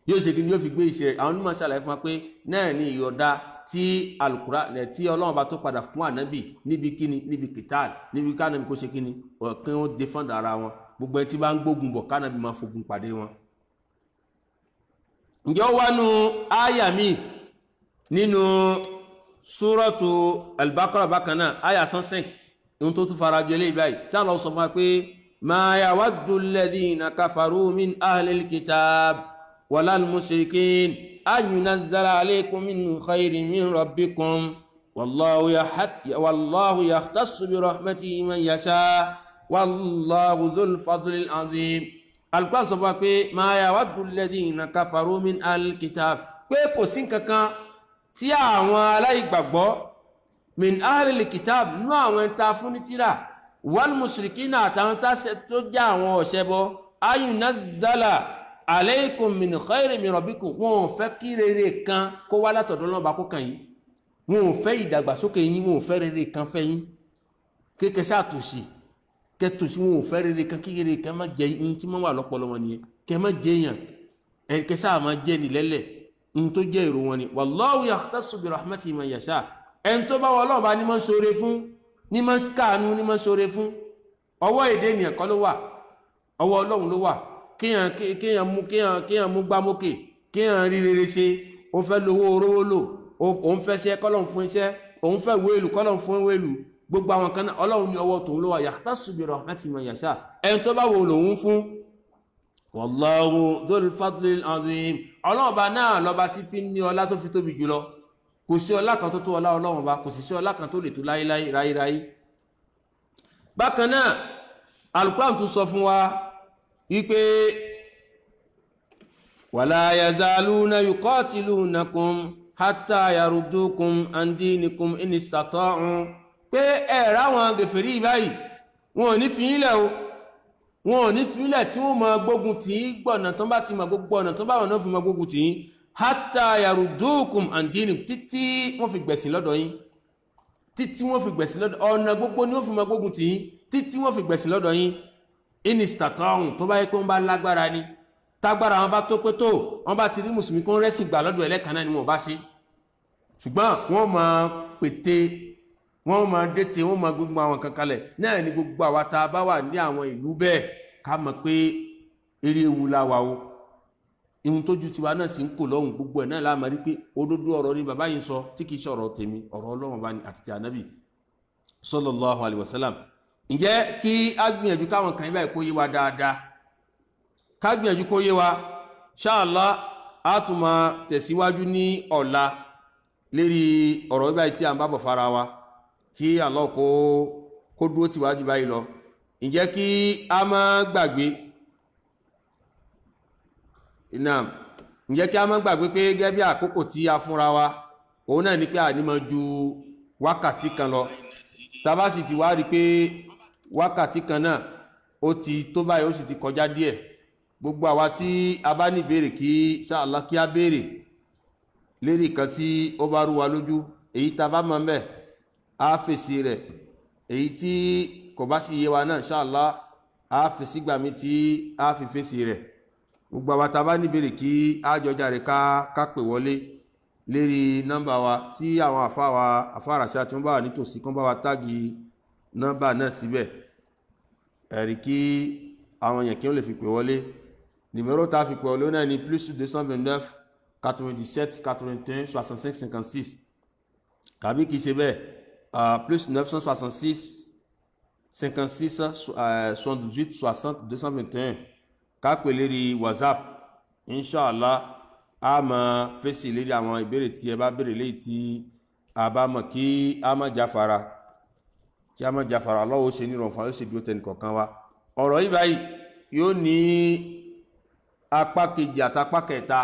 yóò ṣe kíni yóò fi gbé ìṣe rẹ̀ àwọn onímọ̀ ṣàlàyé fún wa pé náà ní ìyọ̀dá tí Al-Qur'an tí Ọlọ́run bá tó padà fún ànábì níbi kíni níbi kìtàl níbi kánábì kó ṣe kíni ọ̀kan ó dé fọ́ndà ara wọn gbogbo ẹni tí bá ń gbógun bọ̀ kánábì máa fogun pàdé wọn. ǹjẹ́ ó wá nu áyà mi nínú súrọ́tù Al-Baqara bákan náà áyà 105 ohun tó tún fara jọ eléyìí báyìí tí Allah sọ fún wa pé ما يود الذين كفروا من أهل الكتاب ولا المشركين أن ينزل عليكم من خير من ربكم والله يختص برحمته من يشاء والله ذو الفضل العظيم. Al-Qur'an sọ pé ما يود الذين كفروا من أهل الكتاب pé kò sí nǹkankan tí àwọn aláìgbàgbọ́ min ahli kitab nú àwọn ta fún ní tírà wal mushrikina àtàwọn tá tó jẹ́ àwọn ọ̀ṣẹbọ ayunazzala alaykum min khairin min rabbikum wọ́n fẹ́ kí rere kan kó wá látọ̀dọ̀ Ọlọ́run bá kó kàn yín wọ́n fẹ́ ìdàgbàsókè yín wọ́n fẹ́ rere kan fẹ́ yín kéèké sáàtòsí kẹtòsí wọn ò fẹ́ rere kan kí rere kan má jẹ ohun tí wọ́n wà lọ́pọlọ wọn nìyẹn kẹ má jẹ èèyàn kẹ sáà má jẹ nílẹ́lẹ̀ ohun tó jẹ́ èrò wọn ni wallahu yakhtassu bi rahmatihi man yasha ẹni tó bá wọ Ọlọ́run bá ní máa ń ṣoore fún ní máa ń káànú ní máa ń ṣoore fún ọwọ́ èdè ènìyàn kọ́ ló wà ọwọ́ Ọlọ́run ló wà kéèyàn mú gbámókè kéèyàn rí rere ṣe ó fẹ́ lówó orówó lò òun fẹ́ ṣe kọ́lọ́run fún iṣẹ́ òun fẹ́ wéèlù kọ́lọ́run fún wéèlù gbogbo àwọn kan Ọlọ́run ní ọwọ́ tòun ló wà yakhtassu bi rahmatihi man yasha ẹni tó bá wo lòun fún wallahu dhul fadlil azim Ọlọ́run bá náà lọ́ba tí fi ní ọlá tó fi tóbi jùlọ kò sí ọlá kan tó tó ọlá Ọlọ́run bá kò sì sí ọlá kan tó lè tó láíláí ráíráí bákan náà Al-Qur'an tún sọ fún wa wípé wala yazaluna yuqatilunakum hatta yaruddukum an dinikum in istata'u pé ẹ̀rá wọn gẹ̀fẹ̀rí báyìí wọn ò ní fi ilẹ̀ o wọn ò ní fi ilẹ̀ tí wọ́n máa gbógun tì í gbọ̀nà tó bá ti máa gbogbo ọ̀nà tó bá wọn náà fi máa gbógun tì í hatta yaruddukum an dinikum títí wọ́n fi gbẹ̀sìn lọ́dọ̀ yín títí wọ́n fi gbẹ̀sìn lọ́dọ̀ ọ̀nà gbogbo ni wọ́n fi máa gbógun tì í títí wọ́n fi gbẹ̀sìn lọ́dọ̀ yín in istata'u tó bá yẹ pé wọ́n bá lágbára ni tágbára wọn bá tó pé tó wọ́n bá ti rí mùsùlùmí kó rẹ́sìn gbà lọ́dọ̀ ẹlẹ́kan náà ni wọ́n bá ṣe ṣùgbọ́n wọ́n máa pète wọ́n máa dẹ́tẹ̀ wọ́n máa gbogbo àwọn kankalẹ̀ náà ni gbogbo àwa tá a bá wà ní àwọn ìlú bẹ́ẹ̀ ká mọ̀ pé eré ewu la wà o ihun tójú tiwa náà sì ń kò lọ́hùn gbogbo ẹ̀ náà láàmà rí pé òdodo ọ̀rọ̀ ni bàbá yìí sọ tí kìí ṣe ọ̀rọ̀ tèmi ọ̀rọ̀ Ọlọ́run bá ní àti ti ànábì sallallahu alaihi wasallam ǹjẹ́ kí á gbìyànjú káwọn kan ibà kó yé wa dáadáa ká gbìyànjú kó yé wa ṣáàlá á tún máa tẹ̀síwájú ní ọ̀la lérí ọ̀rọ̀ ibà tí a ń bá bọ̀ fara wa kí Allah kó dúró tìwájú báyìí lọ ǹjẹ́ kí a má gbàgbé pé gẹ́gẹ́ bí àkókò tí a fúnra wa òun náà ni pé a ní máa ju wákàtí kan lọ tá bá sì ti wá rí pé wákàtí kan náà ó ti tó báyìí ó sì ti kọjá díẹ̀ gbogbo àwa tí a bá ní ìbéèrè kí inshallah kí a béèrè lérí kan tí ó bá rú wa lójú èyí tá bá mọ̀ mẹ́ a fèsì rẹ̀ èyí tí kò bá sì yé wa náà inshallah a fèsì gbàmí tí a fi fèsì rẹ̀ gbogbo àwa tá bá ní ìbéèrè kí a jọjà rẹ̀ ká pè wọlé lérí nọ́mbà wa tí àwọn àfáàràṣà tí wọ́n bá wà nítòsí kán bá wa táàgì nọ́mbà náà síbẹ̀ ẹ̀rí kí àwọn èèyàn kí wọ́n lè fi pè wọlé numéro tá a fi pè wọlé náà ni +229 97 81 65 56 tàbí kìí ṣe bẹ́ẹ̀ +966 56 78 60 221 ká pè lérí WhatsApp inshallah a máa fèsì lérí àwọn ìbéèrè tí ẹ bá béèrè léyìí tí a bá mọ̀ kí a má jáfara Allah ó ṣe ní ìrọ̀rùn fún yóò ṣe bí ó tẹnì kọ̀ọ̀kan wa ọ̀rọ̀ yìí báyìí yóò ní apá kejì àtàpá kẹta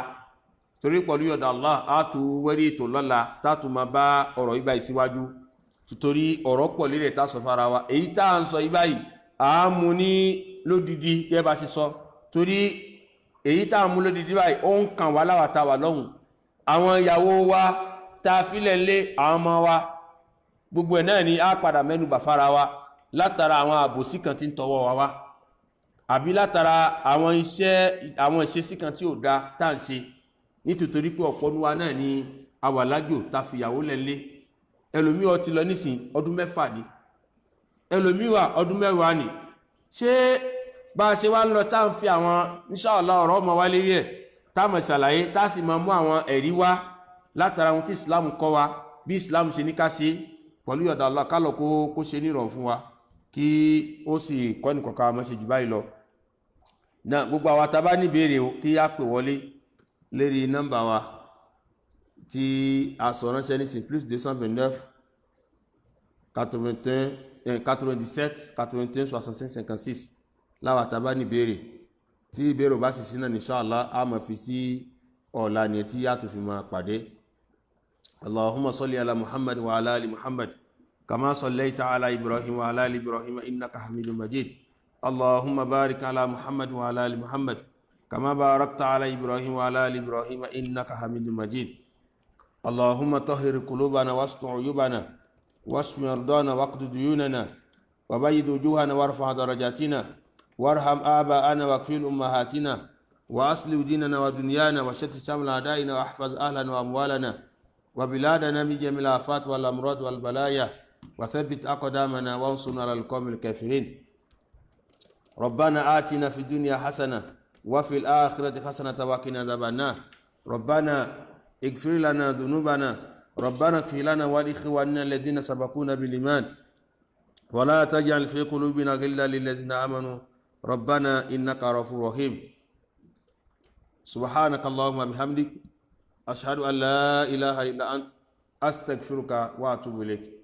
torí pẹ̀lú yọ̀dà Allah á tún wẹ́rí ètò lọ́la tátù máa bá ọ̀rọ̀ yìí báyìí síwájú torí ọ̀rọ̀ pọ̀ lérí ẹ̀ta sọ fara wa èyí tá à ń sọ yìí báyìí à á mú ní lódìdí gẹ́gẹ́ bá ṣe sọ torí èyí tá à ń mú lódìdí báyìí ó ń kàn wá láwàtà wà lọ́hùn àwọn ìyàwó wa tá a filẹ̀ lé àwọn ọmọ wa gbogbo ẹ̀ náà ni a padà mẹ́nu bà fara wa látara àwọn àbòsí kan tí ń tọwọ́ wa wá àbí látara àwọn ìṣesí kan tí ò dá tá ń ṣe nítorí pé ọ̀pọ̀ ní wa náà ni awàlájò ta fìyàwó lẹ́lé ẹlòmí ó ti lọ nísìn ọdún 6 ni ẹlòmí wà ọdún 10 ni ṣé bá a ṣe wá ń lọ tá ń fi àwọn inshallah ọ̀rọ̀ ọmọ wa lérí ẹ̀ tá mọ̀ ṣàlàyé tá sì máa mú àwọn ẹ̀rí wá látara ohun tí Islam kọ́ wa bí Islam ṣe ní ká ṣe pẹ̀lú yọ̀dà Allah kálọ̀ kó ṣe nírọ̀ fún wa kí ó sì kọ́ nìkọ̀ọ̀ká mọ́ ṣe jù báyìí lọ náà gbogbo àwa tá bá ní ìbéèrè kí á pè wọlé lérí nọ́mbà wa tí a sọ ránṣẹ́ ní +229 97 81 65 56 láwa tá bá ní ìbéèrè tí ìbéèrè bá sì sí náà inshallah a máa fi sí ọ̀la ni tí a tó fi máa pàdé Allahumma salli ala Muhammad wa ala ali Muhammad كما صليت على إبراهيم وعلى آل إبراهيم إنك حميد مجيد اللهم بارك على محمد وعلى آل محمد كما باركت على إبراهيم وعلى آل إبراهيم إنك حميد مجيد اللهم طهر قلوبنا واستر عيوبنا واشف مرضانا واقض ديوننا وبيض وجوهنا وارفع درجاتنا وارحم آباءنا واكفل أمهاتنا وأصلح ديننا ودنيانا وشتت شمل أعدائنا واحفظ أهلنا وأموالنا وبلادنا من جميع الآفات والأمراض والبلايا وثبت أقدامنا وانصرنا على القوم الكافرين ربنا آتنا في الدنيا حسنة وفي الآخرة حسنة وقنا عذاب النار ربنا اغفر لنا ذنوبنا ربنا اغفر لنا ولإخواننا الذين سبقونا بالإيمان ولا تجعل في قلوبنا غلا للذين آمنوا ربنا إنك غفور رحيم سبحانك اللهم وبحمدك أشهد أن لا إله إلا أنت أستغفرك وأتوب إليك